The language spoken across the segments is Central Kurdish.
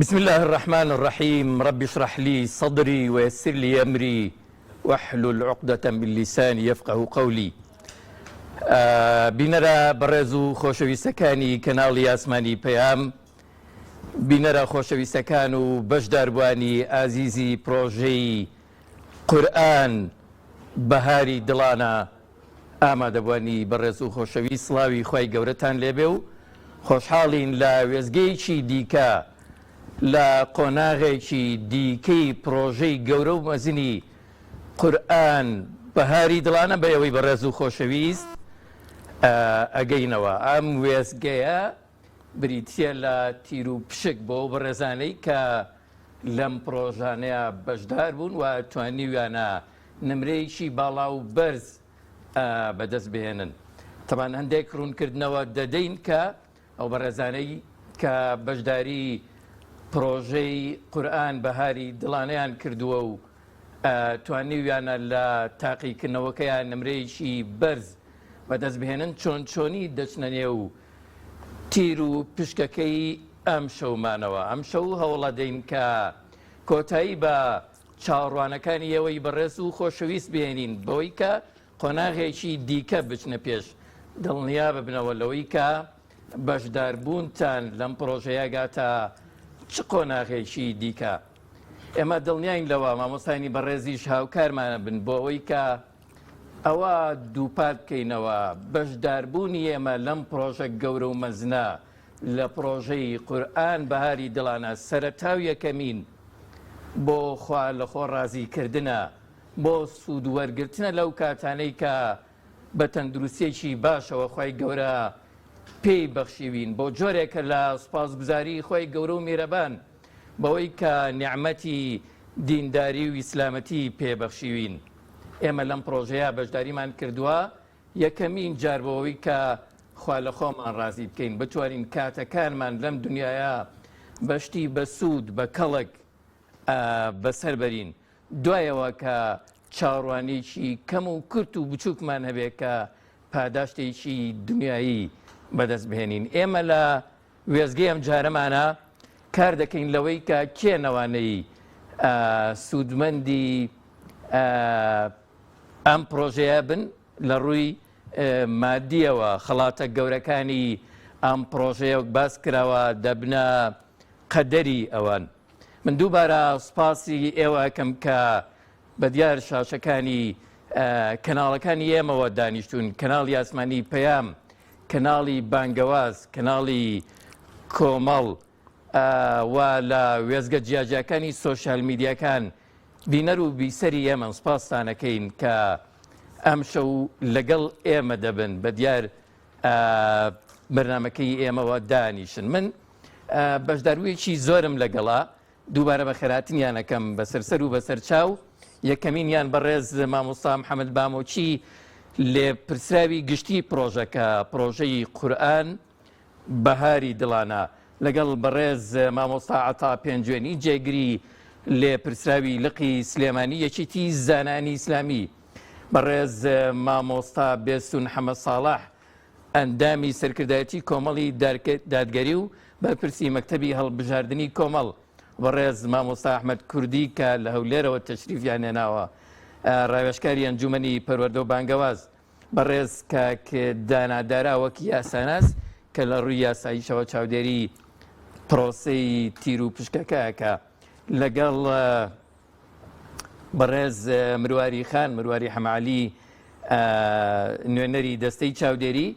بسم الله الرحمن الرحيم. رب اشرح لي صدري ويسر لي أمري واحلل عقدة من لساني يفقه قولي. بینەرە بەڕێز و خۆشەویستەکانی کەناڵی ئاسمانی پەیام، بینەرە خۆشەویستەکان و بەشداربوانی ئازیزی پرۆژەی قورئان بەهاری دڵانە، ئامادەبوانی بەڕێز و خۆشەویست، سڵاوی خوای گەورەتان لێبێ و خۆشحاڵین لە وێزگەیەکی دیکە لە قۆناغێکی دیکەی پرۆژەی گەورە و مەزنی قورئان بەهاری دڵانە بە ئەوەی بەڕێز و خۆشەویست ئەگەینەوە. ئەم وێزگەیە بریتە لە تیر و پشک بۆ بەڕێزانەی کە لەم پرۆژانەیە بەشدار بوون و توانیویانە نمرەیەکی باڵا و بەرز بەدەست بهێنن. تەمان هەندێک ڕوونکردنەوە دەدەین کە ئەو بەڕێزانەی کە بەشداری پرۆژەی قورئان بەهاری دڵانەیان کردووە و توانیویانە لە تاقیکردنەوەکەیان نمرەیەکی بەرز بەدەست بهێنن، چۆن چۆنی دەچنە نێو تیر و پشکەکەی ئەم شەومانەوە. ئەم شەو هەوڵە دەین کە کۆتایی بە چاوەڕوانەکانی ئێوەی بەڕێز و خۆشەویست بهێنین بەوەی کە قۆناغێکی دیکە بچنە پێش. دڵنیا ببنەوە لەوەی کە بەشداربوونتان لەم پرۆژەیە گاتە چ قۆناغێکی دیکە. ئێمە دڵنیاین لەوە، مامۆستانی بەڕێزیش هاوکارمانە بن بۆ ئەوەی کە ئەوە دووپات بکەینەوە. بەشداربوونی ئێمە لەم پرۆژە گەورە و مەزنە لە پرۆژەی قورئان بەهاری دڵانە سەرەتا و یەکەمین بۆ خوا لە خۆ ڕازیکردنە، بۆ سوود وەرگرتنە لەو کاتانەی کە بە تەندروستیەکی باشەوە خۆی گەورە پێی بەخشیوین، بۆ جۆرێکە لە سوپاسگوزاری خۆی گەورە و میرەبان بەوەی کە نیعمەتی دینداری و ئیسلامەتی پێبەخشیوین. ئێمە لەم پرۆژەیە بەشداریمان کردووە یەکەمین جار بەوەی کە خوا لە خۆمان ڕازی بکەین، بتوانین کاتەکانمان لەم دنیاە بەشتی بە سوود بە کەڵک بەسەر بەرین، دوایەوە کە چاوەڕوانێکی کەم و کورت و بچووکمان هەبێ کە پاداشتێکی دنیایی بەدەست بهێنین. ئێمە لە وێزگەی ئەم جارەمانە کار دەکەین لەوەی کە کێنەوانەی سوودمەندی ئەم پرۆژەیە بن لە ڕووی مادیەوە. خەڵاتە گەورەکانی ئەم پرۆژەیە باس کراوە دەبنە قەدەری ئەوان. من دووبارە سوپاسی ئێوە کەم کە بە دیار شاشەکانی کەناڵەکانی ئێمەوە دانیشتون، کەناڵی ئاسمانی پەیام، کەناڵی بانگەواز، کەناڵی کۆمەڵ و لە وێزگە جیاجەکانی سۆشیال میدیاکان بینەر و بیسەری ئێمە سوپاستانەکەین کە ئەم شەو لەگەڵ ئێمە دەبن، بە دیار بەرنامەکەی ئێمەوە دانیشن. من بەشدارویەکی زۆرم لەگەڵا، دووبارە بە خێراتنیانەکەم بەسەرسەر و بەسەر چاو. یەکەمینیان بەڕێز مامۆستا محەممەد بامۆچی لێ پرسراوی گشتی پرۆژەکە، پرۆژەی قورئان بەهاری دڵانە، لەگەڵ بەڕێز مامۆستا عەتا پێنجوێنی جێگری لێ پرسراوی لقی سلێمانی یەکێتی زانانی ئیسلامی، بەڕێز مامۆستا بێسون حەمەد ساڵح ئەندامی سەرکردایەتی کۆمەڵی دادگەری و بەرپرسی مەکتەبی هەڵبژاردننی کۆمەڵ، بەڕێز مامۆستا ئەحمەد کوردی کە لە هەولێرەوە تەشریفیان هێناوە، ڕاوێژکاری ئەنجومەنی پەروەردە و بانگەواز، بەڕێز کاک داناداراوەکی یاساناس کە لە ڕووی یاساییشەوە چاودێری پرۆسەی تیر و پشکەکەکە، لەگەڵ بەڕێز مرواری خان، مرواری حەماعەلی نوێنەری دەستەی چاودێری،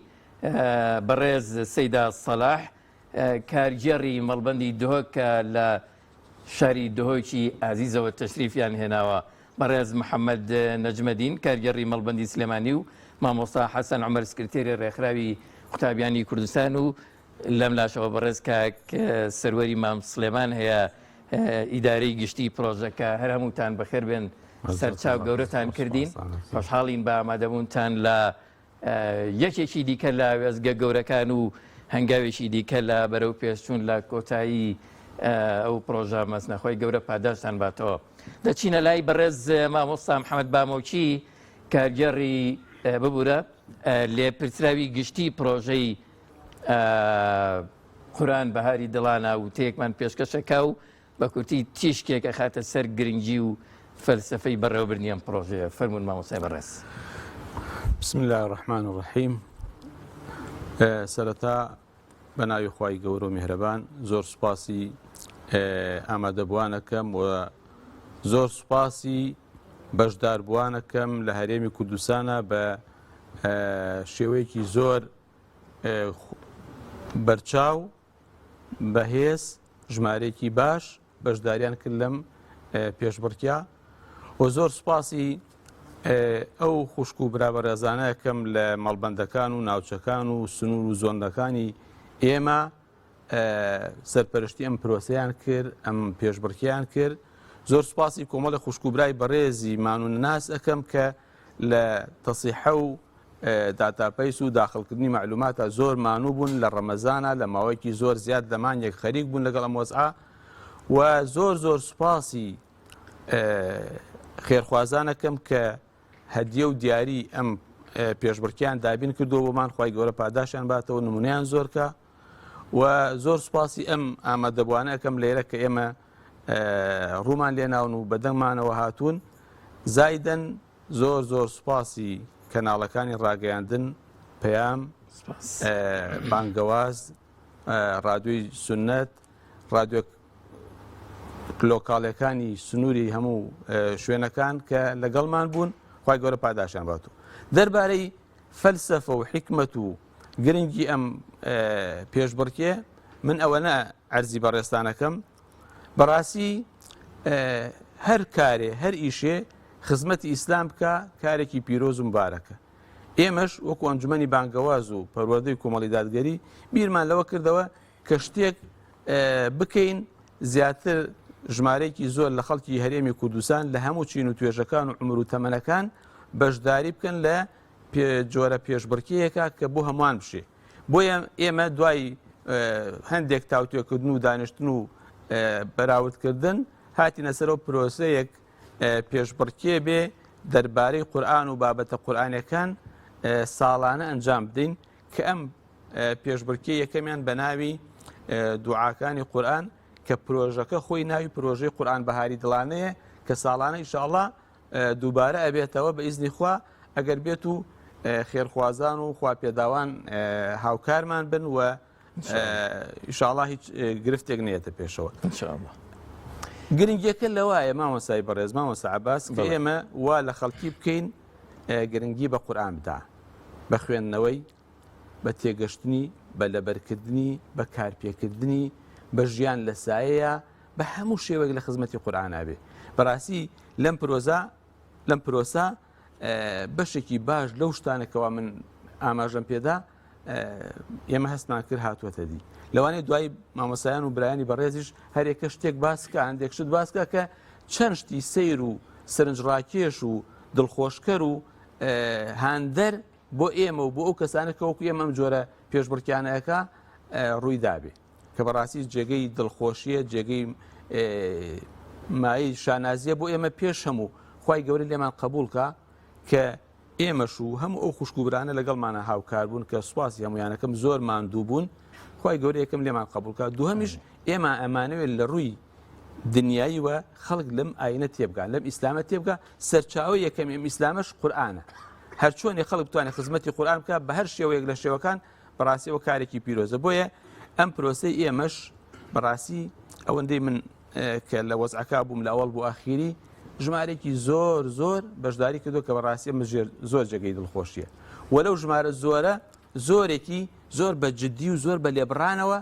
بەڕێز سەیدا سەلاح کارگێڕی مەڵبەندی دهۆک کە لە شاری دهۆکی ئازیزەوە تەشریفیان هێناوە، بەڕێز محەممەد نەجمەدین کارگێڕی مەڵبەندی سلێمانی و مامۆستا حەسەن عومەر سکرتێری ڕێکخراوی قوتابیانی کوردستان و لەم لاشەوە بەڕێز کاک سەروەری مام سلێمان هەیە ئیدارەی گشتی پرۆژەکە. هەر هەمووتان بەخێر بێن، سەرچاو گەورەتان کردین، خۆشحاڵین بە ئامادەبوونتان لە یەکێکی دیکە لە وێزگە گەورەکان و هەنگاوێکی دیکە لە بەرەو پێشچوون لە کۆتایی ئەو پرۆژە مەزنەخۆی گەورە پاداشتان باتەوە. دەچینە لای بەڕێز مامۆستا محەممەد بامۆچی کارگێڕی ببوورە لێ پرسراوی گشتی پرۆژەی قورآن بەهاری دڵانە و تێکمان پێشکەشەکە و بە کورتی تیشکێکە خاتە سەر گرنگی و فەلسفەی بەڕێوەبردنی ئەم پرۆژەیە. فەرموون مامۆستای بەڕێز. بسم الله الرحمن الرحیم. سەرەتا بە ناوی خوای گەورە و میهرەبان زۆر سوپاسی ئامادەبوانەکەم و زۆر سوپاسی بەشداربوانەکەم لە هەرێمی کوردستانە بە شێوەیەکی زۆر بەرچاو بەهێز ژمارەیەکی باش بەشداریان کرد لەم پێشبڕکیا و زۆر سوپاسی ئەو خوشک و برابەرێزانەیەکەم لە مەڵبەندەکان و ناوچەکان و سنوور و زۆندەکانی ئێمە سەرپەرشتی ئەم پرۆسەیان کرد، ئەم پێشبڕکیان کرد. زۆر سوپاسی کۆمەڵی خوشک و برای بەڕێزی مانونەناس ئەەکەم کە لە تەسیحە و داتاپەیس و داخڵکردنی معلوماتە زۆر مانوو بوون لە ڕەمەزانە لە ماوەیەکی زۆر زیاد لەمانێک خەریک بوون لەگەڵ ئەم وەزعە و زۆر سوپاسی خێرخوازانەکەم کە هەدیە و دیاری ئەم پێشبڕکیان دابین کردو بۆمان خوای گەورە پاداشیان باتەوە نمونەیان زۆرکە و زۆر سوپاسی ئەم ئامادەبوانەکەم لێرە کە ئێمە ڕوومان لێناون و بەدەنگمانەوە هاتوون. زایدەن زۆر سوپاسی کەناڵەکانی ڕاگەیاندن پەیام، بانگەواز، ڕادیۆی سونەت، ڕادیۆ لۆکاڵەکانی سنووری هەموو شوێنەکان کە لەگەڵمان بوون خوای گەورە پاداشیان باتوو. دەربارەی فەلسەفە و حیکمەت و گرنگی ئەم پێشبڕکێ من ئەوەنە عەرزی بەڕێستانەکەم بەڕاستی هەر کارێ هەر ئیشێ خزمەتی ئیسلام بکە کارێکی پیرۆز و مبارەکە. ئێمەش وەکو ئەنجومەنی بانگەواز و پەروەردەی کۆمەڵی دادگەری بیرمان لەوە کردەوە کە شتێک بکەین زیاتر ژمارەیەکی زۆر لە خەڵکی هەرێمی کوردستان لە هەموو چین و توێژەکان و عمر و تەمەنەکان بەشداری بکەن لە جۆرە پێشبڕکێیەکە کە بۆ هەمووان بشێ. بۆیە ئێمە دوای هەندێک تاوتوێکردن و دانیشتن و بەراوردکردن هاتینە سەرەوە پرۆسەیەک پێشبڕکێ بێ دەربارەی قورئان و بابەتە قورئانیەکان ساڵانە ئەنجام بدەین کە ئەم پێشبڕکێ یەکەمیان بە ناوی دوعاکانی قورئان کە پرۆژەکە خۆی ناوی پرۆژەی قورئان بەهاری دڵانەیە کە ساڵانە ئینشاءڵڵا دووبارە ئەبێتەوە بە ئیزنی خوا ئەگەر بێت و خێرخوازان و خواپێداوان هاوکارمان بن و ئینشاءڵڵا هیچ گرفتێک نێتە پێشەوە. گرنگیەکە لەوایە مامۆستای بەڕێز مامۆستا عەباس کە ئێمە وا لە خەڵکی بکەین گرنگی بە قورئان بدا، بە خوێندنەوەی، بە تێگەشتنی، بە لەبەرکردنی، بە کارپێکردنی، بە ژیان لە سایەیە، بە هەموو شێوەیەک لە خزمەتی قورئانە بێ. بەڕاستی لەم پرۆسە بەشێکی باش لەو شتانێکەوە من ئاماژەم پێدا ئێمە هەستمان کرد هاتووەتە دی. لەوانەیە دوای مامۆستایان و برایانی بەڕێزیش هەرێکە شتێک باسکە هەندێک شت باسکە کە چەند شتی سەیر و سەرنجڕاکێش و دڵخۆشکەر و هاندەر بۆ ئێمە و بۆ ئەو کەسانێک کە وەکو ئێمە ئەم جۆرە پێشبڕکیانەکە ڕووی دابێ کە بەڕاستی جێگەی دڵخۆشیە، جێگەی مای شانازیە بۆ ئێمە پێش هەموو خوای گەورە لێمان قبوڵکە کە ئێمەش و هەموو ئەو خوشکوبرانە لەگەڵمانە هاوکار بوون کە سوپاسی هەمویانەکەم زۆر ماندوو بوون خوای گەورە یەکەم لێمان قبوڵکە. دووهەمیش ئێمە ئەمانەوێت لە ڕووی دنیاییوە خەڵک لەم ئاینە تێبگان لەم ئیسلامە تێبگا. سەرچاوی یەکەم ئێمە ئیسلامەش قورئانە. هەر چۆنێ خەڵک بتوانێت خزمەتی قورئان بکات بە هەر شێوەیەک لە شێوەکان بەڕاستیەوە کارێکی پیرۆزە. بۆیە ئەم پرۆسەی ئێمەش بەڕاستی ئەوەندەی من کە لە وەزعەکە بووم لە ئەوڵ بۆ ئاخیری ژمارێکی زۆر بەشداری کردو کە بەڕاستی ئەمە زۆر جێگەی دڵخۆشیە. وەلەو ژمارە زۆرە زۆرێکی زۆر بە جددی و زۆر بە لێبڕانەوە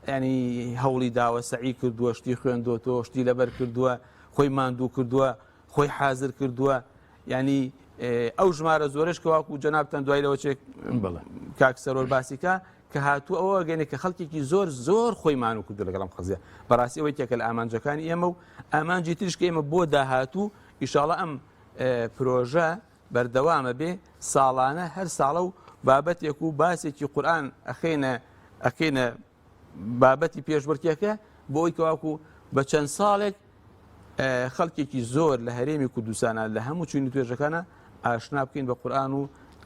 ینی هەوڵی داوە سەعی کردووە، شتی خوێندۆتەوە، شتی لەبەر کردووە، خۆی ماندوو کردووە، خۆی حازر کردووە. ینی ئەو ژمارە زۆرش کە واکو جەنابتان دوای لەوە چێک کاک سەرۆر باسیکە کە هاتووە ئەوە گەنێ کە خەڵکێکی زۆر خۆی مانوو کردو لەگەڵم خەزیە. بەڕاستی ئەوەی تێکە لە ئامانجەکانی ئێمە و ئامانجی تریش کە ئێمە بۆ داهاتوو ئینشاڵڵا ئەم پرۆژە بەردەوامە بێ ساڵانە هەر ساڵە و بابەتێک و باسێکی قورئان ئەخێنە بابەتی پێشبڕکێکە بۆ ئەوی کەواکو بە چەند ساڵێک خەڵکێکی زۆر لە هەرێمی کوردستانە لە هەموو چوینی توێژەکانە ئاشنا بکەین بە قورئان و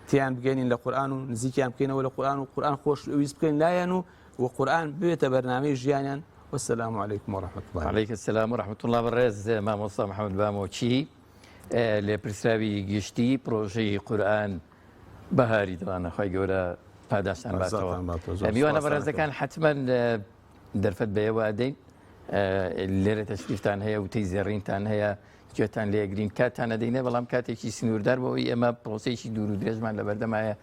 تیان بگەینین لە قورئان و نزیکیان بکەینەوە لە قورئان و قورئان خۆش ویست بکەین لایەن و وقورآن بێتە بەرنامەی ژیانیان. والسلام عليكم ورحمة الله. عليك السلام ورحمة الله بەڕێز مامۆستا محەممەد بامۆچی لێ پرسراوی گشتی پرۆژەی قورآن بەهاری دڵانە خۆی گەورە پاداشتان باتەوە. میوانە بەڕێزەکان حتمما دەرفەت بەیەوە دەین لێرە تەشریفتان هەیە و تەی زێڕینتان هەیە گوێتان لێگرین کاتانە دەینێ بەڵام کاتێکی سنووردار بەوەی ئێمە پرۆسەیەکی دوور و درێژمان لە بەردەمایە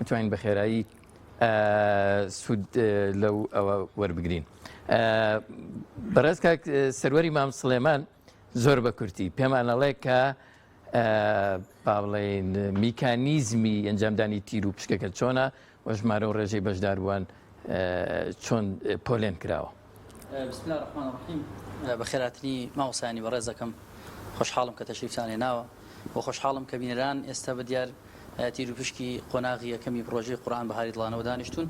متوانین بە خێرایی سوود لەو ئەوە وەربگرین. بەڕێز کاک سەروەری مام سلێمان زۆر بە کورتی پێمانەڵێ کە با بڵێن میکانیزمی ئەنجامدانی تیر و پشکەکە چۆنە و ژمارە و ڕێژەی بەشداربووان چۆن پۆلێن کراوە. بسم الله الرحمن الرحیم بەخێراتنی ماوەسانی بەڕێزەکەم خۆشحاڵم کە تەشریفتان هێناوە و خۆشحاڵم کە بینەران ئێستا بە دیار تیر و پشکی قۆناغی یەکەمی پرۆژەی قورآن بەهاری دڵانەوە دانیشتون.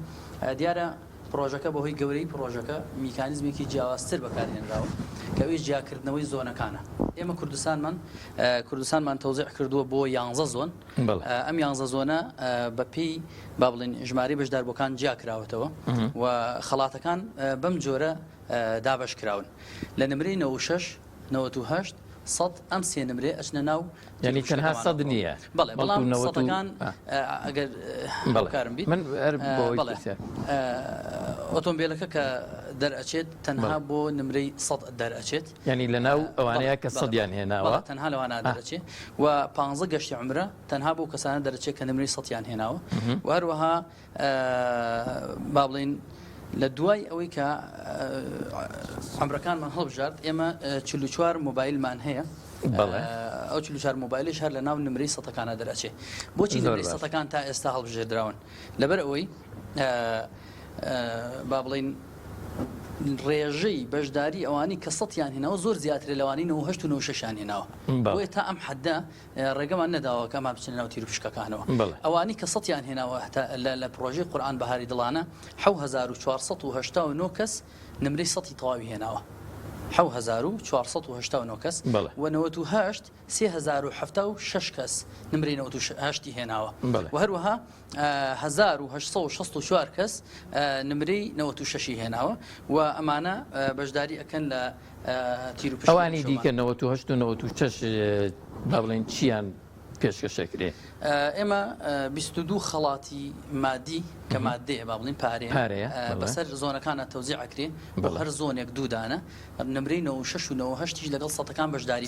دیارە پرۆژەکە بەهۆی گەورەی پرۆژەکە میکانیزمێکی جیاوازتر بەکارهێنراوە کە ئەویش جیاکردنەوەی زۆنەکانە. ئێمە کوردستانمان تەوزیع کردووە بۆ 11 زۆن. ئەم 11 زۆنە بە پێی با بڵێن ژمارەی بەشداربووەکان جیا کراوەتەوە و خەڵاتەکان بەم جۆرە دابەش کراون. لە نمرەی 96 98 100 ئەم سێ نمرێ ئەچنە ناو ینی تەنها 100 نییە. بەڵێ بەڵام سەدەکان ئەگەر بەڵکارم بیت ئۆتۆمبیلەکە کە دەرئەچێت تەنها بۆ نمرەی 100 دەرئەچێت ینی لە ناو ئەوانەیە کە 100یان هێناوە تەنها لەوانە دەرەچێت و 15 گەشتی عمرە تەنها بۆ کەسانە دەرەچێت کە نمرەی 100یان هێناوە و هەروەها با بڵێن لە دوای ئەوەی کە عمرەکانمان هەڵبژارد ئێمە 44 مۆبایلمان هەیە. ئەو 44 مۆبایلش هەر لە ناو نمرەی سەدەکانە دەرەچێت. بۆچی نمرەی سەدەکان تا ئێستا هەڵبژێردراون؟ لەبەر ئەوەی با بڵێن ڕێژەی بەشداری ئەوانی کە 100یان هێناوە زۆر زیاتر لەوانی 98 و 96یان هێناوە. بۆیە تا ئەم حەددا ڕێگەمان نەداوە کە ئەمان بچنە ناو تیر و پشکەکانەوە. ئەوانی کە 100یان هێناوە لە پرۆژەی قورآن بەهاری دڵانە 7489 کەس نمرەی 100ی تەواوی هێناوە. 7489 کەس و 98 3076 کەس نمرەی 98 هێناوە و هەروەها 1864 کەس نمرەی 96 هێناوە و ئەمانە بەشداری ئەکەن لە تیر و پشت. ئەوانی دیکە 98 و 96 با بڵێن چیان پێشکەشەکرێ؟ ئێمە 22 خەڵاتی مادی کە مادەیە با بڵین پارەیە بەسەر زۆنەکانە تەوزیع ئەکرێ بۆ هەر زۆنێک دوودانە نمرەی 96 و 98 لەگەڵ سەدەکان بەشداری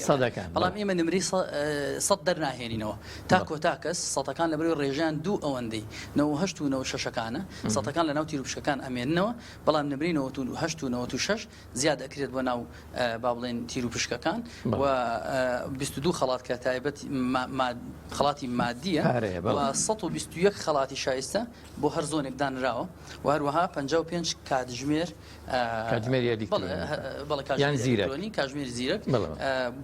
بەڵام ئێمە نمرەی 100 دەرناهێنینەوە تا کۆتا کەس سەدەکان لەبەرەوەی ڕێژیان دوو ئەوەندەی 98 و 96ەکانە سەدەکان لە ناو تیر و پشکەکان ئەمێننەوە بەڵام نمرەی 98 و 96 زیاد ئەکرێت بۆ ناو با بڵێن تیر و پشکەکان و 22 خەڵات کە تایبەت خەڵاتی مادیە و 121 خەڵاتی شایستە بۆ هەر زۆنێک دانراوە و هەروەها 55 کاتژمێر کاتژمێری زیرەک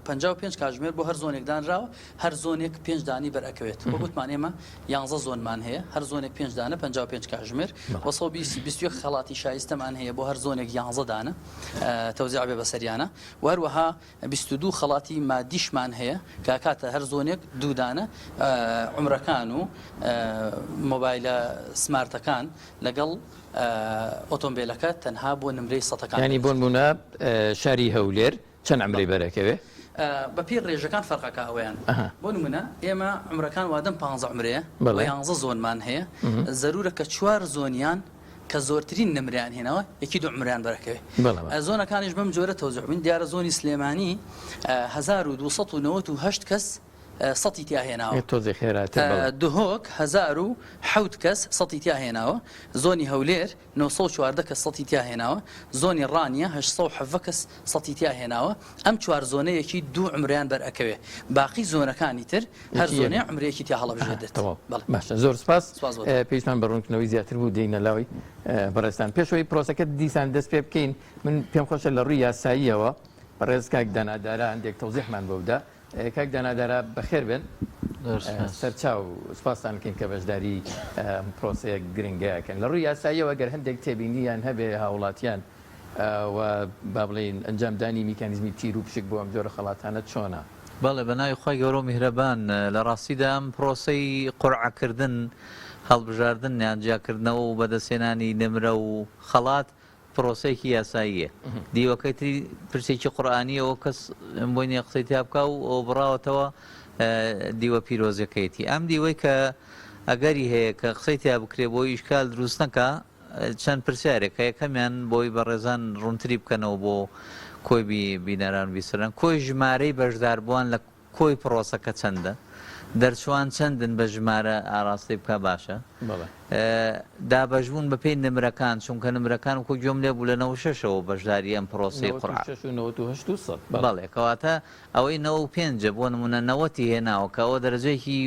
55 کاتژمێر بۆ هەر زۆنێک دانراوە هەر زۆنێک 5 دانی بەرەکەوێت بۆ گوتمان ئێمە 11 زۆنمان هەیە هەر زۆنێک 5 دانە 55 کاتژمێر و 121 خەڵاتی شایستەمان هەیە بۆ هەر زۆنێک 11 دانە تەوزیع بێ بەسەریانە و هەروەها 22 خەڵاتی مادیشمان هەیە کە کاتە هەر زۆنێک دوو دانە عمرەکان و مۆبایلە سمارتەکان لەگەڵ ئۆتۆمبیلەکە تەنها بۆ نمرەی سەدەکان. ینی بۆ نمونە شاری هەولێر چەند عمرەی بەرەکەوێ؟ بە پێی ڕێژەکان فەرقەکە ئەوەیان. بۆ نمونە ئێمە عمرەکان وادەم 15 عمرەیە و 11 زۆنمان هەیە زەرورە کە 4 زۆنیان کە زۆرترین نمریان هێناوە یەکی دوو عمریان بەرەکەوێ. زۆنەکانیش بەم جۆرە تەوزیع بوون. دیارە زۆنی سلێمانی 1298 کەس سەتی تیا هێناوە دهۆک 1007 کەس سەتی تیا هێناوە زۆنی هەولێر 914 کەس سەتی تیا هێناوە زۆنی ڕانیە 807 کەس سەتی تیا هێناوە ئەم چوار زۆنەیەکی دوو عمریان بەرەکەوێ باقی زۆنەکانی تر هەر زۆنێ عمرەیەکی تیا هەڵەبژێدێت. باشە زۆر سپاس پێویستمان بە ڕوونکردنەوەی زیاتر بوو دێینە لاوی بەڕێستان پێشەوەی پرۆسەکە دیسان دەست پێ بکەین من پێم خۆشە لە ڕووی یاساییەوە بەڕێز کاک دانادارە هەندێک تەوزیحمان بەودا کاک دانادارە بەخێر بن سەرچاو سوپاسانکەین کە بەشداری پرۆسەیە گرنگەکەن لە ڕووی یاساییەوە گەر هەندێک تێبینیان هەبێ هاوڵاتیان و با بڵێن ئەنجامدانی میکانیزمی تیر و پشک بۆ ئەم جۆرە خەڵاتانە چۆنە؟ بەڵێ بەناوی خۆی گەورە و میهرەبان لە ڕاستیدا ئەم پرۆسەی قورعەکردن هەڵبژاردن یانجیاکردنەوە و بەدەستێنانی نمرە و خەڵات پرۆسەیەکی یاساییە. دیوەکەی تری پرسێکی قورئانیەوە کەس بۆی نیە قسەی تیا بکە و ئەو بڕاوەتەوە دیوە پیرۆزەکەیەتی. ئەم دیوەی کە ئەگەری هەیە کە قسەی تیا بکرێ بۆی ئیشکال دروست نەکە، چەند پرسیارێکە یەکەمیان بۆی بەڕێزان ڕوونتری بکەنەوە بۆ کۆی بینەران بیسەران کۆی ژمارەی بەشداربووان لە کۆی پرۆسەکە چەندە، دەرچوان چەندن بە ژمارە ئاراستی بکە باشە. دابەشبوون بەپێی نمرەکان، چونکە نمرەکان وەکو گوێم لێ بوو لە 96ەوە بەشداری ئەم پرۆسی قورئان. بەڵێ کەواتە ئەوەی 95 بۆ نمونە 90 هێناوە کە ئەوە دەرەجەیەکی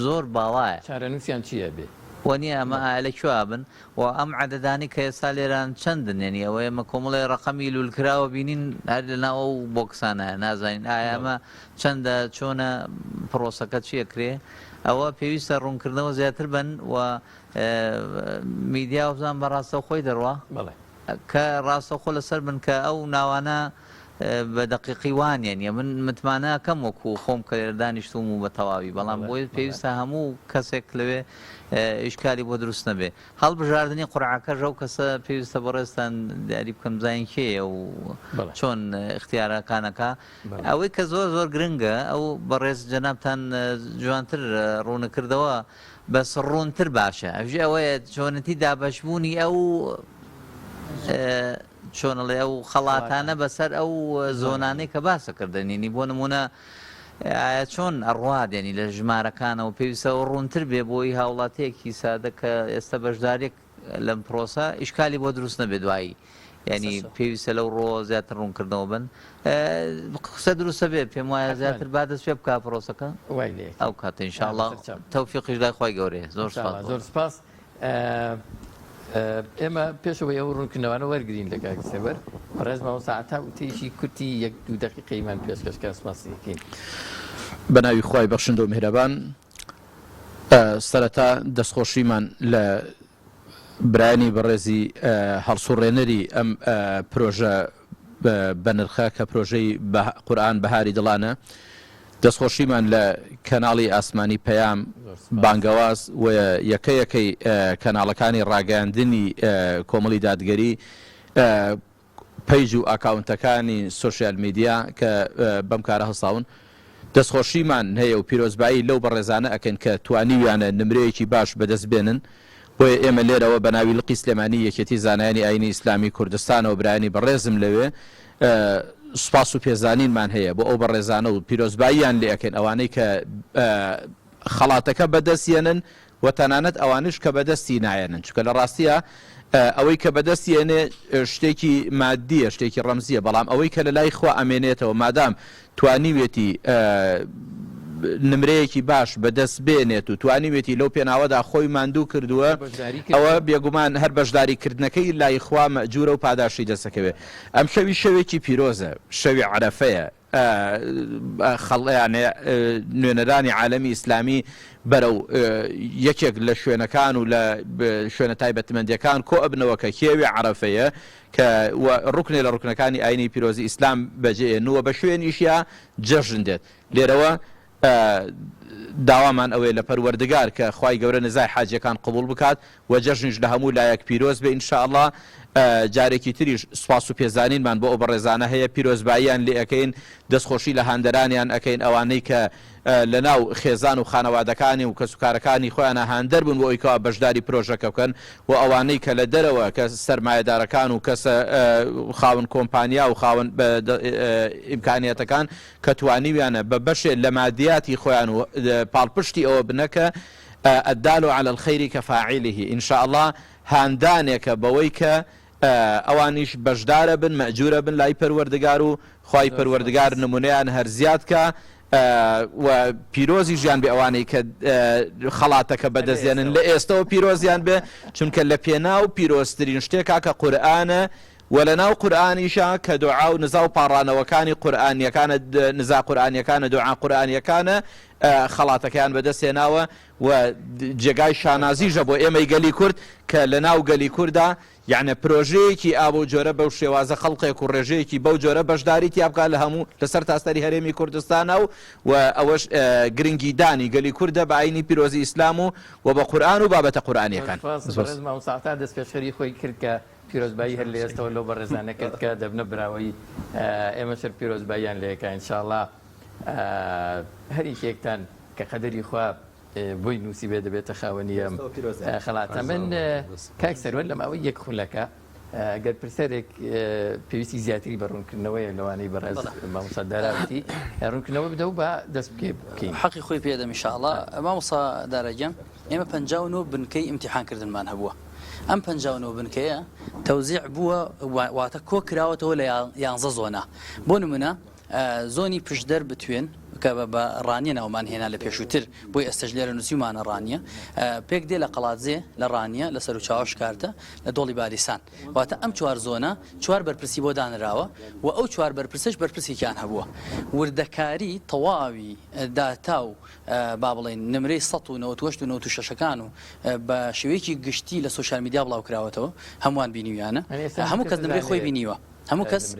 زۆر باڵایە. چارەنووسیان چییە بێ؟ وەنی ئەمە لەکوێ بن و ئەم عەدەدانی کە ئێستا لێران چەندن، یعنی ئەوە ئێمە کۆمەڵی ڕەقەمی لولکراوە بینین هەر لەناو ئەو بۆکسانە نازانین ئایا ئەمە چەندە چۆنە پرۆسەکە چیەکرێ. ئەوە پێویستە ڕوونکردنەوە زیاتر بن و میدیا بزان بە ڕاستەوخۆی دەڕوا کە ڕاستەوخۆ لەسەر بن کە ئەو ناوانە بە دقیقی وانیان یە من متمانە کەم وەکو خۆم کە دانیشتوم و بە تەواوی، بەڵام بۆی پێویستە هەموو کەسێک لەوێ ئیشکالی بۆ دروست نەبێ. هەڵبژاردننی قورعەکە ژەو کەسە پێویستە بەڕێستان دیاری بکەم زین کێیە و چۆن اختیارەکانەکە. ئەوەی کە زۆر زۆر گرنگە ئەو بەڕێز جەنابتان جوانتر ڕوونەکردەوە بەس ڕوونتر باشە. ئەوژێ ئەوەیە چۆنەتی دابەشبوونی ئەو چۆنەڵێ ئەو خەڵاتانە بەسەر ئەو زۆنانەی کە باسەکردنینی بۆ نمونە چۆن ئەڕوادێنی لە ژمارەکانەوە پێویستەوە ڕوونتر بێ بۆی هاوڵاتەیەکی سادە کە ئێستا بەشدارێک لەم پرۆسە ئیشکالی بۆ دروست نەبێ دوایی، ینی پێویستە لەو ڕۆ زیاتر ڕوونکردنەوە بن. قسە دروستە بێ پێم وایە زیاتر بادەست پێ بکە پرۆسەکە ئەو کاتە ئینشاءڵڵا تەوفیقیش لای خۆی گەورەیە. زۆر سپاس. ئێمە پێشەوەی ئەو ڕوونکردنەوەانە وەرگین لە کاکسێبەر ڕێزمەوە ساعتا و تێشی کورتی 1-2 دقیقەیمان پێشکەشکە سپاسیەکەین. بە ناوی خوای بەخشندە و میهرەبان. سەرەتا دەستخۆشیمان لە برایانی بەڕێزی هەڵسوڕێنەری ئەم پرۆژە بە نرخە کە پرۆژەی قورئان بەهاری دڵانە، دەستخۆشیمان لە کەناڵی ئاسمانی پەیام بانگەواز و یەکەیەکەی کەناڵەکانی ڕاگەاندنی کۆمەڵی دادگەری پەیج و ئاکاونتەکانی سۆشیال میدیا کە بەم کارە هەساون. دەستخۆشیمان هەیە و پیرۆزبایی لەو بەڕێزانە ئەکەن کە توانیویانە نمرەیەکی باش بەدەست بێنن. بۆیە ئێمە لێرەوە بە ناوی لقی سلێمانی یەکێتی زانایانی ئاینی ئیسلامی کوردستانەوە برایانی بەڕێزم لەوێ سوپاس و پێزانینمان هەیە بۆ ئەو بەڕێزانە و پیرۆزباییان لێ ئەەکەن ئەوانەی کە خەڵاتەکە بەدەستێنن و تەنانەت ئەوانش کە بەدەستی نایەنن، چونکە لە ڕاستیە ئەوەی کە بەدەستیێنێ شتێکی مادیە، شتێکی ڕەمزیە، بەڵام ئەوەی کە لە لای خوا ئەمێنێتەوە مادام توانیوێتی نمرەیەکی باش بەدەست بێنێت و توانیوێتی لەو پێناوەدا خۆی ماندوو کردووە، ئەوە بێگومان هەر بەشداریکردنەکەی لای خوا مەجوورە و پاداشی دەسەکەوێت. ئەم شەوی شەوێکی پیرۆزە، شەوی عەرەفەیە، خەڵیانێ نوێنەرانی عالەمی ئیسلامی بەرەو یەکێک لە شوێنەکان و لە شوێنە تایبەتمەندیەکان کۆ ئەبنەوە کە کێوی عەرەفەیە کە ڕوکنێ لە ڕوکنەکانی ئاینی پیرۆزی ئیسلام بەجێنووە بە شوێنیشیە جەژن دێت. لێرەوە داوامان ئەوەیە لە پەروەردگار کە خوای گەورە نزای حاجەکان قبول بکات و جەژنیش لە هەموو لایەک پیرۆز بێ ئینشاءڵڵا. جارێکی تریش سوپاس و پێزانینمان بۆ ئەو بەڕێزانە هەیە پیرۆزباییان لێ ئەەکەین، دەستخۆشی لە هاندەرانیان ئەەکەین، ئەوانەی کە لە ناو خێزان و خانەوادەکانی و کەسوکارەکانی خۆیانە هاندەر بوون بۆ ئەوەی بەشداری پرۆژەکە بکەن و ئەوانەی کە لە دەرەوە کە سەرمایەدارەکان و کەسە خاون کۆمپانیا و خاون ئیمکانیەتەکان کە توانیویانە بە بەشێ لە مادیاتی خۆیان و پاڵپشتی ئەوە بنەکە الدال على الخير كفاعله ئینشاءڵڵا هاندانێکە بەوەی کە ئەوانیش بەشدارە بن مەجوورە بن لای پەروەردگار و خوای پەروەردگار نمونەیان هەر زیاد کە و پیرۆزی ژیان بێ ئەوانەی کە خەڵاتەکە بەدەستێنن لە ئێستەوە پیرۆزیان بێ، چونکە لە پێناو پیرۆزترین شتێکا کە قورئانە و لە ناو قورآانیشە کە دوعا و نزا و پاڕانەوەکانی قورآانیەکانە نزا قورآانیەکانە دوعا قورآانیەکانە خەڵاتەکەیان بەدەستێناوە و جێگای شانازیژە بۆ ئێمەی گەلی کورد کە لە ناو گەلی کووردا یعنی پرۆژەیەکی ئابوو جۆرە بەو شێوازە خەڵقێک و ڕێژەیەکی بەو جۆرە بەشداری تیابکە لە هەموو لەسەر تاستەری هەرێمی کوردستانە و ئەوەش گرنگی دانی گەلی کووردە بە ئاینی پیرۆزی ئیسلام و بە قورآن و بابەتە قورآانیەکان مامۆستا دەست پێشخەری خۆی کرد کە پیرۆزبایی هەر لە ئێستەوە لەو بەڕێزانە کرد کە دەبنە براوەی ئێمە سەر پیرۆزباییان لەیەکە ئینشاءڵڵا هەریکێکتان کە قەدەری خوا بۆی نووسی بێ دەبێتە خاوەنی ئەم خەڵاتە من کاک سەروەر لە ماوەی یەک خولەکە ئەگەر پرسەرێک پێویستی زیاتری بە ڕوونکردنەوەی لەوانەی بەڕێز مامۆستا داراوتی ڕوونکردنەوە بدە و بە دەست بکێ بکەین حەقی خۆی پێدەم ئینشاءڵڵا مامۆستا دارەگەم ئێمە 59 بنکەی ئیمتیحانکردنمان هەبووە ئەم 59 بنکەیە تەوزیع بووە واتە کۆ کراوەتەوە لە 11 زۆنە بۆ نمونە زۆنی پشدەر بتوێن کە بە ڕانیە ناومان هێنا لە پێشووتر بۆی ئەستەژ لێرە نووسیمانە ڕانیە پێک دێ لە قەڵاتزێ لە ڕانیە لە سەر و چاوەش کارتە لە دۆڵی باریسان واتە ئەم چوار زۆنە چوار بەرپرسی بۆ دانراوە و ئەو چوار بەرپرسش بەرپرسێکیان هەبووە وردەکاری تەواوی داتا و با بڵێن نمرەی 1996ەکان و بە شێوەیەکی گشتی لە سوشال میدیا بڵاوکراوەتەوە هەمووان بینیویانە هەموو کەس نمرەی خۆی بینیوە هەموو کەس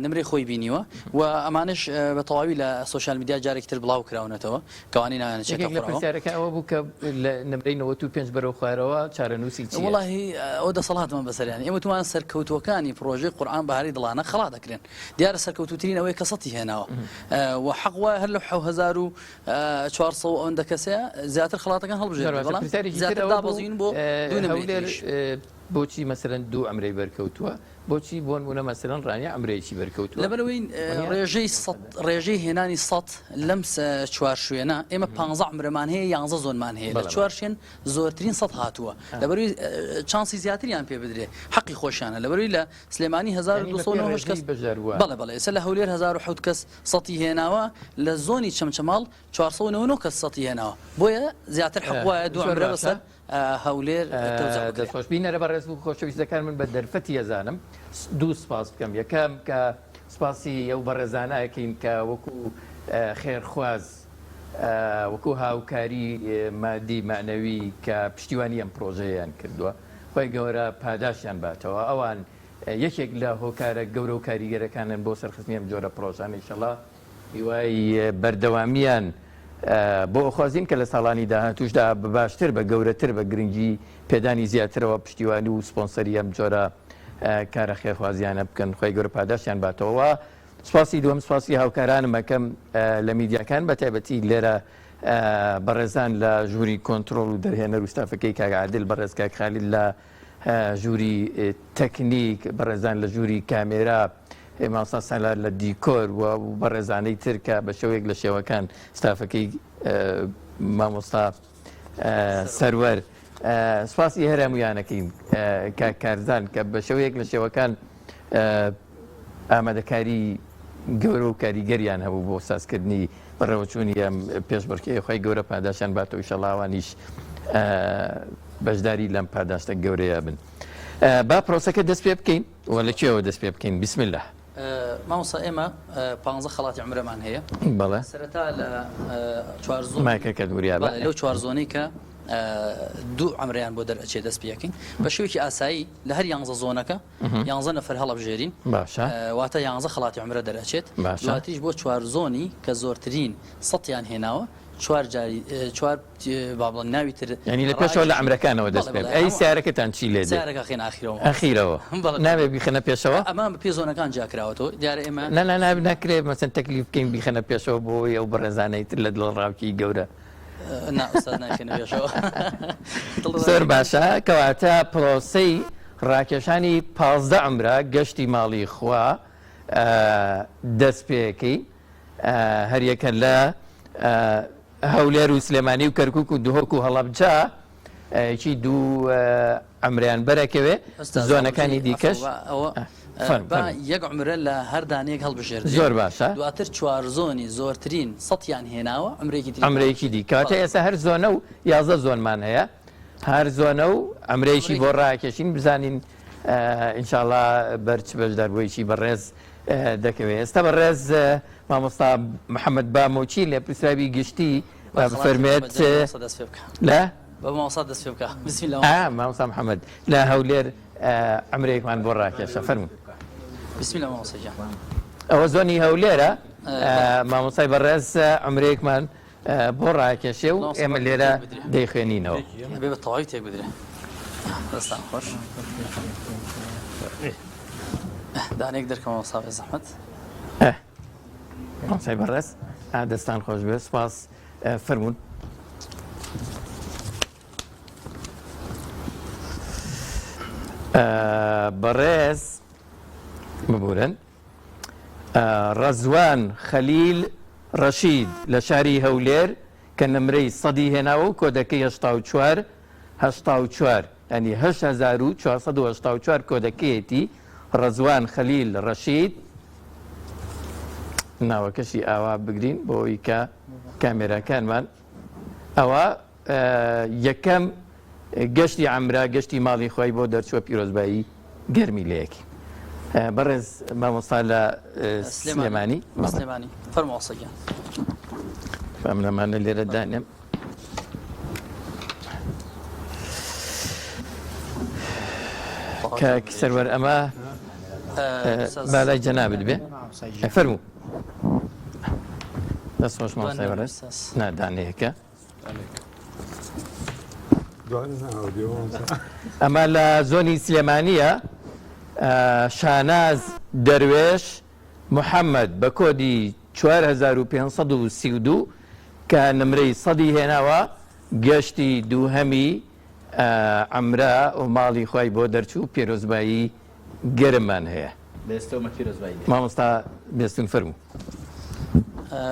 نمرەی خۆی بینیوە و ئەمانش بە تەواوی لە سوشال میدیا جارێکتر بڵاو کراونەتەوە کەوانی ناوێنێکەکە ئەوە بوو کە لە نمرەی 95 بەرەو خوارەوە چارەنووسی وڵی ئەو دەسەڵاتمان بەسەریان ئێمە توان سەرکەوتوەکانی پرۆژەی قورئان بەهاری دڵانە خەڵا دەکرێن دیارە سەرکەوتوترین ئەوەی کە سەتی هێناوە و حەق وایە هەر لە 1400 ئەوەندە کەسەیە زیاتر خەڵاتەکان هەڵبژێن زیاتر دابەزین بۆ دوو نمرەی بۆچی مەسەرەن دوو ئەمرەی بەرکەوتووە بۆچی بۆن بوونە مەسەرەن ڕانیە ئەمرەیەکی بەرکەوتووە لەبەرەوەی ڕێژەی هێنانی 100 لەم چوار شوێنە ئێمە 15 ئەمرەمان هەیە 11 زۆنمان هەیە لە چوار شوێن زۆرترین 100 هاتووە لەبەرەوەی چانسی زیاتریان پێ بدرێ حەقی خۆشیانە لەبەرەوەی لە سلێمانی 1209 کەس بەڵێ بەڵێ ئێستا لە هەولێر 1007 کەس سەتی هێناوە لە زۆنی چەمچەماڵ 499 کەس سەتی هێناوە بۆیە زیاتر حەق وایە دوو ئەمرە بەسەر هەولێر دەستخۆشببینەرە بە ڕێز و خۆشەویستەکان من بە دەرفەتی ئەزانم دوو سپاس بکەم یەکەم کە سپاسی ئەو بەڕێزانایەکەین کە وەکو خێرخواز وەکو هاوکاری مادی معنەوی کە پشتیوانی ئەم پرۆژەیان کردووە خۆی گەورە پاداشیان باتەوە ئەوان یەکێک لە هۆکارە گەورە و کاریگەرەکانن بۆ سەرخستنی ئەم جۆرە پرۆژانە ئینشەڵڵا هیوای بەردەوامیان بۆ ئەخوازیین کە لە ساڵانی داهاتووشدا باشتر بە گەورەتر بە گرنگی پێدانی زیاترەوە پشتیوانی و سپۆنسەری ئەم جۆرە کارە خێرخوازیانە بکەن خۆی گەورە پاداشیان باتەوە سپاسی دووەم سپاسی هاوکارانم ئەەکەم لە میدیاکان بە تایبەتی لێرە بەڕێزان لە ژووری کۆنتترۆل و دەرهێنەر و ستافەکەی کاگعادل بەڕێزکە خالیل لە ژووری تەکنیک بەڕێزان لە ژووری کامێرا ماسا سالار لە دیکۆر و بەڕێزانەی ترکە بە شێوەیەک لە شێوەکان ستافەکەی مامۆستا سەروەر سپاسی هەرهەموویانەکەین کارزان کە بە شێوەیەک لە شێوەکان ئامادەکاری گەورە و کاریگەریان هەبوو بۆ سازکردنی بەڕێوەچوونی ئەم پێشبڕکێ خۆی گەورە پاداشان باتەوە ئینشەڵڵاوانیش بەشداری لەم پاداشتە گەورەیە بن با پرۆسەکە دەست پێ بکەین و لەکوێوە دەست پێ بکەین بسم الله مامۆستا ئێمە 15 خەڵاتی عمرەمان هەیە بەڵێ سەرەتا لە چوار زۆن مایکەکە دووریا لەو چوار زۆنەی کە دوو ئەمریان بۆ دەرئەچێ دەست پێکەین بە شێوەیەکی ئاسایی لە هەر 11 زۆنەکە 11 نەفەر هەڵەبژێرین باشە واتە 11 خەڵاتی عمرە دەرئەچێت دواتریش بۆ چوار زۆنی کە زۆرترین سەتیان هێناوە چوار بابڵ ناوی تر ینی لە پێشەوە لە ئەمرەکانەوە دەست پێ ئەی سیارەکەتان چی لێ سیارەکە خێن ئەخیرەوە نابێ بیخەنە پێشەوە ئەمان بە پێ زۆنەکان جاکراوەتەوە دیارە ئێمە نابێ ناکرێت مەچەند تەکلیف بکەین بیخەنە پێشەوە بۆی ئەو بەڕێزانەی تر لە دڵڕاوکی گەورە زۆر باشە کەواتە پرۆسەی ڕاکێشانی 15 عمرە گەشتی ماڵی خوا دەست پێەکەی هەریەکە لە هەولێر و سلێمانی و کەرکک و دهۆک و هەڵەبجا چی دوو ئەمریان بەرەکەوێ زۆنەکانی دیکەش یەک عمرە لە هەردانێک هەڵبژێر زۆر باشە دواتر چوار زۆنی زۆرترین سەتیان هێناوە ئەمرێکی دیکاتە ئێستا هەر زۆنە و 11 زۆنمان هەیە هەر زۆنە و ئەمرێکی بۆ ڕاکێشین بزانین ئینشاءڵڵا بەرچ بەشداربوویشی بەڕێز دەکەوێت ئێستا بەڕێز مامۆستا محەممەد بامۆچی لە پرسراوی گشتی فەرمێت لە مامۆستا محەممەد لە هەولێر ئەمرێکمان بۆ ڕاکێشە فەرموو ئەوە زۆنی هەولێرە مامۆسای بەڕێز ئەمرێکمان بۆ ڕاکێشێ و ئێمە لێرە دەیخوێنینەوە بێ بە تەواوی تێک بدرێ دەستان خۆش دانێک دەرکەمەوە ساوێ زەحمەت مامۆسای بەڕێز دەستان خۆش بێ سوپاس فەرموون بەڕێز ببورن ڕەزوان خەلیل ڕەشید لە شاری هەولێر کە نمرەی سەدی هێناوە و کۆدەکەی 84 ینی 8484 کۆدەکەیەتی ڕەزوان خەلیل ڕەشید ناوەکەشی ئاوا بگرین بۆی کە کامێراکانمان ئەوە یەکەم گەشتی عەمرا گەشتی ماڵی خۆی بۆ دەرچووە پیرۆزبایی گەرمی لەیەکی بەڕێز مامۆستا لە سلێمانی فەرمۆسەگیان لەمانە لێرە دانێم کە سەروەر ئەمە بالای جەنابت بێ فەرموو دەست خۆش مامۆستای بەڕێز نادانەیەکە ئەمە لە زۆنی سلێمانیە شاناز دەروێش محەممەد بە کۆدی 4532 کە نمرەی سەدی هێناوە گەشتی دووهەمی عەمرا و ماڵی خۆی بۆ دەرچوو پیرۆزبایی گەرممان هەیە مامۆستا بێستون فەرموو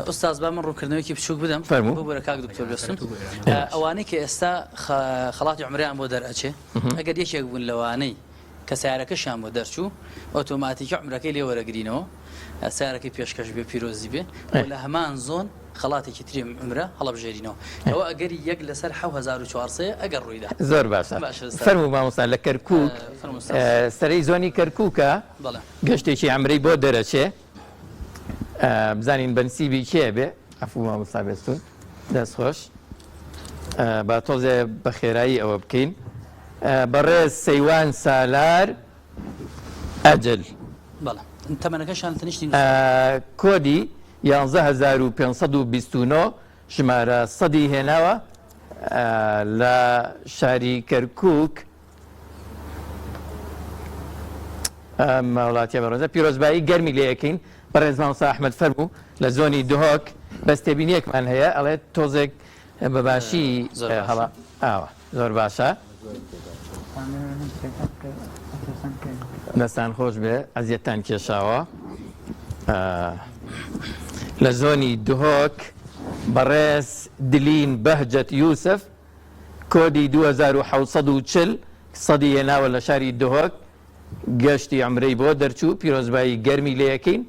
ئوستاز با من ڕوونکردنەوەیکی بچووک بدەم فەرموو بۆ بەرە کاک دکتۆر بێستون ئەوانەی کە ئێستا خەڵاتی عومریان بۆ دەرئەچێ ئەگەر یەکێک بوون لەوانەی کە سیارەکەشیان بۆ دەرچوو ئۆتۆماتیکی عومرەکەی لێ وەرەگرینەوە سیارەکەی پێشکەش بێ پیرۆزی بێ لە هەمان زۆن خەڵاتێکی تری عومرە هەڵەبژێرینەوە ئەوە ئەگەری یەک لەسەر 7400 ئەگەر ڕوویدا زۆر باشە فەرموو مامۆستا لە کەرکووک سەرەی زۆنی کەرکووکە گەشتێکی عەمرەی بۆ دەرەچێ بزانین بەنسیبی کێ بێ ئەفوو مامۆستا بێستون دەست خۆش با تۆزێ بە خێرایی ئەوە بکەین بەڕێز سەیوان سالار ئەجل تەمەنەکەشان تەنیشتی کۆدی 11529 ژمارە سەدی هێناوە لە شاری کەرکووک وڵاتیە بەڕێزە پیرۆزبایی گەرمی لێ یەکەین بەڕێز مامۆستا ئەحمەد فەرموو لە زۆنی دهۆک بەستێبینیەکمان هەیە ئەڵێ تۆزێک بەباشی هەڵا زۆر باشە دەستان خۆش بێ ئەزیەتان کێشاوە لە زۆنی دهۆک بەڕێز دلین بەهجەت یوسف کۆدی 2740 سەدی هێناوە لە شاری دهۆک گەشتی عومرەی بۆ دەرچوو پیرۆزبایی گەرمی لێ یەکەین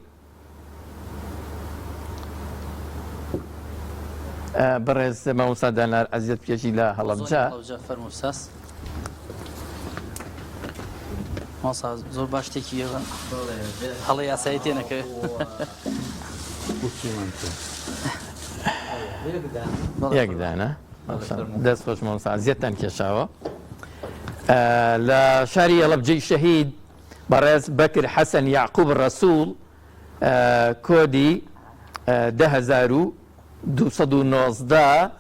بەڕێز مامۆستا دانار ئەزیەت پێشی لە هەڵەبجە زۆر باش شتێکی هەڵی یاسایی تێ نەکەوێت یەکدانە دەست خۆش مامۆستا ئەزیەتان کێشاوە لە شاری هەڵەبجەی شەهید بەڕێز بەکر حەسەن یاعقوب ڕەسوول کۆدی 10219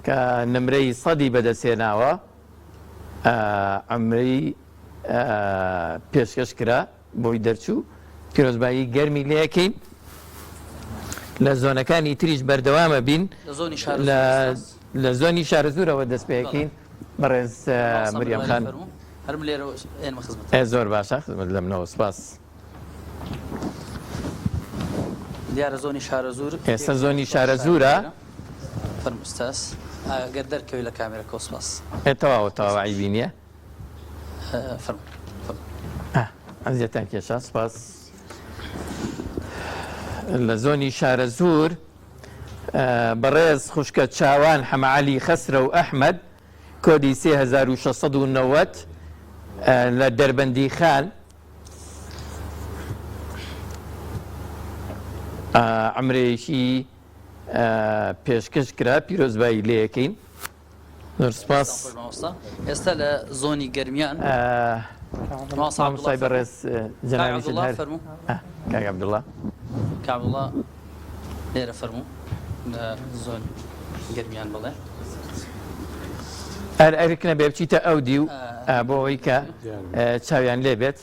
کە نمرەی سەدی بەدەستهێناوە عومرەی پێشکەش کرا بۆی دەرچوو پیرۆزبایی گەرمی لێ یەکەین لە زۆنەکانی تریش بەردەوامە بین لە زۆنی شارەزورەوە دەست پێ یەکەین بەڕێز مریەم خان زۆر باشە خزمەت لەمنەوە سپاس دیارە زۆنی شارەزور ئێستا زۆنی شارەزورە فەرموستاس ئەگەر دەرکەوی لە کامێرەکە سپاس تەواوە تەواوی بینیە ئەزیەتان کێشا سپاس لە زۆنی شارەزور بەڕێز خوشکە چاوان حەمەعەلی خەسرە و ئەحمەد کۆدی 3690 لە دەربەندی خان عمرێکی پێشکەش کرا پیرۆزبایی لێ یەکەین. زۆر سپاس. ئێستا لە زۆنی گەرمیان مامۆستای بەڕێز جەنابی فەرموو کاک عەبدوڵڵا کابڵا لێرە فەرموو لە زۆن گەرمیان بڵێ ئەرکنە بێ بچیتە ئەو دی و بۆ ئەوەی کە چاویان لێ بێت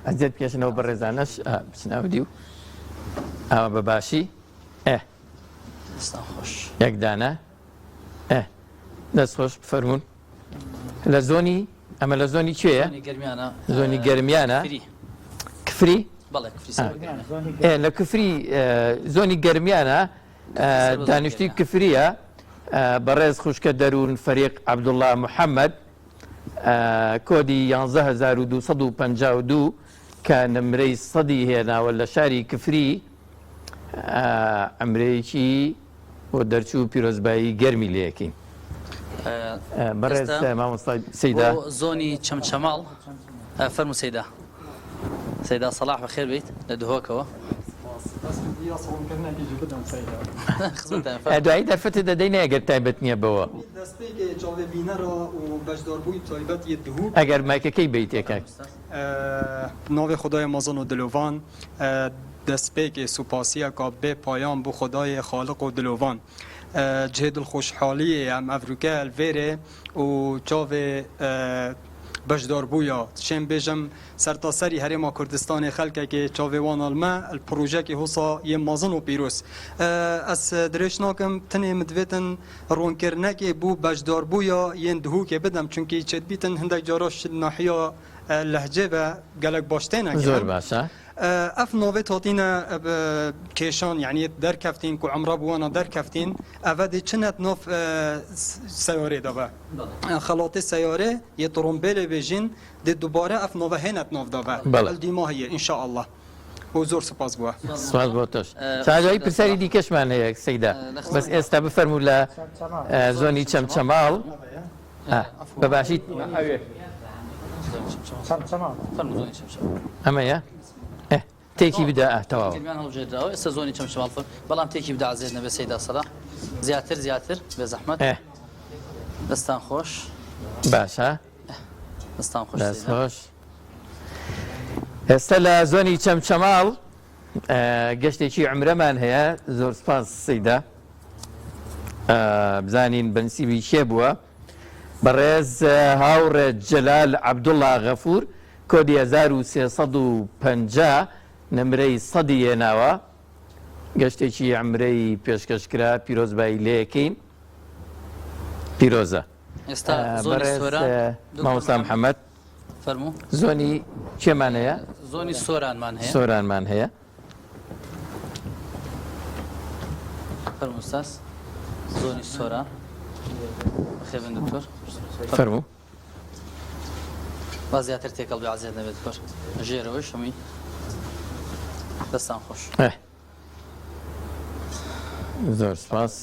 ئەجێت پێشنەوە بە ڕێزانەش بچنە ئەو دی و ئەوە بە باشی خۆش یەکدانە دەست خۆش بفەرمونون لە زۆنی ئەمە لە زۆنی کوێیە؟ زۆنی گەرمیانە کفری؟ لە کفری زۆنی گەرمیانە دانیشتی کفریە بەڕێز خوشکە دەروون فەریق عەبدوڵڵا محەممەد کۆدی 11252 کە نمرەی سەدی هێناوە لە شاری کفری ئەمرەیەکی بۆ دەرچوو پیرۆزبایی گەرمی لەیەکەین. بەڕێز مامۆستا سەیدا زۆنی چەمچەماڵ فەرموو سەیدا سەلاح بەخێر بیت لە دهۆکەوە دوایی دەرفەتە دەدەی نەگەر تایبەت نییە بەوە ئەگەر مایکەکەی بیتێکە ناو خدای مازن و دلوان دەستپێکی سوپاسیە کا بێ پایان بۆ خدای خالق و دلوان جهد الخوشحالی ام افریقا الویره و چاوه بشدار بویا شم بجم سرتاسری هرما کردستان خلقه که چاوه وان الما الپروژه که حسا یه مازن و پیروس از درش ناکم تنه مدویتن رون کرنه که بو بشدار بویا ین دهو که بدم چونکه چد بیتن هندک جاراش ناحیا لهجه و گلک باشتینه زور باشه اف نوبت هاتینا کیشان یعنی در کفتین کو عمره بوانا در کفتین اودی چنت نوف سیاره دابا خلاط سیاره یه ترومبل بجین دی دوباره اف نوبه هنت نوف دابا الدیما هي ان شاء الله وزور سپاس بوا سپاس بۆ تۆش چاجایی پرسەری دیکەشمان هەیە سەیدا بەس ئێستا بفەرموو لە زۆنی چەمچەماڵ بەباشی ئەمەیە تێکی بدە تەواو ئێستا زۆنی چەمچەماڵ بەڵام تێکی بدە عەزیز نەبێ سەیدا سەلاح زیاتر بێ زەحمەت دەستان خۆش باشە دەستان خۆش دەست خۆش ئێستا لە زۆنی چەمچەماڵ گەشتێکی عمرەمان هەیە زۆر سپاس سەیدا بزانین بەنسیبی کێ بووە بەڕێز هاوڕێ جەلال عەبدوڵڵا غەفوور کۆدی 1350 نمرەی سەدی هێناوە گەشتێکی عمرەی پێشکەشکرا پیرۆزبایی لێیەکەین پیرۆزە بەڕێز مامۆستا محەممەد فەرموو زۆنی کێمان هەیە زۆنی سۆرانمان هەیە فەرموو ئوستاز زۆنی سۆران بەخێبن دکتۆر فەرموو با زیاتر تێکەڵ بێ عەزیز نەبێت دکتۆر ژێرەوەی شەمی دەستان خۆش زۆر سپاس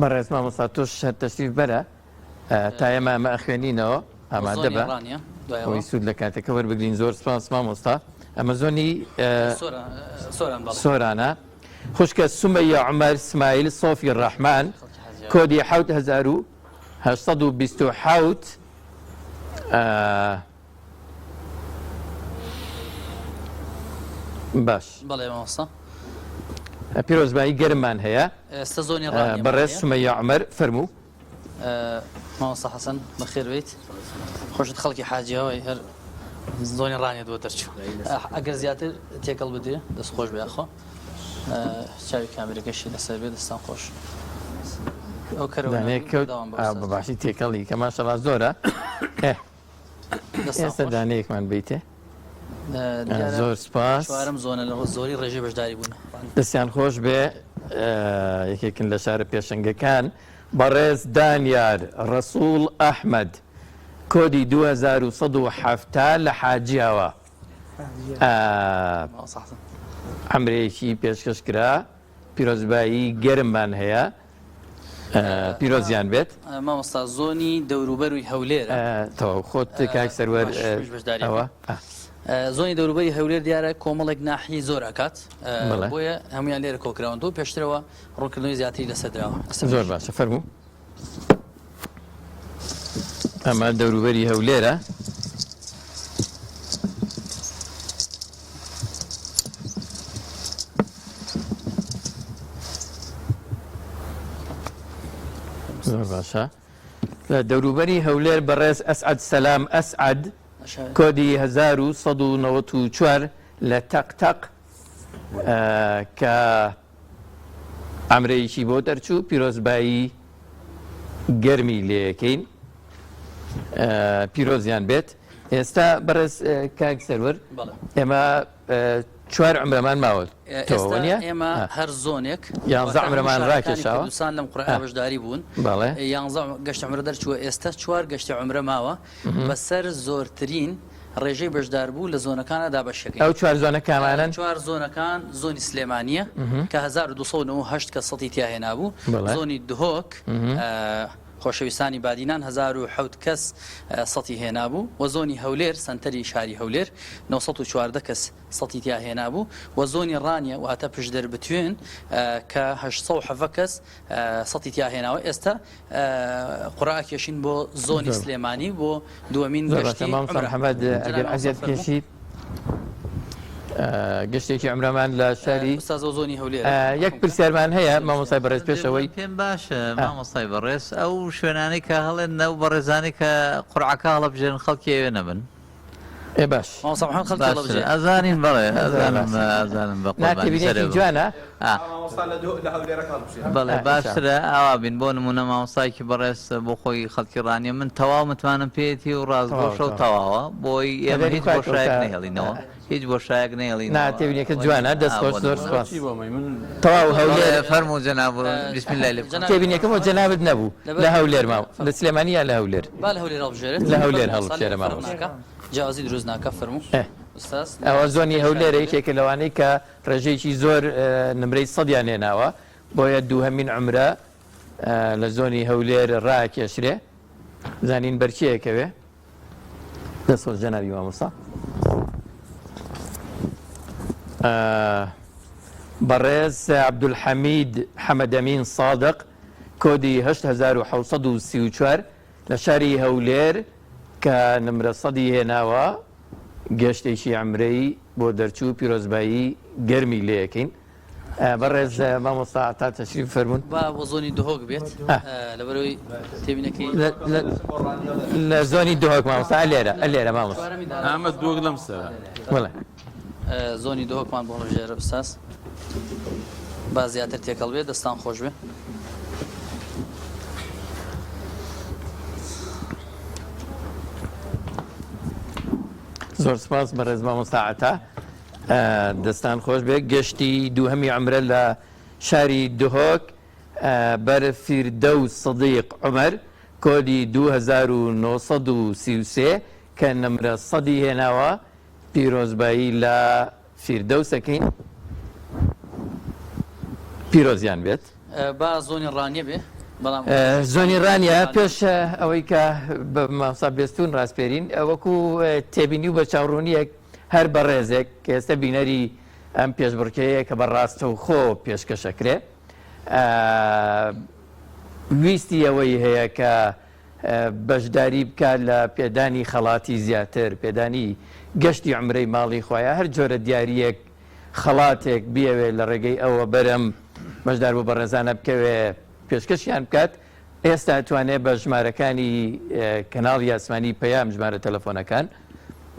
بەڕێز مامۆستا تۆش هەر تەشریف بەرە تا ئێمە ئەمە ئەخوێنینەوە ئامادە بە ئەوەی سوود لە کاتەکە وەربگرین زۆر سپاس مامۆستا ئەمە زۆنی سۆرانە خوشکە سومەیە عومەر اسماعیل سۆفی ڕەحمان کۆدی 7827 باش بەڵێ مامۆستا پیرۆزبایی گەرممان هەیە ئێستا زۆنی ڕانیە بەڕێز سومەیە عومەر فەرموو مامۆستا حەسەن بەخێر بیت خۆشت خەڵکی حاجیەوەی هەر زۆنی ڕانیە دووە دەرچوو ئەگەر زیاتر تێکەڵ بدرێ دەست خۆش بێ خۆ چاوی کامێرەکەشی لەسەر بێ دەستان خۆش ئەو کەوت بەباشی تێکەڵی کە ماشەڵا زۆرە ئێستا دانەیەکمان بیتێ زۆر سپاس چوارەم زۆنە لە زۆری ڕێژەی بەشداری بوون دەستیان خۆش بێ یەکێکن لە شارە پێشەنگەکان بەڕێز دانیار ڕەسوڵ ئەحمەد کۆدی 2170 لە حاجیاوە ئەمرێکی پێشکەشکرا پیرۆزبایی گەرممان هەیە پیرۆزیان بێت مامۆستا زۆنی دەوروبەروی هەولێرە تەواو خۆت کاک سەروەر ئەوە زۆنی دەوروبەری هەولێر دیارە کۆمەڵێک ناحی زۆر ئەکات بۆیە هەمویان لێرە کۆکراوەوە پێشترەوە ڕوونکردنەوەی زیاتری لەسەردراوە زۆر باشە فەرموو ئەمە دەوروبەری هەولێرە زۆر باشە لە دەوروبەری هەولێر بەڕێز ئەسعەد سەلام ئەسعەد کۆدی 1994 لە تەقتەق کە ئەمرەیەکی بۆ دەرچوو پیرۆزبایی گەرمی لێەکەین پیرۆزیان بێت ئێستا بەڕێز کاک سەروەر ئێمە 4 عمرەمان ماوە ئێستا ئێمە هەر زۆنێک 11 عمرەمان ڕاکێشاوە کوردستان لەم قورئان بەشداری بوون 11 گەشتە عمرە دەرچووە ئێستا 4 گەشتە عمرە ماوە بەسەر زۆرترین ڕێژەی بەشدار بوو لە زۆنەکانە دابەشەکەی ئەو 4 زۆنەکانمانن 4 زۆنەکان زۆنی سلێمانیە کە 1298 کە سەتی تیاهێنا بوو زۆنی دهۆک خۆشەویستانی بادینان 1007 کەس سەتی هێنا بوو و زۆنی هەولێر سنتەری شاری هەولێر 914 کەس سەتی تیا هێنا بوو و زۆنی ڕانیە و هاتە پشدەر بتوێن کە 807 کەس سەتی تیا هێناوە ئێستا قورئا کێشین بۆ زۆنی سلێمانی بۆ دووەمین گەشتی محەممەد ئەگەر عەزیەت کێشیت گەشتێکی عمرەمان لە شاری زۆنی هەولێر یەک پرسیارمان هەیە مامۆستای بەڕێز پێشەوەی پێم باشە مامۆستای بەڕێز ئەو شوێنانەی کە هەڵێن نەو بەڕێزانی کە قورعەکە هەڵەبژێن خەڵکی ئەوێ نەبن باش ئەزانین بەڵێ ئەزانم بەقۆبانی جوانە بەڵێ باشترە ئاوا بین بۆ نمونە مامۆستایکی بەڕێز بۆ خۆی خەڵکی ڕانیە من تەواو متمانم پێێتی و ڕازگۆشە و تەواوە بۆی ئێمە هیچ بۆ شایەک نەهێڵینەوە هیچ بۆ شایەک نێڵی ناتێبینەکە جوانە دەستخۆش زۆر سپاس تەواو هەولێر فەرموو جەناب بسم الله تێبینیەکەم و جەنابەت نەبوو لە هەولێر ماوە لە سلێمانی یا لە هەولێر لە هەولێر هەڵبژێرە مامۆستا جیازی دروست ناکە فەرموو ئەوە زۆنی هەولێرە یەکێکە لەوانەی کە ڕێژەیەکی زۆر نمرەی سەدیان هێناوە بۆیە دووهەمین عمرە لە زۆنی هەولێر ڕاکێشرێ زانین بەرچیەکەوێ دەستخۆش جەنابی مامۆستا بەڕێز عەبدولحەمید حەمەدەمین سادق کۆدی 8734 لە شاری هەولێر کە نمرە سەدی هێناوە گەشتێکی عمرەی بۆ دەرچوو پیرۆزبایی گەرمی لێەکەین بەڕێز مامۆستا تا تەشریف فەرموون بۆ زۆنی دهۆک بێت لەبەرەوەی تێبینەکەی لە زۆنی دهۆک مامۆستا لێرە مامۆستا ئەمە دووەک لەم سەرە وەڵێ زۆنی دهۆکمان بۆ هەڵبژێرە بساس با زیاتر تێکەڵ بێت دەستان خۆش بێ زۆر سپاس بەڕێز مامۆستا عەتا دەستان خۆش بێ گەشتی دووهەمی عمرە لە شاری دهۆک بەر فیردەوس سەدیق عومەر کۆدی 2933 کە نمرە سەدی هێناوە پیرۆزبایی لە فیردەوسەکەین پیرۆزیان بێت با زۆنی ڕانیە بێ زۆنی ڕانیە پێش ئەوەی کە بە مامۆستا بێستون ڕاستپێرین وەکو تێبینی و بە چاوڕوونیەک هەر بە ڕێزێک کە ئێستا بینەری ئەم پێشبڕکەیە کە بەڕاستە و خۆ پێشکەشەکرێ ویستی ئەوەی هەیە کە بەشداری بکات لە پێدانی خەڵاتی زیاتر پێدانی گەشتی عمرەی ماڵی خۆیە هەر جۆرە دیاریەک خەڵاتێک بیاوێ لە ڕێگەی ئەوە بەرەم بەشدار بۆ بەڕێزانە بکەوێ پێشکەشیان بکات ئێستا توانێت بە ژمارەکانی کەناڵی ئاسمانی پەیام ژمارە تەلەفۆنەکان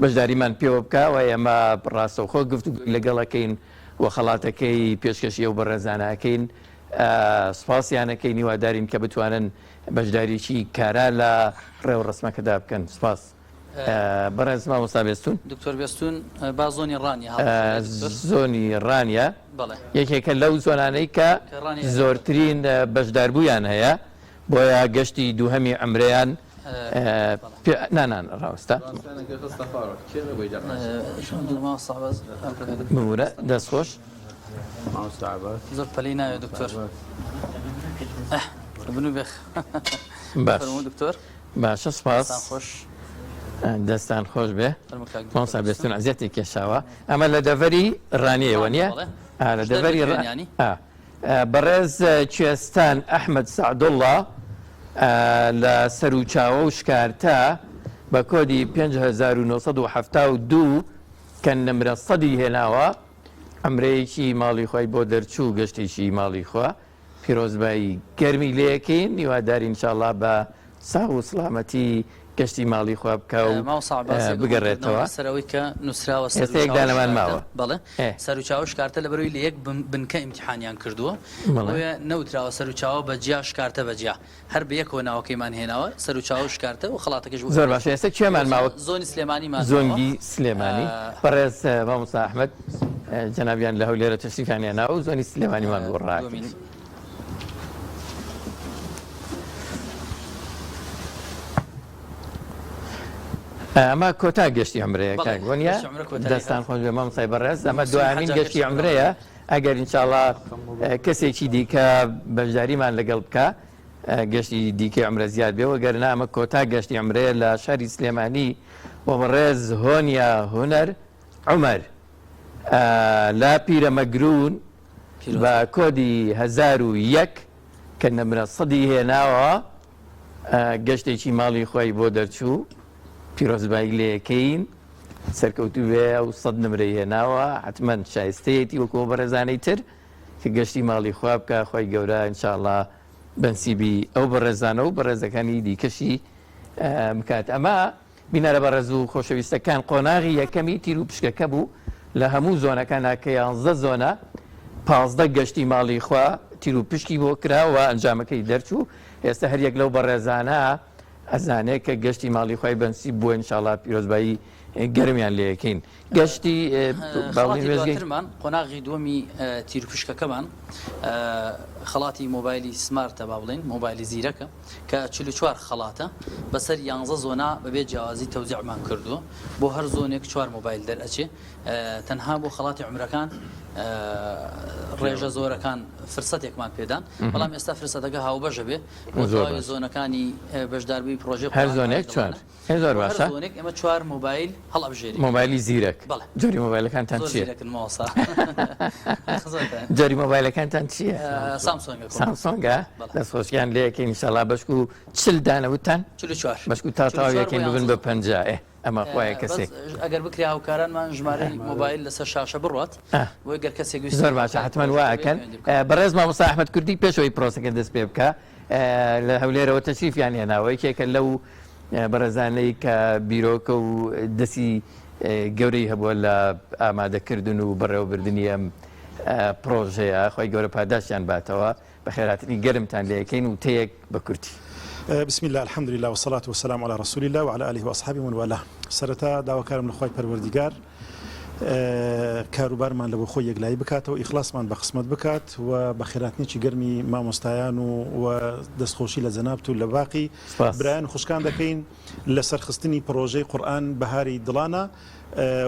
بەشداریمان پێوە بکە و ئێمە ڕاستەوخۆ گفتوگوی لەگەڵەکەین و خەڵاتەکەی پێشکەشیە و بەڕێزانەکەین سپاسیانەکەی نیوادارین کە بتوانن بەشداریی کارا لە ڕێو ڕسمەکەدا بکەن سپاس بەڕێز مامۆستا بێستون دکتۆر بێستون با زۆنی ڕانیە زۆنی ڕانیە یەکێکە لەو زۆنانەی کە زۆرترین بەشداربوویان هەیە بۆیە گەشتی دووهەمی عمرەیان نانان ڕاوستە بورە دەستخۆش زۆر پەلی ناوێت دکتۆر بنو بخ باش دكتور باشە سپاس خوش دەستان خۆش بێ مۆسا بێستون عزیەتی کێشاوە ئەمە لە دەڤەری ڕانیەوە نییە لە دەڤەری بەڕێز کوێستان ئەحمەد سەعدوڵڵا لە سەرچاوە و شکارتە بە کۆدی 5972 کە نمرە سەدی هێناوە ئەمرەیەکی ماڵی خۆی بۆ دەرچوو گەشتێکی ماڵی خۆ پیرۆزبایی گەرمی لەیەکەین نیواداری ئینشاءڵڵا بە ساو و سڵامەتی گەشتی ماڵی خۆ بکە و بگەڕێتەوە سەرەوەی کە نووسراوە ئێستاێکدانەمان ماوە بەڵێ سەرچاو شکارتە لە بەروی لە یەک بنکە ئیمتحانیان کردووە نەوتراوە سەرچاوە بەجیا شکارتە بەجیا هەر بە یەکەوە ناوەکەیمان هێناوە سەرچاو شکارتە و خڵاتەکەش زۆر باشە ئێستا کوێمان ماوە زۆنی سلێمانیمان زۆنگی سلێمانی بەڕێز مامۆستا ئەحمەد جەنابیان لە هەولێرە تەشریفیان هێناوە و زۆنی سلێمانیمان بۆ ڕاکرد ئەمە کۆتا گەشتی عمرەیە کاگۆنیە دەستان خۆش بێ مامۆستای بەڕێز ئەمە دوایمین گەشتی عمرەیە ئەگەر ئینشاءڵڵا کەسێکی دیکە بەشداریمان لەگەڵ بکە گەشتی دیکەی عمرە زیاد بێ وەگەرنا ئەمە کۆتا گەشتی عمرەیە لە شاری سلێمانی بۆ بەڕێز هۆنیا هونەر عومەر لا پیرەمەگرون بە کۆدی 1001 کە نمرە سەدی هێناوە گەشتێکی ماڵی خۆی بۆ دەرچوو پیرۆزبایی لەکەین سەرکەوتو بێ و سەد نمرەی هێناوە حتمما شایستەیەتی وەکو بەڕێزانەی تر کە گەشتی ماڵی خوا بکە خۆی گەورە ئینشاءڵڵا بەنسیبی ئەو بەڕێزانە و بەڕێزەکانی دیکەشی بکات ئەمە بینەرە بەڕێز و خۆشەویستەکان قۆناغی یەکەمی تیر و پشکەکە بوو لە هەموو زۆنەکانە کە 11 زۆنە 15 گەشتی ماڵی خوا تیر و پشکی بۆ کراوە ئەنجامەکەی دەرچوو ئێستا هەر یەک لەو بەڕێزانە ئەزانێت کە گەشتی ماڵی خۆی بەنسی بووە ئینشاءڵڵا پیرۆزبایی گەرمیان لەکەین گەشتی باڵیێزگەیترمان قۆناغی دووەمی تیرپشکەکەمان خەڵاتی مۆبایلی سمارتە با بڵێن مۆبایلی زیرەکە کە 44 خەڵاتە بەسەر 11 زۆنا بەبێ جیاوازی تەوزیعمان کردووە بۆ هەر زۆنێک 4 مۆبایل دەرئەچێ تەنها بۆ خەڵاتی عمرەکان ڕێژە زۆرەکان فرسەتێکمان پێدان بەڵام ئێستا فرسەتەکە هاوبەشە بێ بۆ زۆنەکانی بەشداربووی پرۆژێ هەر زۆنێک 4 زۆر باشە ئێمە 4 مۆبایل هەڵەبژێری مۆبایلی زیرەک جۆری مۆبایلەکانتان چییە؟ جۆری مۆبایلەکانتان چییە؟ سامسۆنگە دەستخۆشیان لەیەکەین ئینشاءڵڵا بەشک و 40 دانەوتان 44 بەشک و تاویەکەین ببن بە 50 ئەمە خۆیە کەسێک ئەگەر بکری هاوکارانمان ژمارەی مۆبایل لەسەر شاشە بڕات وی گەر کەسێک زۆر باشە حتمما واکەن بەڕێز مامۆستا ئەحمەد کوردی پێشەوەی پرۆسەکە دەست پێ بکە لە هەولێرەوە تەشریفیان هێناوە یەکێکە لەو بەڕێزانەی کە بیرۆکە و دەستی گەورەی هەبووە لە ئامادەکردن و بەڕێوەبردننی ئەم پرۆژەیە خۆی گەورە پاداشیان باتەوە بە خێراتنی گەرمتان لەکەین و تەیەک بە کورتی بسم الله الحمد لله والصلاة والسلام على رسول الله وعلى آله وأصحابه ومن والاه سرتا داواکارم لخوای پەروەردیگار کاروبارمان لە بۆ خۆی یەکلایی بکاتەوە ئیخلاسمان بە قسمت بکات و بە خێراتنیی گەرمی مامۆستایان و دەستخۆشی لە جەنابەت و لە باقی برایان خوشکان دەکەین لە سەرخستنی پرۆژەی قورئان بەهاری دڵانە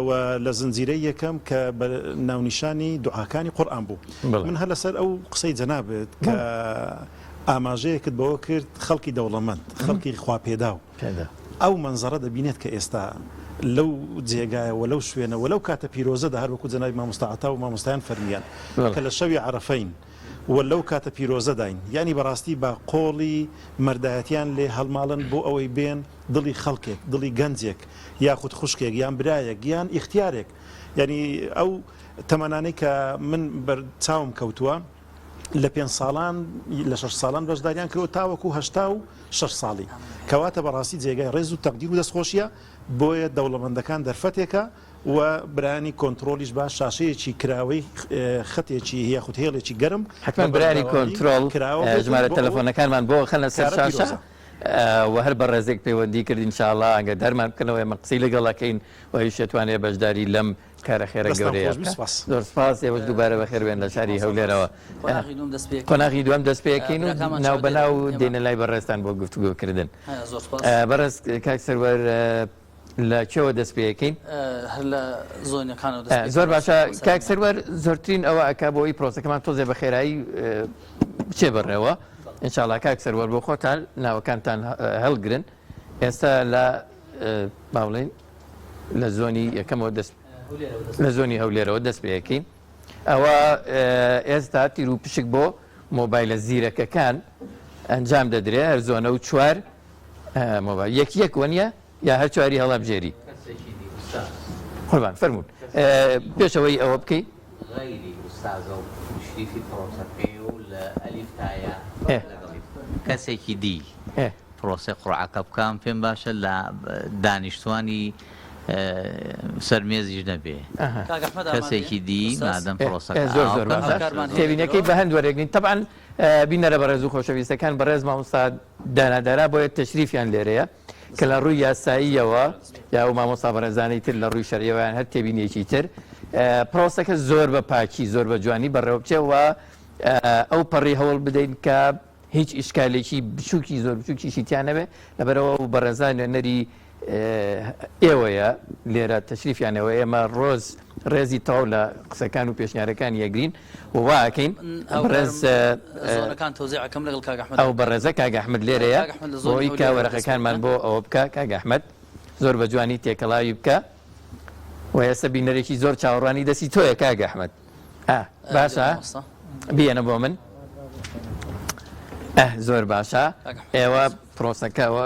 و لە زنجیرەی یەکەم کە بە ناونیشانی دوعاکانی قورئان بوو من هەر لەسەر ئەو قسەی جەنابێت کە ئاماژەیەکت بەوە کرد خەڵکی دەوڵەمەند خەڵکی خواپێداو ئەو منزەرە دەبینێت کە ئێستا لەو جێگایەوە لەو شوێنەوە لەو کاتە پیرۆزەدا هەروەکو جەنابی مامۆستا عەتا و مامۆستایان فەرمیان کە لە شەوی عەرەفەین و لەو کاتە پیرۆزەداین یعنی بەڕاستی بە قۆڵی مەردایەتیان لێ هەڵماڵن بۆ ئەوەی بێن دڵی خەڵکێک دڵی گەنجێک یاخود خوشکێک یان برایەک یان ئیختیارێک یعنی ئەو تەمەنانەی کە من بەرچاوم کەوتووە لە 5 ساڵان لە 6 ساڵان بەشداریان کردەوە تاوەکو 86 ساڵی کەواتە بەڕاستی جێگای ڕێز و تەقدیر و دەستخۆشیە بۆیە دەوڵەمەندەکان دەرفەتێکە و برانی کۆنتترۆلیش باش شاشەیەکی کراوەی خەتێکی یاخود هێڵێکی گەرم حتمما برانی کۆنتترۆل ژمارە تەلەفۆنەکانمان بۆ خەنە سەر شاشە و هەر بە ڕێزێک پەیوەندی کرد ئینشاءڵڵا ئەگە دەرمان بکەنەوە ئێمە قسەی لەگەڵەکەین و شێتوانێ بەشداری لەم کارە خێرە گەورەیە زۆر سپاس ئێوەش دووبارە بەخێربێن لە شاری هەولێرەوە قۆناغی دوام دەست پێکەین و ناو بەناو دێنە لای بەڕێستان بۆ گفتوگۆکردن بەڕێز کاک سەروەر لە کێوە دەست پێکەین زۆر باشە کاک سەروەر زۆرترین ئەوە ئەکا بۆی پرۆسەکەمان تۆزێ بە خێرایی بچێ بەڕێوە ئینشاءڵڵا کاک سەروەر بۆ خۆتان ناوەکانتان هەڵگرن ئێستا لە باڵین لە زۆنی یەکەمەوە لە زۆنی هەولێرەوە دەست پێەکەین ئەوە ئێستا تیر و پشک بۆ مۆبایلە زیرەکەکان ئەنجام دەدرێت هەر زۆنە و چوار مۆبایل یەک وەنیە یا هەر چواری هەڵابژێری قوربان فەرموون پێشەوەی ئەوە بکەیت کەسێکی دی پرۆسی قڕعەکە بکەم پێم باشە لە دانیشتوانی سەرمێزیش نەبێ کەسێکی دی مادەم پرۆسەکە زۆر تێبینەکەی بە هەند وەرەگرین طبعاً بینەرە بەڕێز و خۆشەویستەکان بەڕێز مامۆستا دانادارا بۆیە تەشریفیان لێرەیە کە لە ڕووی یاساییەوە یا و مامۆستا بەڕێزانەی تر لە ڕووی شەریەوەیان هەر تێبینێکی تر پرۆسەکە زۆر بە پاکی زۆر بە جوانی بەڕێوە بچێەوە ئەو پەڕی هەوڵ بدەین کە هیچ ئیشکالێکی بچووکی زۆر بچووکیشی تیانەبێ لەبەرەوە و بەڕێزان نوێنەری ئێوەیە لێرە تەشریفیانەوە ئێمە ڕۆز ڕێزی تاو لە قسەکان و پێشنیارەکان یەگرین وواکەین ئەو بەڕێزە کاگە ئەحمەد لێرەیە بۆی کا وەرەقەکانمان بۆ ئەوە بکە کاگە ئەحمەد زۆر بە جوانی تێکەڵاوی بکە و ئێستا بینەرێکی زۆر چاوەڕوانی دەستی تۆیە کاگە ئەحمەد باشە بێنە بۆ من زۆر باشە ئێوە پرۆسەکەەوە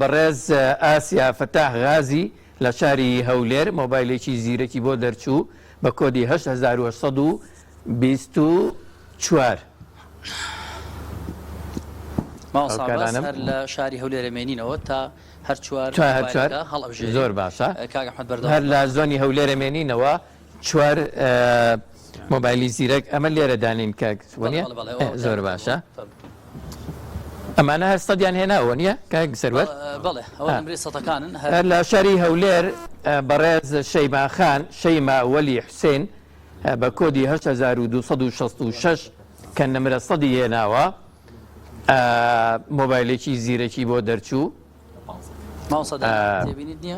بەڕێز ئاسیا فەتاح غازی لە شاری هەولێر مۆبایلێکی زیرەکی بۆ دەرچوو بە کۆدی 1924 هەر لە شاری هەولێرە مێنینەوە تا هەر چوار زۆر باشە هەر لە زۆنی هەولێرە مێنینەوە چوار مۆبایلی زیرەک ئەمە لێرە دانین کاکوانە زۆر باشە ئەمانە هەر سەدیان هێناوە نییە کاک سەروەر هەر لە شاری هەولێر بەڕێز شەیماخان شەیما وەلی حوسێن بە کۆدی 1966 کە نمرە سەدی هێناوە مۆبایلێکی زیرەکی بۆ دەرچوو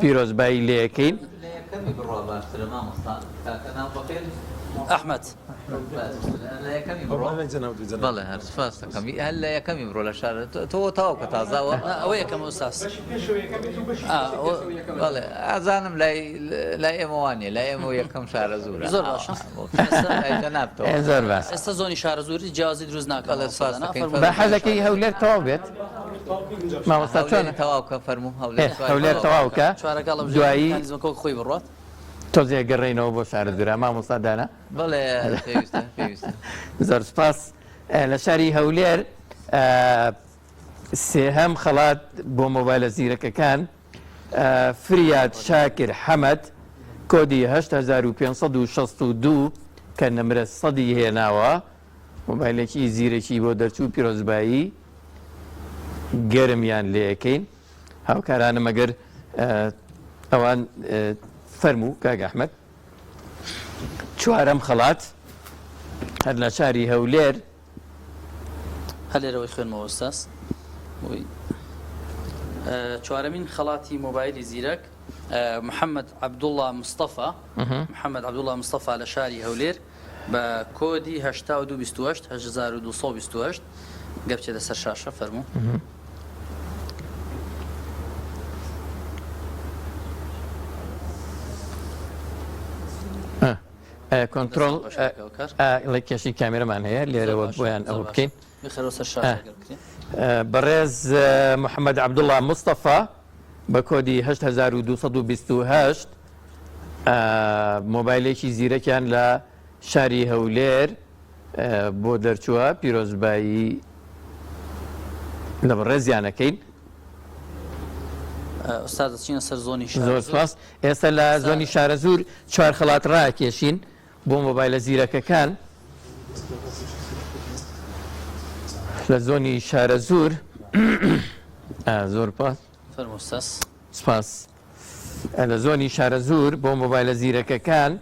پیرۆزبایی لێەکەین ئەحمەد بەڵێ هەر سپاس دەکەم هەر لە یەکەمی بڕۆ لە شار تۆ تاو کە تازاوە ئەوە یەکەم ئۆستاس بەڵێ ئازانم لای ئێمەوانێ لای ئێمە یەکەم شارە زۆرە زۆر باشە زۆر باش ئێستا زۆنی شارە زۆری جیازی دروست ناکات بە حەزەکەی هەولێر تەواو بێت مامۆستا چۆن تەواوکە فەرموو هەولێر تەواوکە دوایی خۆی بڕات تۆزێ گەڕێنەوە بۆ شارە دوورە مامۆستا دانا بەڵێ زۆر سپاس لە شاری هەولێر سێهەم خەڵات بۆ مۆبایلە زیرەکەکان فریاد شاکر حەمەد کۆدی 8562 کە نمرە سەدی هێناوە مۆبایلێکی زیرەکی بۆ دەرچوو پیرۆزبایی گەرمیان لێەکەین هاوکارانە مەگەر ئەوان فەرموو کاک ئەحمەد چوارەم خەڵات هەر لە شاری هەولێر هەلێرەوەی خوێنمەوە ئۆستاس چوارەمین خەڵاتی مۆبایلی زیرەک محەممەد عەبدوڵڵا مستەفا محەممەد عەبدوڵڵا مستەفا لە شاری هەولێر بە کۆدی 1928 گەبچێتە سەر شاشە فەرموو کۆنتڕۆڵ لە کێشی کامێرەمان هەیە لێرەوە بۆیان ئەوە بکەین بەڕێز محەممەد عەبدوڵڵا مستەفا بە کۆدی 1928 مۆبایلێکی زیرەکیان لە شاری هەولێر بۆ دەرچووە پیرۆزبایی لە بەڕێزیانەکەین ئۆستاد دەچینە سەر زۆنی زۆر سپاس ئێستا لە زۆنی شارە زۆر چوار خەڵات ڕاکێشین بۆ مۆبایلە زیرەکەکان لە زۆنی شارە زۆر زۆر سپاس لە زۆنی شارە زۆر بۆ مۆبایلە زیرەکەکان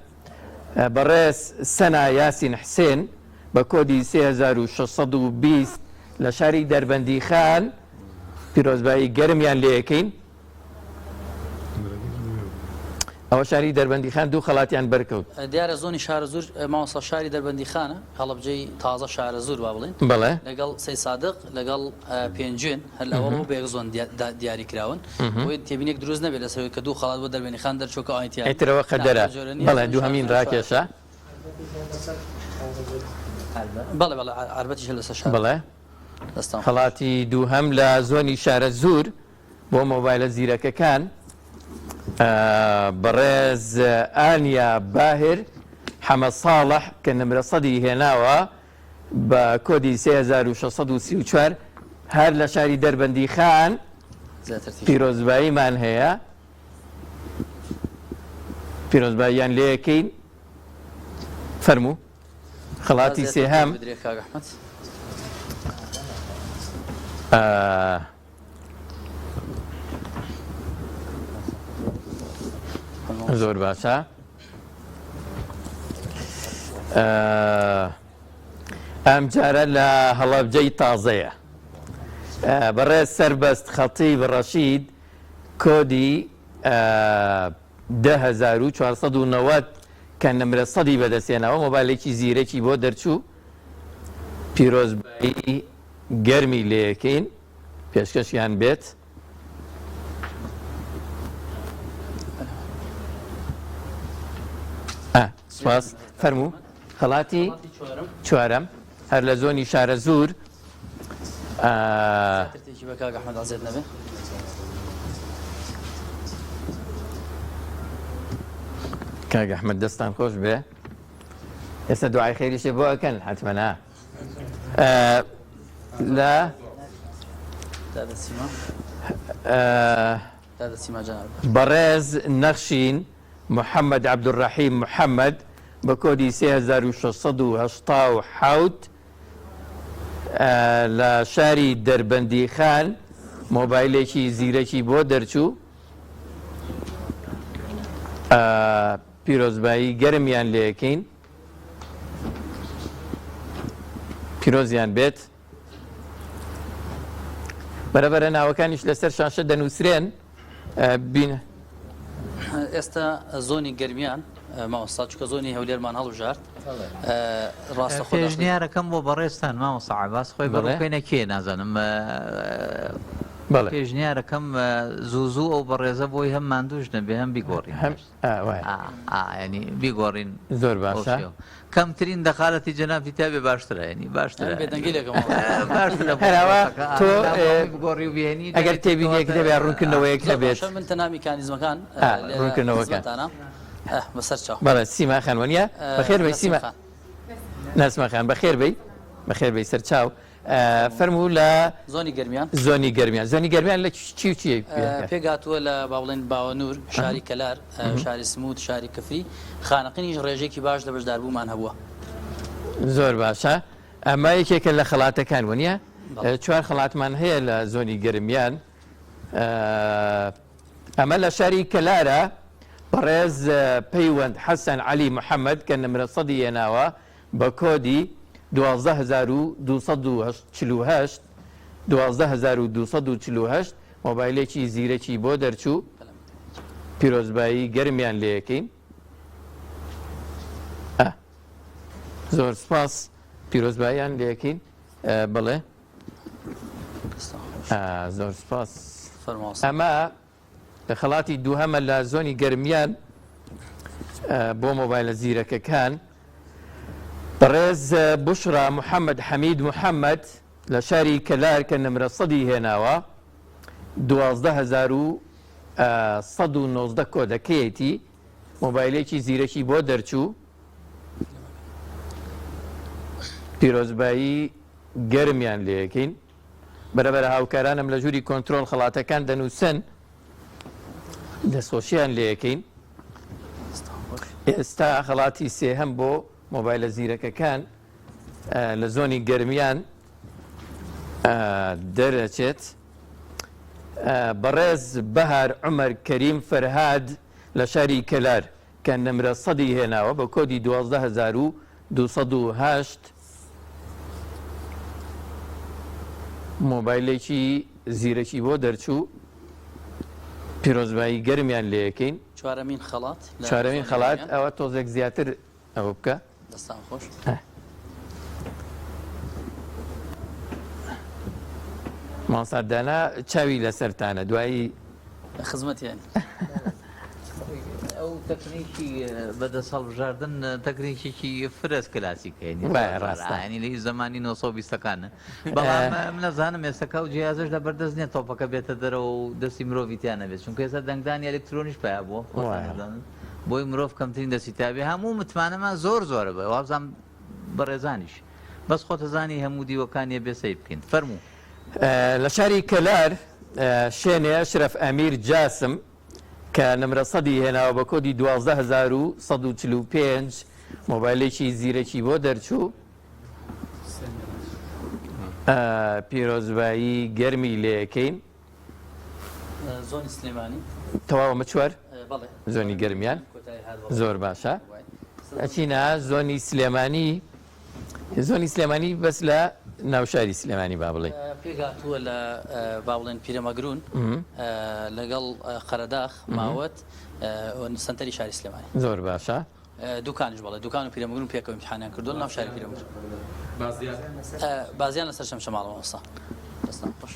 بەڕێز سەنا یاسین حسێن بە کۆدی 3620 لە شاری دەربەندی خان پیرۆزبایی گەرمیان لێەکەین ئەوە شاری دەربەندیخان دوو خەڵاتیان بەرکەوت دیارە زۆنی شارە زور ماوەسا شاری دەربەندیخانە هەڵەبجەی تازە شارە زور وا بڵێن بەڵێ لەگەڵ سەی سادق لەگەڵ پێنجێن هەر لەوە بێک زۆن دیاری کراون بۆی تێبینێک دروست نەبێت لەسەر کە دوو خەڵات بۆ دەربەندیخان دەرچۆکە ئاینتیان ئەیترەوە قەدەرە بەڵێ دوو هەمین ڕاکێشە بەڵێ بەڵێ عربەتیش لەسەر شار بڵێ خەڵاتی دوو هەم لە زۆنی شارە زور بۆ مۆبایلە زیرەکەکان بەڕێز ئانیا باهر حەمە ساڵح کە نمرە سەدی هێناوە بە کۆدی 3634 هەر لە شاری دەربەندیخان پیرۆزباییمان هەیە پیرۆزباییان لێەکەین فەرموو خەڵاتی سێهەم زۆر باشە ئەم جارە لە هەڵەبجەی تازەیە بەڕێز سەربەست خەتیب ڕەشید کۆدی 10490 کە نمرە سەدی بەدەستێنەوە مۆبایلێکی زیرەکی بۆ دەرچوو پیرۆزبایی گەرمی لێەکەین پێشکەشیان بێت سپاس فەرموو خەڵاتی چوارەم هەر لە زۆنی شارە زور کاک ئەحمەد دەستان خۆش بێ ئێستا دوعای خێریشێ بۆ ئەکەن حتمەنا لە بەڕێز نەخشین محەممەد عەبدوڕەحیم محەممەد بە کۆدی 3687 لە شاری دەربەندیخان مۆبایلێکی زیرەکی بۆ دەرچوو پیرۆزبایی گەرمیان لێەکەین پیرۆزیان بێت بەرەبەرە ناوەکانیش لەسەر شاشە دەنووسرێن بینە ئێستا زۆنی گەرمیان ماوەستا چکە زۆنی هەولێرمان هەڵبژارد ڕاستە پێشنیارەکەم بۆ بەڕێستان مامۆستا عەباس خۆی بەڕۆکەینە کێ نازانم پێشنیارەکەم زوو ئەو بەڕێزە بۆی هەم ماندووش نەبێ هەم بیگۆڕین ینی بیگۆڕین زۆر باشە کەمترین دەخالەتی جەنابی تابێ باشترە ینی باشترە تۆ بگۆڕی و بێنی ئەگەر تێبینیەک دەبێت ڕوونکردنەوەیەک هەبێت من تەنها میکانیزمەکان ڕوونکردنەوەکان بەسەر چاو بەڵێ سیما خانوەنیە بەخێر بەی سیما ناسما خان بەخێر بەی بەخێر بەی سەر چاو فەرموو لە زۆنی گەرمیان زۆنی گەرمیان لە چی و چی پێگاتووە لە باوڵێن باوەنور شاری کەلار شاری سموت شاری کەفری خانەقینیش ڕێژێکی باش لە بەشداربوومان هەبووە زۆر باشە ئەمە یەکێکە لە خەڵاتەکان وەنیە چوار خەڵاتمان هەیە لە زۆنی گەرمیان ئەمە لە شاری کەلارە بەڕێز پەیوەند حەسەن عەلی محەممەد کە نمرە سەدی هێناوە بە کۆدی 12248 مۆبایلێکی زیرەکی بۆ دەرچوو پیرۆزبایی گەرمیان لێەکەین زۆر سپاس پیرۆزباییان لێەکەین بڵێ زۆر سپاس ئەمە لە خەڵاتی دووهەمە لە زۆنی گەرمیان بۆ مۆبایلە زیرەکەکان بەڕێز بوشرا محەممەد حەمید محەممەد لە شاری کەلار کە نمرە سەدی هێناوە 12190 کۆدەکەیەتی مۆبایلێکی زیرەکی بۆ دەرچوو پیرۆزبایی گەرمیان لێەکەین بەرەبەر هاوکارانم لە ژووری کۆنتترۆل خەڵاتەکان دەنووسن دەستخۆشییان لێەکەین ئێستا خەڵاتی سێهەم بۆ مۆبایلە زیرەکەکان لە زۆنی گەرمیان دەرەچێت بەڕێز بەهار عومەر کەریم فەرهاد لە شاری کەلار کە نمرە سەدی هێناوە بە کۆدی 12208 مۆبایلێکی زیرەکی بۆ دەرچوو پیرۆزبایی گەرمیان لێەکەین چوارەمین خەڵات چوارەمین خەڵات ئەوە تۆزێک زیاتر ئەوە بکە دەستان خۆش ماسەردانا چاوی لەسەرتانە دوایی خزمەتیان ئەو تەکنیکی بەدەست هەڵبژاردن تەکنیکێکی فرس کلاسیکەینی ڕاستانی لە زمانی 1920ەکانە بەڵام منەزانم ئێستاکە و جیازش لە بەردەست نیە تۆپەکە بێتە دەرەوە و دەستی مرۆڤیتیانە بێت چونکە ئێستا دەنگدانی ئەلکترۆنیش پیا بووە بۆی مرۆڤ کەمترین دەسیتابێ هەموو متمانەمان زۆرە بە وابزان بەڕێزانیش بەس خۆتەزانی هەموو دیوەکانی بێسەی بکەین فەرموو لە شاری کەلار شوێنێ شرف ئەمیر جاسم کە نمرە سەدی هێناوە بە کۆدی 12145 مۆبایلێکی زیرەکی بۆ دەرچوو پیرۆزبایی گەرمی لێەکەین زۆنی سلێمانی تەواوە مەچوار زۆنی گەرمیان زۆر باشە ئەچینە زۆنی سلێمانی بەس لە ناوشاری سلێمانی با بڵێ پێگاتووە لە باوڵێن پیرەمەگرون لەگەڵ قەرەداخ ماوەت سنتەری شاری سلێمانی زۆر باشە دوکانش بڵێ دوکان و پیرەمەگرون پێکەوە امتحانیان کردووە ناو شاری پیرەمەگرون بازیان لەسەر شەمشەماڵەوە ئێستا دەستان خۆش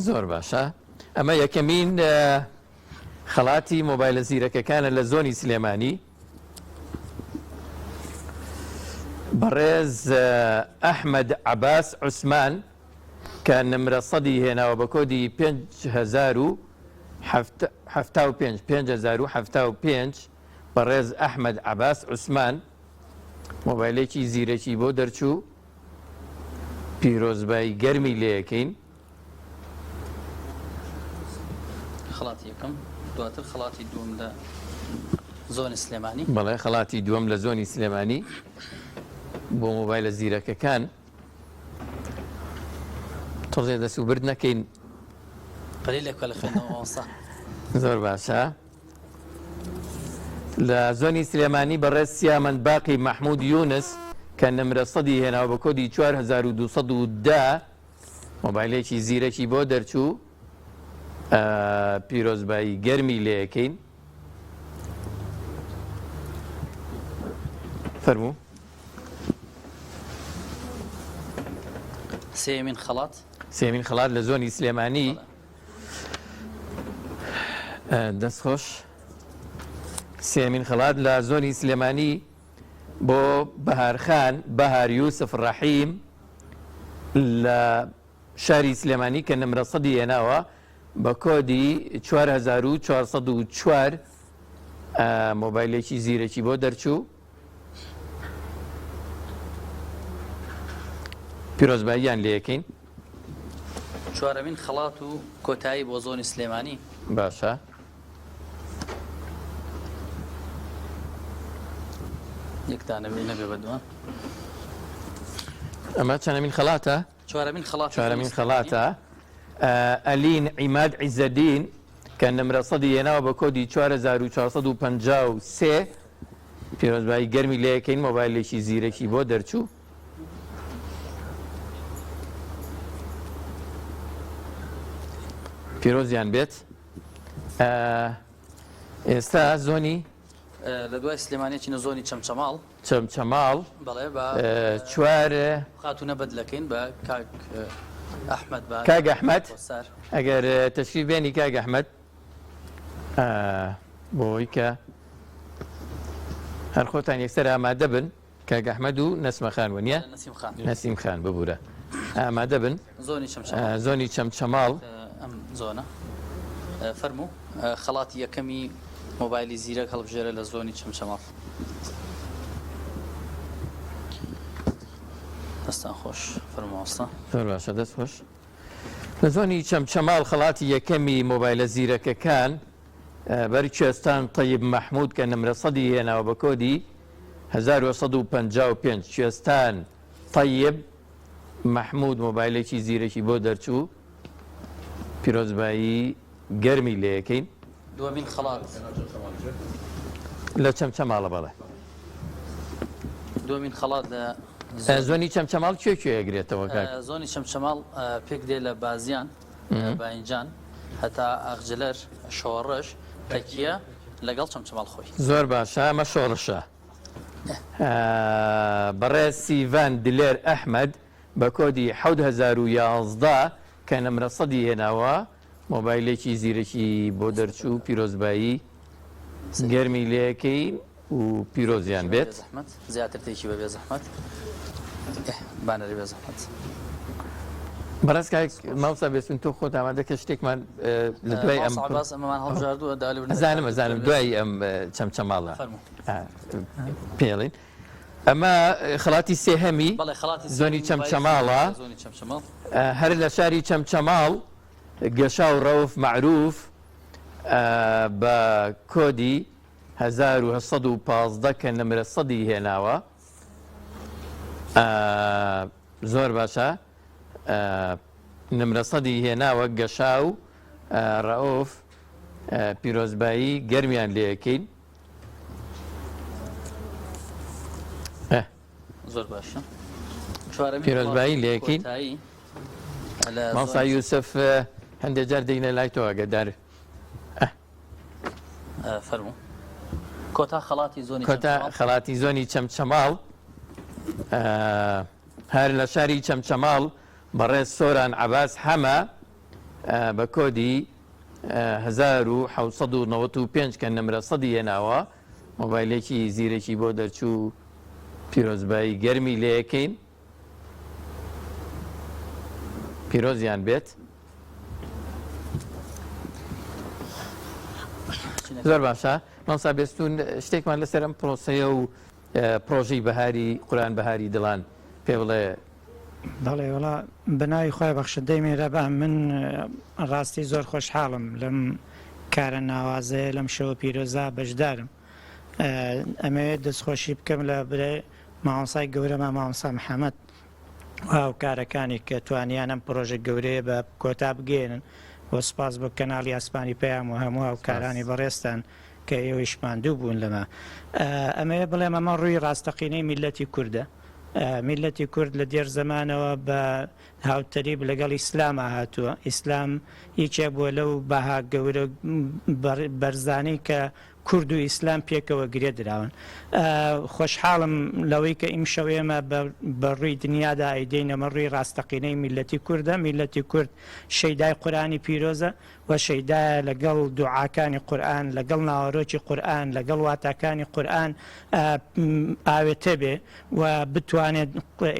زۆر باشە ئەمە یەکەمین خەڵاتی مۆبایلە زیرەکەکانە لە زۆنی سلێمانی بەڕێز ئەحمەد عەباس عوسمان کە نمرە سەدی هێناوە بە کۆدی 5075 بەڕێز ئەحمەد عەباس عوسمان مۆبایلێکی زیرەکی بۆ دەرچوو پیرۆزبایی گەرمی لێەکەین خەڵاتی یەکەم دواتر خەڵاتی دووەم لە زۆنی سلێمانی بەڵێ خەڵاتی دووەم لە زۆنی سلێمانی بۆ مۆبایلە زیرەکەکان تۆزێ دەسوبرد نەکەین قەلیلێک لە خوێندنەوە زۆر باشە لە زۆنی سلێمانی بەڕێز سیامەند باقی مەحموود یونس کە نمرە سەدی هێناوە بە کۆدی 4210 مۆبایلێکی زیرەکی بۆ دەرچوو پیرۆزبایی گەرمی لێەکەین فەرموو سێمین خەڵات لە زۆنی سلێمانی دەستخۆش سێمین خەڵات لە زۆنی سلێمانی بۆ بەهارخان بەهار یوسف ڕەحیم لە شاری سلێمانی کە نمرە سەدی هێناوە بە کۆدی 4404 مۆبایلێکی زیرەکی بۆ دەرچوو پیرۆزباییان لێەکەین چوارەمین خەڵات و کۆتایی بۆ زۆنی سلێمانی باشە یەکدانەوێ نەبێ بەدووە ئەمە چەندەمین خەڵاتە؟ چوارەمین خەڵاتە ئەلین عیماد عیزەدین کە نمرە سەدی هێناوە بە کۆدی 4453 پیرۆزبایی گەرمی لێەکەین مۆبایلێکی زیرەکی بۆ دەرچوو پیرۆزیان بێت ئێستا زۆنی لە دوای سلێمانێکی زۆنی چەمچەماڵ بەڵێ چوار خاتونە بەدلەکەین بە کاک ئەحمەد ئەگەر تەشریف بێنی کاک ئەحمەد بۆی کە هەر خۆتان یەکسەر ئامادە بن کاک ئەحمەد و نەسمە خان وەنیە نەسیم خان ببوورە ئامادە بن زۆنی چەمچەماڵ ئەم زۆنە فەرموو خەڵاتی یەکەمی مۆبایلی زیرەک هەڵبژێرە لە زۆنی چەمچەماڵ دەستان خۆش فەرمووەستە زۆر باشە دەست خۆش لە زۆنی چەمچەماڵ خەڵاتی یەکەمی مۆبایلە زیرەکەکان بەرکوێستان طەیب مەحموود کە نمرە سەدی هێناوە بە کۆدی 1955 کوێستان طەیب مەحموود مۆبایلێکی زیرەکی بۆ دەرچوو پیرۆزبایی گەرمی لێەکەین دووەمین خەڵات لە چەمچەماڵە بەڵێ دووەمین خەڵات لە زۆنی چەمچەماڵ کوێ ئەگرێتەوە زۆنی چەمچەماڵ پێک دێ لە بازیان باینجان هەتا ئاغجلەر شۆڕش تەکیە لەگەڵ چەمچەماڵ خۆی زۆر باشە ئەمە شۆڕشە بەڕێز سیڤان دلێر ئەحمەد بە کۆدی 1911 کە نمرە سەدی هێناوە مۆبایلێکی زیرەکی بۆ دەرچوو پیرۆزبایی گەرمی لێەکەین و پیرۆزیان بێت زیاتر تێکی بە بێ زەحمەت بانەری بێ زەحمەت بەڕاست ماوسا بێستون تۆ خۆت ئامادە کە شتێکمان لە دوای ئەم ئەمەمان هەڵبژاردووە ئەزانم دوای ئەم چەمچەماڵە پێڵین ئەمە خڵاتی سێهەمی زۆنی چەمچەماڵە هەر لە شاری چەمچەماڵ گەشا و ڕەوف معروف بە کۆدی 1915 کە نمرە سەدی هێناوە زۆر باشە نمرە سەدی هێناوە گەشا و ڕەوف پیرۆزبایی گەرمیان لێەکەین زۆر باشە پیرۆزبایی لێەکەین ماوسا یوسف هەندێک جار دەینە لای تۆ ئەگەدار فەرموو کۆتا خەڵاتی زۆنی چەمچەماڵ هەر لە شاری چەمچەماڵ بەڕێز سۆران عەباس حەمە بە کۆدی 1995 کە نمرە سەدی هێناوە مۆبایلێکی زیرەکی بۆ دەرچوو پیرۆزبایی گەرمی لێەکەین پیرۆزیان بێت زۆر باشە مامسا بێستون شتێکمان لەسەر ئەم پرۆسەیە و پرۆژەی بەهاری قورآن بەهاری دڵان پێ بڵێ بەڵێ وڵا بەناوی خۆی بەخشەدەی مێرەبا من ڕاستی زۆر خۆشحاڵم لەم کارە ناوازەیە لەم شەوە پیرۆزا بەشدارم ئەمەوێت دەستخۆشی بکەم لە برێ مامۆسای گەورەمە مامۆسا محەممەد و کارەکانی کە توانیان ئەم پرۆژە گەورەیە بە کۆتا بگێنن بۆ سپاس بۆ کەناڵی ئاسمانی پێیان و هەموو و کارانی بەڕێستان کە ئێوەی شماندوو بوون لەمە ئەمەیە بڵێم ئەمە ڕووی ڕاستەقینەی میلەتی کووردە میلەتی کورد لە دێر زمانەوە بە هاوتەریب لەگەڵ ئیسلامە هاتووە ئیسلام هیچێک بووە لەو بەها گەورە بەرزانەی کە کورد و ئیسلام پێکەوە گرێ دراون خۆشحاڵم لەوەی کە ئیم شەوێمە بە ڕووی دنیادا ئەیدەینەمە ڕووی ڕاستەقینەی میلەتی کووردە میلەتی کورد شەیدای قورئانی پیرۆزە و شەیدایە لەگەڵ دوعاکانی قورئان لەگەڵ ناوەڕۆکی قورئان لەگەڵ واتاکانی قورئان ئاوێتە بێ و بتوانێت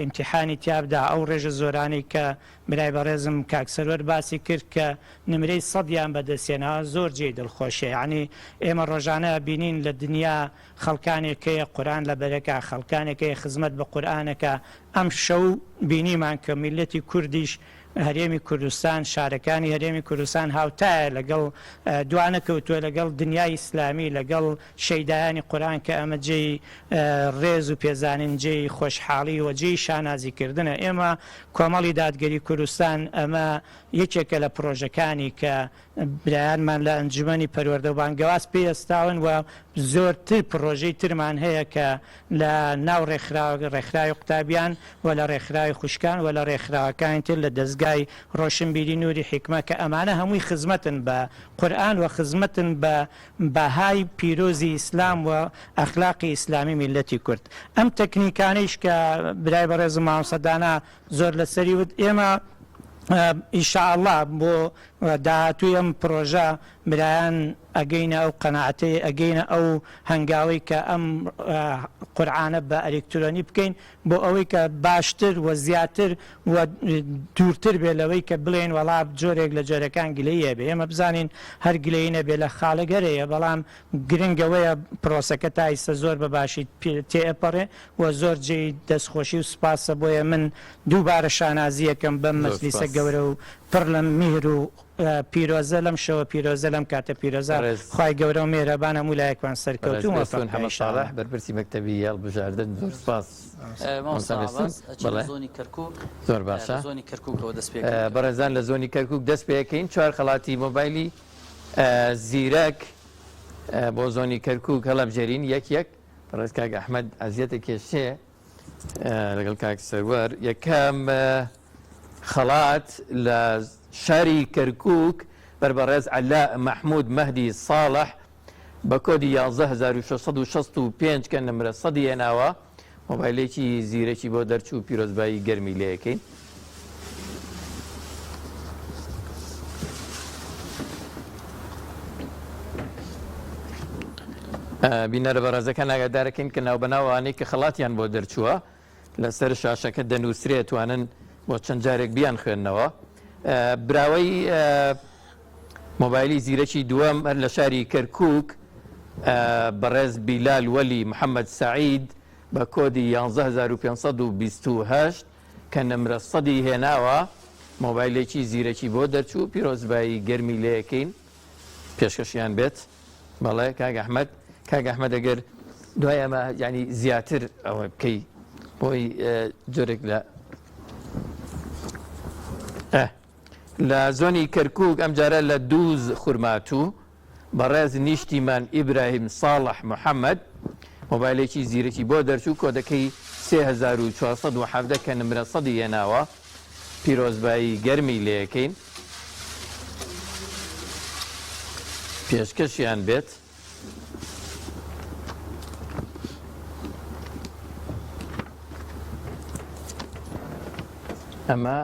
ئیمتیحانی تیابدا ئەو ڕێژە زۆرانەی کە برای بەڕێزم کاکسەرۆر باسی کرد کە نمرەی سەدیان بەدەستێنەوە زۆر جێی دڵخۆشە یعنی ئێمە ڕۆژانە بینین لە دنیا خەڵکانێکەیە قورئان لە بەرەکە خەڵکانێکەیە خزمەت بە قورئانەکە ئەم شەو بینیمان کە میلەتی کوردیش هەرێمی کوردستان شارەکانی هەرێمی کوردستان هاوتایە لەگەڵ دوانەکەوتووە لەگەڵ دنیای ئیسلامی لەگەڵ شەیدایانی قورئان کە ئەمە جێی ڕێز و پێزانین جێی خۆشحاڵی و جێی شانازیکردنە ئێمە کۆمەڵی دادگەری کوردستان ئەمە یەکێکە لە پرۆژەکانی کە برایانمان لە ئەنجومەنی پەروەردە و بانگەواز پێستاون و زۆرتر پرۆژەی ترمان هەیە کە لە ناو ڕێکخراوی قوتابیان و لە ڕێکخراوی خوشکان و لە ڕێکخراوەکانی تر لە دەستگای ڕۆشنبیری نووری حکمە کە ئەمانە هەمووی خزمەتن بە قورئان و خزمەتن بە بەهای پیرۆزی ئیسلام و ئەخلاقی ئیسلامی میلەتی کورد ئەم تەکنیکانەیش کە برای بەڕێزم مامۆسەدانا زۆر لەسەری وت ئێمە ئینشاءالله بۆ داهاتووی ئەم پرۆژە برایان ئەگەینە ئەو قەناعەتەی ئەگەینە ئەو هەنگاوی کە ئەم قورئانە بە ئەلکترۆنی بکەین بۆ ئەوەی کە باشتر و زیاتر و دوورتر بێ لەوەی کە بڵێن وەڵام جۆرێک لە جۆرەکان گلەیە بێ ئێمە بزانین هەر گلەیی نەبێ لە خاڵەگەرەیە بەڵام گرنگەوەیە پرۆسەکە تا ئێستا زۆر بەباشی تێئەپەڕێ و زۆر جێی دەستخۆشی و سپاسە بۆیە من دووبارە شانازیەکەم بەم مەجلیسە گەورە و پڕ لە میهر و پیرۆزە لەم شەوە پیرۆزە لەم کاتە پیرۆزە خوای گەورە و مێرەبان هەموو لایەکمان سەرکەوتوو محەممەد ساڵح بەرپرسی مەکتەبی هەڵبژاردن زۆر سپاس زۆنی کەرکووک زۆر باشە زۆنی کەرکووکەوە دەست پێ بەڕێزان لە زۆنی کەرکووک دەست پێەکەین چوار خەڵاتی مۆبایلی زیرەک بۆ زۆنی کەرکووک هەڵەبژێرین یەک بەڕێز کاک ئەحمەد ئەزیەتە کێشێ لەگەڵ کاک سەروەر یەکەم خەڵات لە شاری کەرکووک بەربەڕێز عەلا مەحموود مەهدی ساڵح بە کۆدی 11665 کە نمرە سەدی هێناوە مۆبایلێکی زیرەکی بۆ دەرچوو پیرۆزبایی گەرمی لێ یەکەین. بینەرە بەڕێزەکان ئاگادارەکەین کە ناوبەناوانەی کە خەڵاتیان بۆ دەرچووە لەسەر شاشەکە دەنووسرێت توانن بۆ چەند جارێک بیان خوێندنەوە. براوەی مۆبایلی زیرەکی دووەم هەر لە شاری کەرکووک بەڕێز بیلال وەلی محەممەد سعید بە کۆدی 11528 کە نمرە سەدی هێناوە مۆبایلێکی زیرەکی بۆ دەرچوو پیرۆزبایی گەرمی لێ یەکەین. پێشکەشیان بێت. بەڵێ کاک ئەحمەد ئەگەر دوای ئەمە ینی زیاتر ئەوە بکەی بۆی جۆرێک لە زۆنی کەرکووک ئەم جارە لە دووز خورماتوو بەڕێز نیشتیمان ئیبراهیم ساڵح محەممەد مۆبایلێکی زیرەکی بۆ دەرچوو کۆدەکەی 3470 کە نمرە سەدی هێناوە پیرۆزبایی گەرمی لێ یەکەین. پێشکەشیان بێت. ئەمە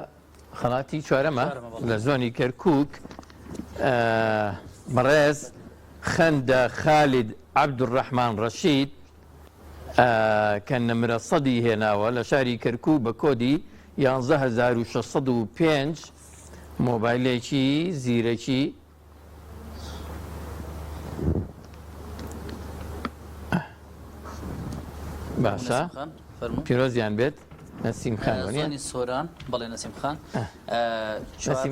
خەڵاتی چوارەمە لە زۆنی کەرکووک بەڕێز خەندە خالید عەبدوڕەحمان ڕەشید کە نمرە سەدی هێناوە لە شاری کەرکووک بە کۆدی 11605 مۆبایلێکی زیرەکی باشە پیرۆزیان بێت. نەسیم خان زۆنی سۆران بەڵێ نەسیم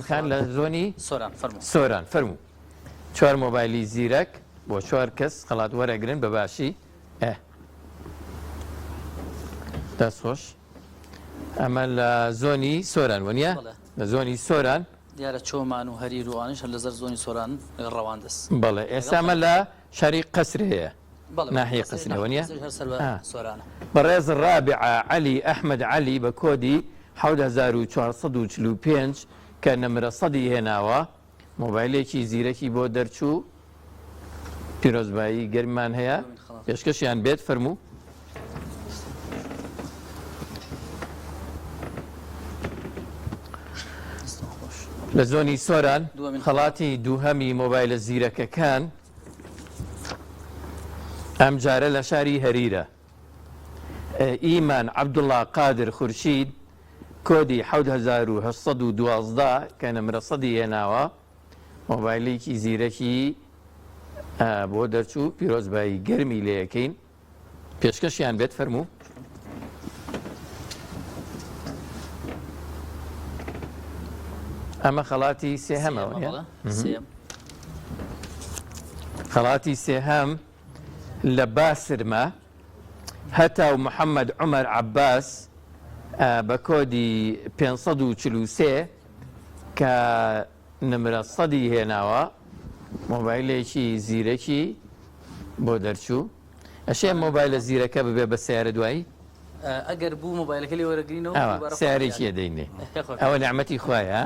خان لە زۆنی سۆران فەرموو 4 مۆبایلی زیرەک بۆ 4 کەس خەڵات وەرەگرن بە باشی. دەستخۆش. ئەمە لە زۆنی سۆران وەنیە لە زۆنی سۆران دیارە چۆمان و هەریر و ئانیش لەزەر زۆنی سۆران ڕەوان دەست. بەڵێ ئێستامە لە شاری قەسر هەیە ناحیە قەسرە وەنیە بەڕێز ڕابع عەلی ئەحمەد عەلی بە کۆدی 7445 کە نمرە سەدی هێناوە مۆبایلێکی زیرەکی بۆ دەرچوو پیرۆزبایی گەرمان هەیە. پێشکەشیان بێت. فەرموو. لە زۆنی سۆران خەڵاتی دووهەمی مۆبایلە زیرەکەکان ئەم جارە لە شاری هەریرە ئیمان عەبدوڵڵا قادر خورشید کۆدی 7812 کە نمرە سەدی هێناوە مۆبایلێکی زیرەکی بۆ دەرچوو پیرۆزبایی گەرمی لێ یەکەین. پێشکەشیان بێت. فەرموو. ئەمە خەڵاتی سێهەمەوە خەڵاتی سێهەم لە باسرمە هەتاو محەممەد عومەر عەباس بە کۆدی 543 کە نمرە سەدی هێناوە مۆبایلێکی زیرەکی بۆ دەرچوو. ئەشێ مۆبایلە زیرەکە ببێ بە سیارە دوایی ئەگەر بوو مۆبایلەکە لێ وەرەگرینەوە سیارێکی دەینێ ئەوە نعمەتی خوایە.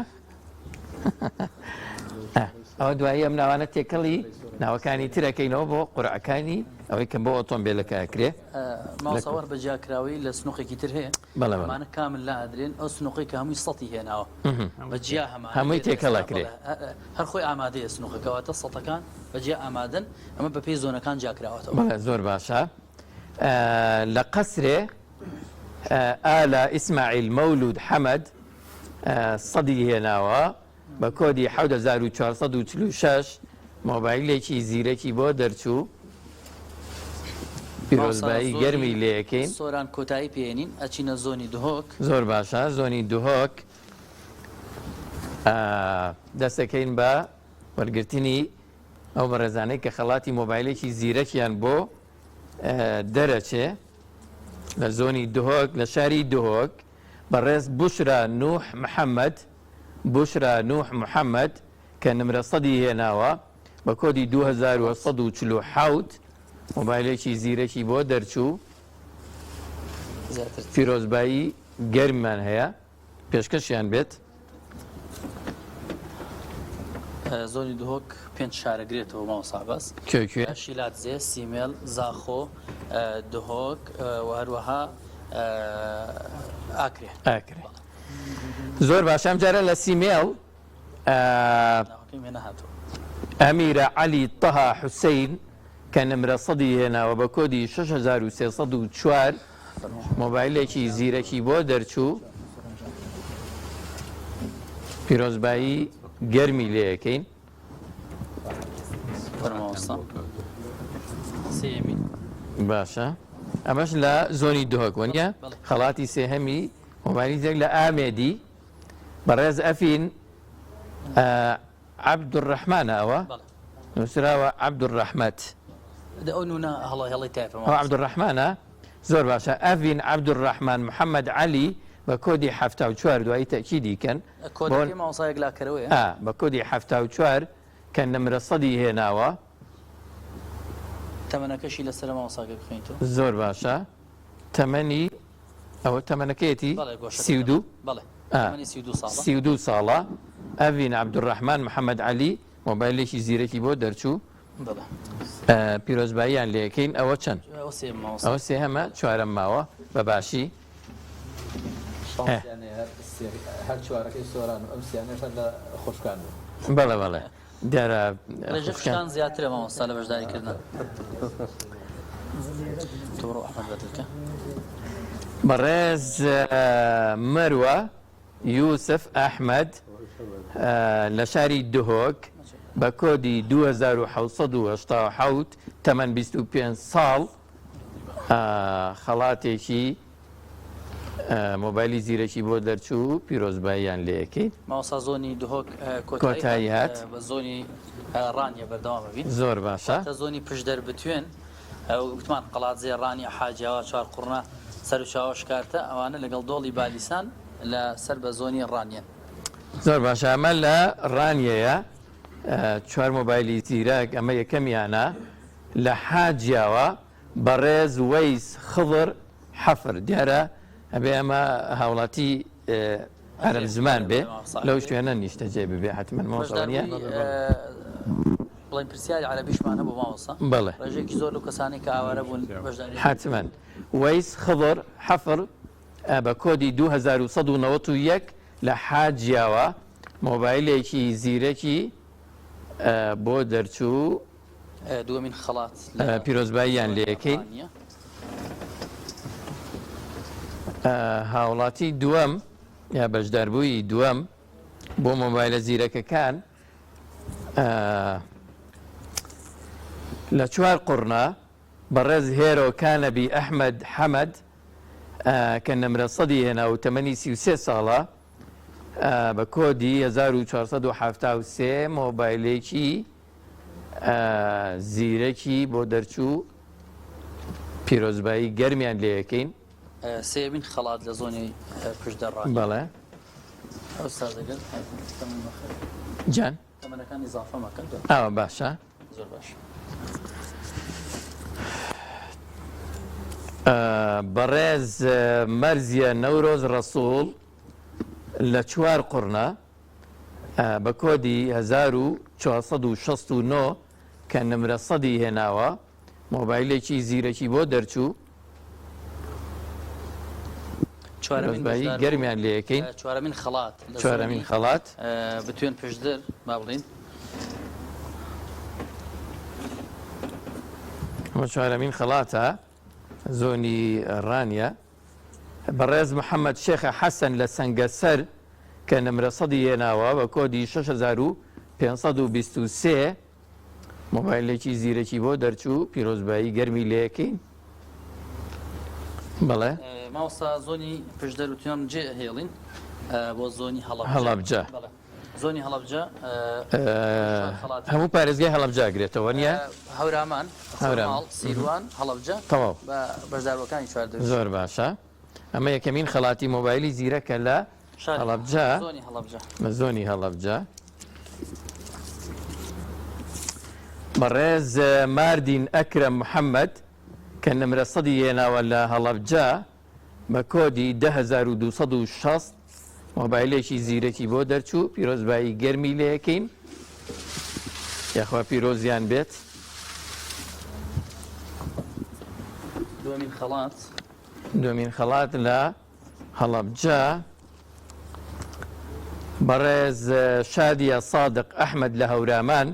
ئەوە دوایی ئەم ناوانە تێکەڵی ناوەکانی ترەکەینەوە بۆ قورعەکانی ئەوەی کە بۆ ئۆتۆمبیلەکە ئەکرێ. ماوسەوەر بەجیاکراوی لە سنووقێکی تر هەیە ئەمانە کامل لا ئەدرێن ئەو سنووقی کە هەمووی سەتی هێناوە بەجیا هەمووی تێکەڵەکرێ هەر خۆی ئامادەیە سنووقەکەواتە سەتەکان بەجیا ئامادەن ئەمە بە پێی زۆنەکان جاکراوەتەوە. زۆر باشە. لە قەسرێ ئالە ئیسماعیل مەولود حەمەد سەدی هێناوە بە کۆدی 7446 مۆبایلێکی زیرەکی بۆ دەرچوو پیرۆزبایی گەرمی لێ یەکەین. سۆران کۆتایی پێێنین ئەچینە زۆنی دهۆک. زۆر باشە. زۆنی دهۆک دەستەکەین بە وەرگرتنی ئەو بەڕێزانەی کە خەڵاتی مۆبایلێکی زیرەکیان بۆ دەرەچێ لە زۆنی دهۆک لە شاری دهۆک بەڕێز بوشرا نوح محەممەد کە نمرە سەدی هێناوە بە کۆدی 2147 مۆبایلێکی زیرەکی بۆ دەرچوو پیرۆزبایی گەرمیمان هەیە. پێشکەشیان بێت. زۆری دهۆک پێنج شارەگرێتەوە ماوەسا بەس کوێ شیلات زێ سیمێل زاخۆ دهۆک و هەروەها ئاکرێ زۆر باشە ئەم جارە لە سیمێڵ ئەمیرە عەلی تەها حوسەین کە نمرە سەدی هێناوە بە کۆدی 6304 مۆبایلێکی زیرەکی بۆ دەرچوو پیرۆزبایی گەرمی لێ یەکەین باشە ئەمەش لە زۆنی دهۆک وەنیە خەڵاتی سێهەمی مۆبایلی زێک لە ئامێدی بەڕێز ئەفین عەبدوڕەحمانە ئەوە نووسراوە عەبدوڕەحمەت عەبدوڕەحمانە زۆر باشە ئەڤین عەبدوڕەحمان محەممەد عەلی بە کۆدی 74 دوایی تەکیدی کەن بە کۆدی 74 کە نمرە سەدی هێناوە تەمەنەکەشی لەسەر ماوەساگە بخوێنیتەوە زۆر باشە تەمەنی ئەوە تەمەنەکەیەتی 32 ساڵە ئەڤین عەبدوڕەحمان محەممەد عەلی مۆبایلێکی زیرەکی بۆ دەرچوو پیرۆزباییان لێ یەکەین ئەوە چەند ئەوە سێ هەمە چوارەم ماوە بە باشی هەر چوارەکەی سۆران و ئەم سیانەش لە خۆشکان بەڵێ بەڵێ دیارە ڕێژەکان زیاترە مامۆستا لە بەشداریکردن تۆڕۆ ئەحمەد بەدڵکە بەڕێز مەروە یوسف ئەحمەد لە شاری دهۆک بە کۆدی 2787 تەمەن 25 ساڵ خەڵاتێکی مۆبایلی زیرەکی بۆ دەرچوو پیرۆزباییان لێ یەکەین ماوەسا زۆنی دهۆک کۆتایی هات بە زۆنی ڕانیە بەردەوامە بین زۆر باشە زۆنی پشدەر بتوێن وتمان قەڵات زێ ڕانی حاجیاوە چوار قوڕنا سەر و چاوەشکارتە ئەوانە لەگەڵ دۆڵی بالیسان لە سەر بە زۆنی ڕانیان زۆر باشە ئەمە لە ڕانیەیە چوار مۆبایلی زیرەک ئەمە یەکەمیانە لە حاجیاوە بەڕێز وەیس خضر حەفر دیارە ئەبێ ئەمە هاوڵاتی عەرەب زمان بێ لەو شوێنە نیشتە جێ ببێ حتمەن مۆزەوانیە بڵین پرسیاری عەرەبیشمانە بۆ ماوەسا بەڵێ ڕێژێکی زۆر لەو کەسانی کە ئاوارە بوون بەشداری حتمەن وەیس خضر حەفر بە کۆدی 2191 لە حاجیاوە مۆبایلێکی زیرەکی بۆ دەرچوو دووەمین خەڵات پیرۆزباییان لێ یەکەین هاوڵاتی دووەم یا بەشداربووی دووەم بۆ مۆبایلە زیرەکەکان لە چوار قوڕنا بەڕێز هێرۆ کانەبی ئەحمەد حەمەد کە نمرە سەدی هێنا و تەمەنی 33 ساڵە بە کۆدی 1473 مۆبایلێکی زیرەکی بۆ دەرچوو پیرۆزبایی گەرمیان لێ یەکەین سێمین خەڵات لە زۆنی پشدە ڕانی بەڵێ جان تەمەنەکان ئیزافە مەکەن ئەوە باشە زۆر باش بەڕێز مەرزیە نەورۆز ڕەسوڵ لە چوار قوڕنا بە کۆدی 1469 کە نمرە سەدی هێناوە مۆبایلێکی زیرەکی بۆ دەرچوو پیرۆزبایی گەرمیان لێ یەکەین چوارەمین خەڵات بتوێن پشدەر با بڵین ئەمە چوارەمین خەڵاتە زۆنی ڕانیە بەڕێز محەممەد شێخە حەسەن لە سەنگەسەر کە نمرە سەدی هێناوە بە کۆدی 6523 مۆبایلێکی زیرەکی بۆ دەرچوو پیرۆزبایی گەرمی لێ یەکەین بەڵێ ماوەسا زۆنی پشدەر وتیان جێ هێڵین بۆ زۆنی هەڵەبجە زۆنی هەڵەبجە هەموو پارێزگای هەڵەبجاگرێتەوە نیە هەورامان سیروان هەڵەبجە تەواو بەشداروەکانی چوار زۆر باشە ئەمە یەکەمین خەڵاتی مۆبایلی زیرەکە لە هەڵەبجە بە زۆنی هەڵەبجە بەڕێز ماردین ئەکرەم محەممەد کە نمرە سەدی هێناوە لە هەڵەبجە بە کۆدی 10260 مۆبایلێکی زیرەکی بۆ دەرچوو پیرۆزبایی گەرمی لێ یەکەین یاخوا پیرۆزیان بێت. دومین خەڵات لە هەڵەبجە بەڕێز شادیە سادق ئەحمەد لە هەورامان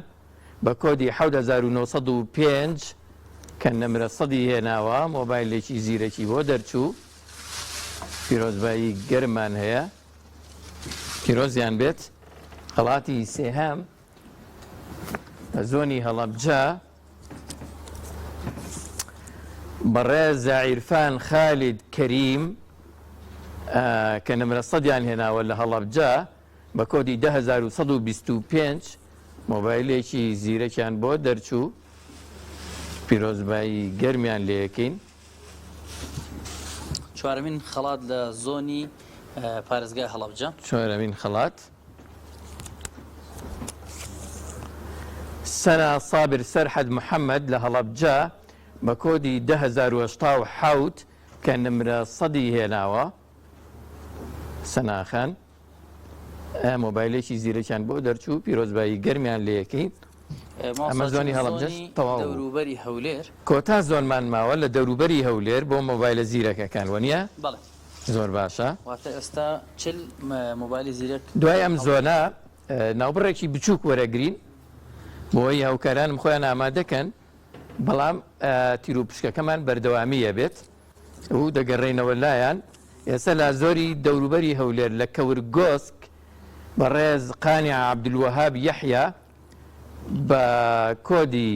بە کۆدی 1905 کە نەمرە سەدی هێناوە مۆبایلێکی زیرەکی بۆ دەرچوو پیرۆزبایی گەرمان هەیە پیرۆزیان بێت. خەڵاتی سێهەم لە زۆنی هەڵەبجە بەڕێز عیرفان خالید کەریم کە نەمرە سەدیان هێناوە لە هەڵەبجە بە کۆدی 1925 مۆبایلێکی زیرەکیان بۆ دەرچوو پیرۆزبایی گەرمیان لێەکەین. چوارەمین خەڵات لە زۆنی پارێزگای هەڵەبجە. چوارەمین خەڵات سەنا سابر سەرحەد محەممەد لە هەڵەبجە بە کۆدی 1970 کە نمرە سەدی هێناوە سەناخان مۆبایلێکی زیرەکیان بۆ دەرچوو پیرۆزبایی گەرمیان لێەکەین. ئەمە زۆنی هەڵەبجەش تەواو دەوروبەری هەولێر کۆتا زۆنمان ماوە لە دەوروبەری هەولێر بۆ مۆبایلە زیرەکەکان وەنیە زۆر باشە. ئێستا چل مۆبایلی زیرەک دوای ئەم زۆنە ناوبڕێکی بچووک وەرەگرین بۆی هاوکارانم خۆیان ئامادەکەن بەڵام تیرروپشکەکەمان بەردەوامیە بێت و دەگەڕێنەوە لایەن. ئێستا لا زۆری دەوروبەری هەولێر لە کەورگۆسک بەڕێز قانیع عەبدولوەهاب یەحیا بە کۆدی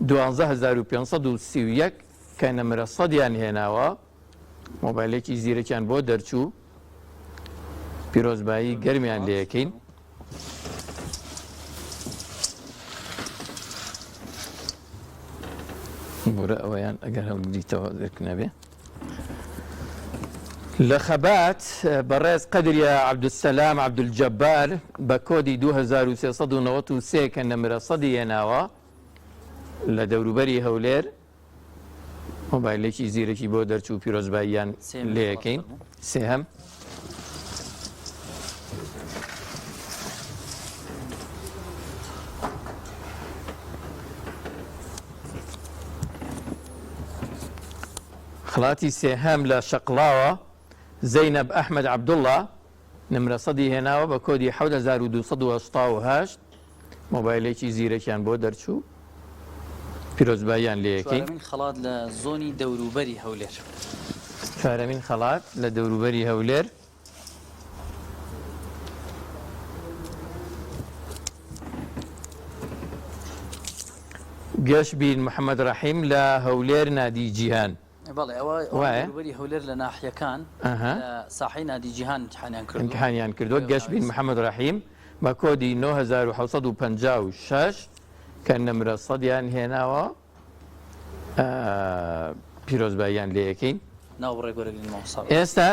12531 کە نەمرە سەدیان هێناوە مۆبایلێکی زیرەکیان بۆ دەرچوو پیرۆزبایی گەرمیان لێەکەین. بورە ئەوەیان ئەگەر هەڵدیتەوە دەرکنەبێ. لە خەبات بەڕێز قەدریە عەبدولسەلام عەبدولجەبار بە کۆدی 2393 کە نەمرە سەدی هێناوە لە دەوروبەری هەولێر مۆبایلێکی زیرەکی بۆ دەرچوو پیرۆزباییان لێەکەین. سێهەم خڵاتی سێهەم لە شەقڵاوە زەینەب ئەحمەد عەبدوڵڵا نمرە سەدی هێناوە بە کۆدی 7288 مۆبایلێکی زیرەکیان بۆ دەرچوو پیرۆزباییان لێەکەین. خەڵات لە زۆنی دەوروبەری هەولێر. چوارەمین خەڵات لە دەوروبەری هەولێر گەشبین محەممەد ڕەحیم لە هەولێر نادی جیهان. بەڵێ ئەوەوەری هەولێر لە ناحیەکان ساحی نادی جیهان امتحانیان کردووە. گەشبین محەممەد ڕەحیم بە کۆدی 9756 کە نەمرە سەدیان هێناوە پیرۆزباییان لێەکەین. ئێستا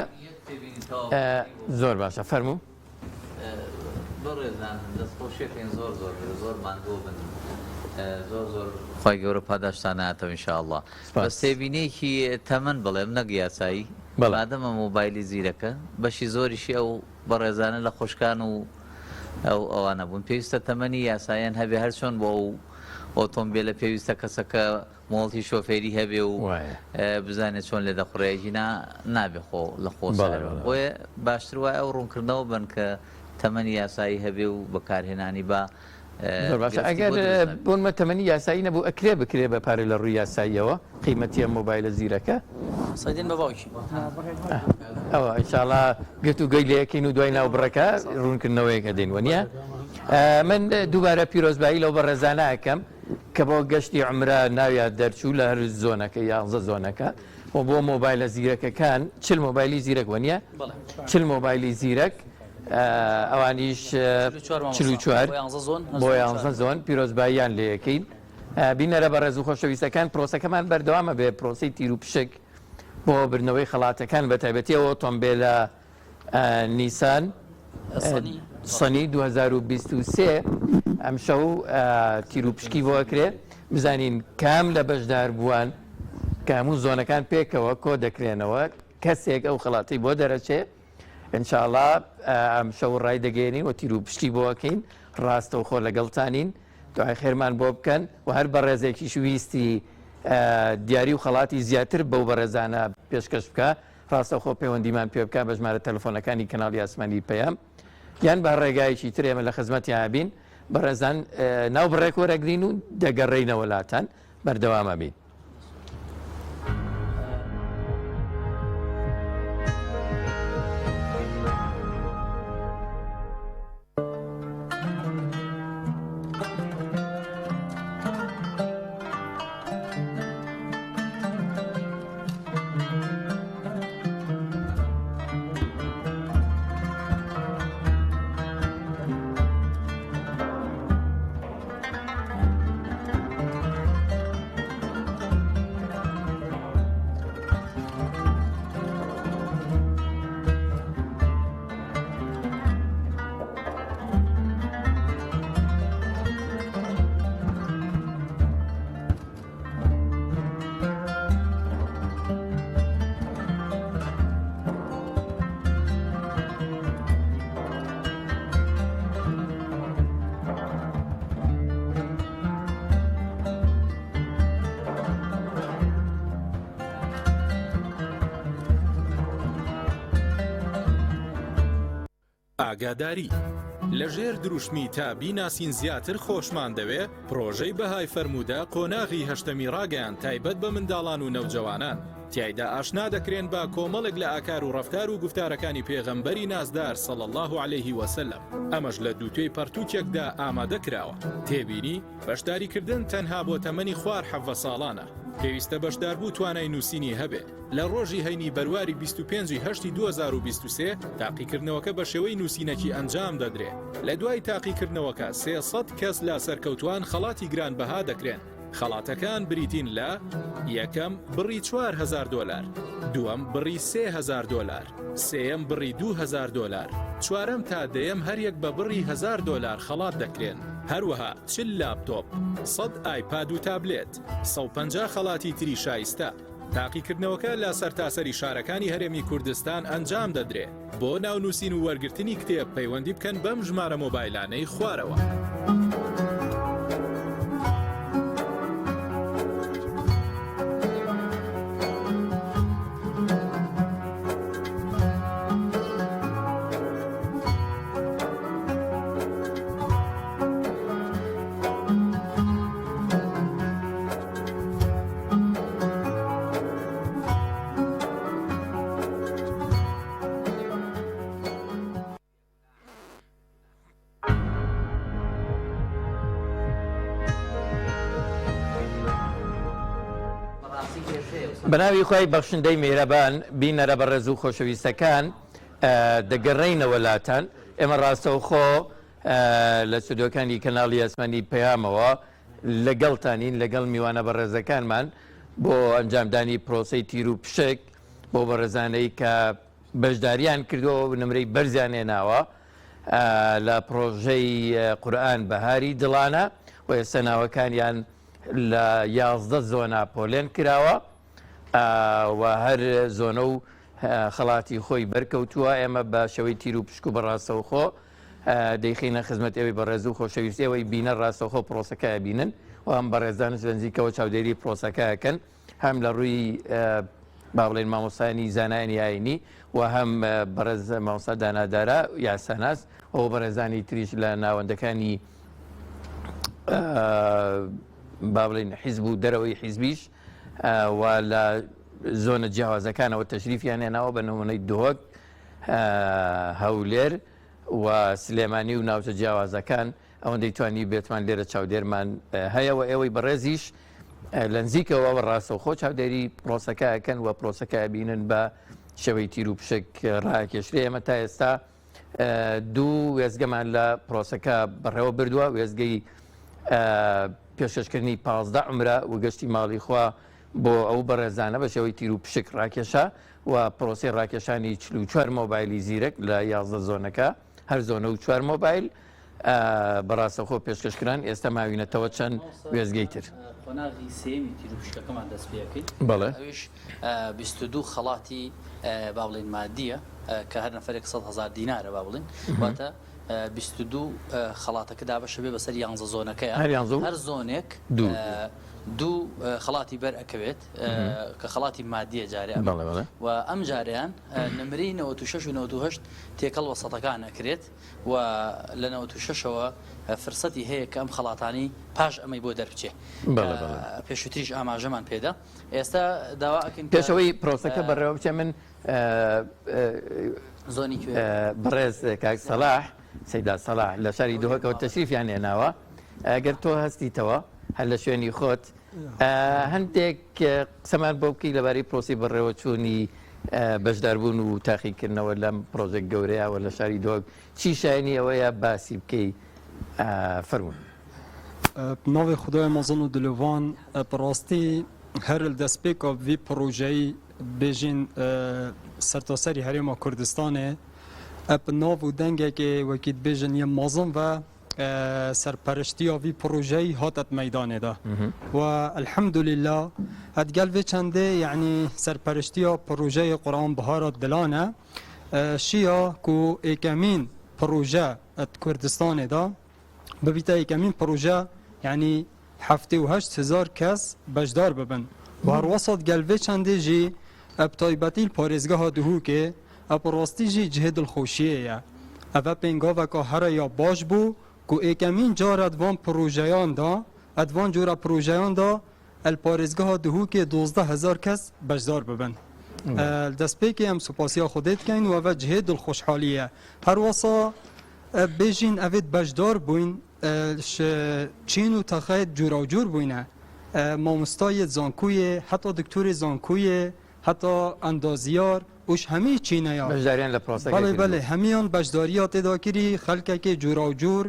زۆر باشە فەرموو بەڕێزان دەستخۆشیەکەین زۆر زۆر زۆر ماندوو بن زۆر خی گەورە پاداشتاناتەوە ئینشاءڵڵا. بە سێبینەیەکی تەمەەن بڵێم نەک یاسایی بەڵادەمە مۆبایلی زیرەکە بەشی زۆریشی ئەو بەڕێزانە لە خۆشکان و ئەوانە بوون پێویستە تەمەنی یاساییان هەبێ هەر چۆن بۆ ئەو ئۆتۆمبیلە پێویستە کەسەکە مۆڵتی شۆفێری هەبێ و بزانێت چۆن لێ دەخڕێژی نابێ خۆ لە خۆسەرەوە بۆیە باشتر وایە ئەو ڕوونکردنەوە بن کە تەمەنی یاسایی هەبێ و بەکارهێنانی بە باشە ئەگەر بۆنمە تەمەنی یاسایی نەبوو ئەکرێ بکرێ بە پارێ لە ڕووی یاساییەوە قیمەتیە مۆبایلە زیرەکە سەدین بە باوکی ئەوە ئینشاءڵڵا گرت و گەی لەکەین و دوای ناوبڕەکە ڕوونکردنەوەیەکە دێن وەنیە. من دووبارە پیرۆزبایی لەو بە ڕێزانەکەم کە بۆ گەشتی عمرە ناویان دەرچوو لە هەر زۆنەکە یازە زۆنەکە و بۆ مۆبایلە زیرەکەکان چل مۆبایلی زیرەک وەنیە چل مۆبایلی زیرەک ئەوانیش 44 بۆ 11 زۆن پیرۆزباییان لێەکەین. بینەرە بە ڕێز و خۆشەویستەکان پرۆسەکەمان بەردەوامە بێ پرۆسی تیر و پشک بۆ برنەوەی خەڵاتەکان بە تایبەتیەوە ئۆتۆمبیلە نیسان سەنی 2023 ئەم شەو تیر و پشکی بۆکرێ بزانین کام لە بەشدار بووان کە هەموو زۆنەکان پێکەوە کۆ دەکرێنەوە کەسێک ئەو خەڵاتی بۆ دەرەچێ ئینشاءڵڵا ئەم شەو ڕای دەگەێنین و تیر و پشتی بۆکەین ڕاستەوخۆ لەگەڵتانین دوای خێرمان بۆ بکەن و هەر بە ڕێزێکیش ویستی دیاری و خەڵاتی زیاتر بەو بەڕێزانە پێشکەش بکە ڕاستەوخۆ پەیوەندیمان پێ بکە بە ژمارە تەلەفۆنەکانی کەناڵی ئاسمانی پەیام یان بە ڕێگایەکی تر ئێمە لە خزمەتی هابین بەڕێزان ناو بڕێک وەرەگرین و دەگەڕێینەوە لاتان بەردەوامە بین. ئاگاداری لەژێر دروشمی تا بیناسین زیاتر خۆشمان دەوێ پرۆژەی بەهای فەرموودە قۆناغی هەشتەمی ڕاگەیان تایبەت بە منداڵان و نەوجەوانان تیایدا ئاشنا دەکرێن بە کۆمەڵێک لە ئاکار و ڕەفتار و گفتارەکانی پێغەمبەری نازدار صلی الله عليه وسلم ئەمەش لە دووتێی پەرتووکێکدا ئامادە کراوە تێبینی بەشداریکردن تەنها بۆ تەمەنی خوار 17 ساڵانە پێویستە بەشداربوو توانای نووسینی هەبێ لە ڕۆژی هەینی بەرواری 25/8/2023 تاقیکردنەوەکە بە شێوەی نووسینەکی ئەنجام دەدرێت لە دوای تاقیکردنەوەکە 300 کەس لا سەرکەوتوان خەڵاتی گرانبەها دەکرێن خەڵاتەکان بریتین لە یەکەم بڕی $4,000 دووەم بڕی $3,000 سێەم بڕی $2,000 چوارەم تا دەیەم هەریەک بە بڕی $1,000 خەڵات دەکرێن هەروەها 40 لاپتۆپ 100 ئایپاد و تابلێت 150 خەڵاتی تری شایستە تاقیکردنەوەکە لە سەرتاسەری شارەکانی هەرێمی کوردستان ئەنجام دەدرێت بۆ ناونووسین و وەرگرتنی کتێب پەیوەندی بکەن بەم ژمارە مۆبایلانەی خوارەوە. بەناوی خۆی بەخشندەی میهرەبان بینەرە بە ڕێز و خۆشەویستەکان دەگەڕێینەوە لاتان ئێمە ڕاستەوخۆ لە سودۆکانی کەناڵی ئاسمانی پەیامەوە لەگەڵتانین لەگەڵ میوانە بە ڕێزەکانمان بۆ ئەنجامدانی پرۆسەی تیر و پشک بۆ بەڕێزانەی کە بەشداریان کردەوە نمرەی بەرزیان هێناوە لە پرۆژەی قورئان بەهاری دڵانە و ئێستا ناوەکانیان لە 11 زۆنا پۆلێن کراوە و هەر زۆنە و خەڵاتی خۆی بەرکەوتووە ئێمە بە شەوەی تیر و پشک و بەڕاستەوخۆ دەیخینە خزمەت ئێوەی بەڕێز و خۆشەویستی ئەوەی بینە ڕاستەوخۆ پرۆسەکە بینن و هەم بەڕێزانش لەنزیکەوە چاودێری پرۆسەکەکەن هەم لە ڕووی با بڵێن مامۆستانی زانایانی ئاینی و هەم بەڕێز مامۆستا دانادارە یاساناس ئەو بەڕێزانی تریش لە ناوەندەکانی با بڵێن حیزب و دەرەوەی حیزبیش و لە زۆنە جیاوازەکانەوە تەشریفیان هێناوە بە نمونەی دۆک هەولێر و سلێمانی و ناوچە جیاوازەکان ئەوەندەی توانی بێتمان لێرە چاودێرمان هەیەەوە ئێوەی بەڕێزیش لە نزیکەوە ڕاستەوخۆ چاودێری پرۆسەکەکەن و پرۆسەکە بینن بە شەوەی تیر و پشک ڕاکێشرێ ئێمە تا ئێستا دوو وێزگەمان لە پرۆسەکە بەڕێوە بردووە وێزگەی پێشکەشکردنی 15 عمرە و گەشتی ماڵی خوا بۆ ئەو بەڕێزانە بە شێوەی تیر و پشک ڕاکێشە و پرۆسی ڕاکێشانی 44 مۆبایلی زیرەک لە 11 زۆنەکە هەر زۆنە و 4 مۆبایل بەڕاستەخۆ پێشکەشکران ئێستا ماوینەتەوە چەند وێزگەی تر قۆناغی سێمی تیر و پشکەکەمان دەست پێکەین بەڵێ 22 خەڵاتی با بڵێن مادیە کە هەر نەفرێک 100,000 دینارە با بڵین واتە 22 خەڵاتەکە دابەشە بێ بەسەر 11 زۆنەکەیە هەر زۆنێک دوو خەڵاتی بەر ئەکەوێت کە خەڵاتی مادیە جارێ و ئەم جاریان نمرەی 96 و 98 تێکەڵ وەسەتەکان ئەکرێت و لە 96ەوە فرسەتی هەیە کە ئەم خەڵاتانی پاش ئەمەی بۆ دەربچێ پێشووتریش ئاماژەمان پێدا ئێستا داوا ئەکەین پێشەوەی پرۆسەکە بەڕێوە بچێ من زۆنی بەڕێز کاک سەلاح سەیدا سەلاح لە شاری دووهەکەەوە تەشریفیان هێناوە ئەگەر تۆ هەستیتەوە هەر لە شوێنی خۆت هەندێک قسەمان بۆ بکەی لەبارەی پرۆسی بەڕێوە چوونی بەشداربوون و تاقیکردنەوە لەم پرۆژێک گەورەیەوە لە شاری دۆک چی شایانی ئەوەیە باسی بکەی فەرموون. ناوی خدای مەزن و دلۆڤان بەڕاستی هەر دەستپێکە وی پرۆژەی بێژین سەرتاسەری هەرێما کوردستانێ ناو و دەنگێکی وەکیت بێژن یە مەزن و سەرپەرشتیە وی پرۆژەی هاتت مەیدانێدا و الحەمدولله هەتگەل vê çendê یعنی سەرپەرشتیە پرۆژەی قورآن بهارە دلانە شیە ku êkemîn پرۆژە کوردستانێدا ببیتە êkemîn پرۆژە یعنی 78,000 kes bejdar bibin و herwesat gel vê çendê jî eb taybetî parêzgeha dihûkê eb rastî jî cihê dilxweşiyê ye ev pêngaveka here ya baş bû ku êkemîn car edvan projeyan da edvan cora projeyan da el parêzgeha dihûkê 12,000 kes bejdar bibin. Destpêkê em supasiya Xwedê dikein û ev cihê dilxweşhalî ye. Her wesa bêjîn evê bejdar bûyn Çîn û Texeyê cura cûr bûyne. Mamostayê zankûyê, heta doktorê zankûyê, heta endaziyar û ji hemî Çînê ya. Bejdariyan li proseka. Belê belê hemiyan bejdariya têda kirî xelkekê cura cûr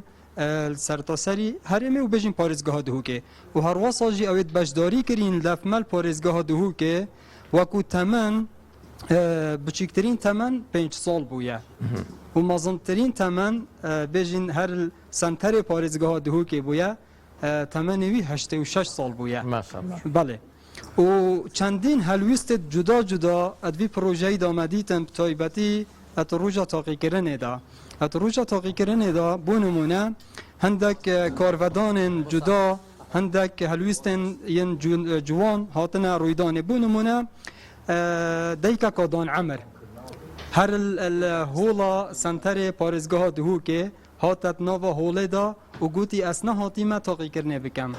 سەرتاسەری هەرێمێ و بێژین پارێزگەها دهوکێ و هەروەسا jî ew ê beşdarî kirîn lefmel parêzgeha dihûkê wekû temen biçîktirîn temen 5 sal bûye û mezintirîn temen bêjin her senterê parêzgeha dihûkê bûye temenê wî 86 sal bûye. Belê û çendîn helwîstê cuda cuda et vî projeyî da me dîtin taybetî et roja taqîkirinê da et roja taqîkirinê da bû nimûne hindek karvedanên cuda hindek helwîstên yên ciwan hatine rûydanê bû nimûne deykeka Dan Emer her hola senterê parêzgeha dihûkê hatet nava holê da û gotî ez nehatîme taqîkirinê bikim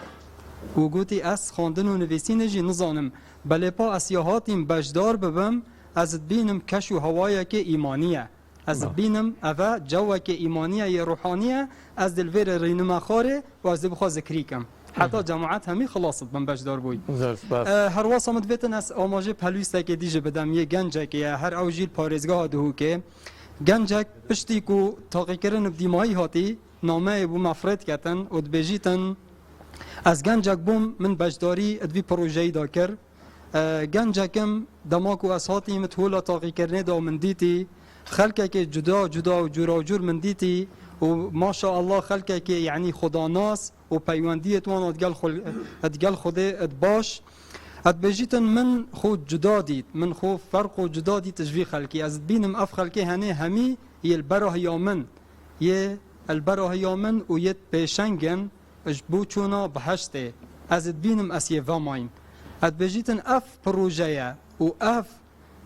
û gotî ez xwandin û nivîsînê jî nizanim belêpa ez ya hatîm bejdar bibim ez dibînim keş û hewayekê îmaniye ez dibînim eve cewekê îmaniye yê ruhaniye ez dilvêrê rînima xwarê û ez dê bixwe zikrî kim heta cemaet hemî xilas dibin bejdar bûyî her wasa min divêtin ez amajê pelwîstekê dî jî bidim yê gencekê ye her ew jî parêzgeha dihûkê gencek piştî ku taqîkirin bi dîmayî hatî nameyê bû mefrêt ketin û dibêjîtin ez gencek bûm min bejdarî di vî projeyî da kir gencekim dema ku ez hatî min hola taqîkirinê da min dîtî xelkekê cuda cuda û cura cûr min dîtî û maşallah xelkekê yanî xudanas û peywendiyê wan edgel Xwedê ed baş et bêjîtin min xwe cuda dît min xwe ferq û cuda dît ji vî xelkî ez dibînim ev xelkê henê hemî yê li bera hiya min yê li bera hiya min û yê pêşengin ji bo çûna biheştê ez dibînim ez yê vemayîm et bêjîtin ev projeye û ev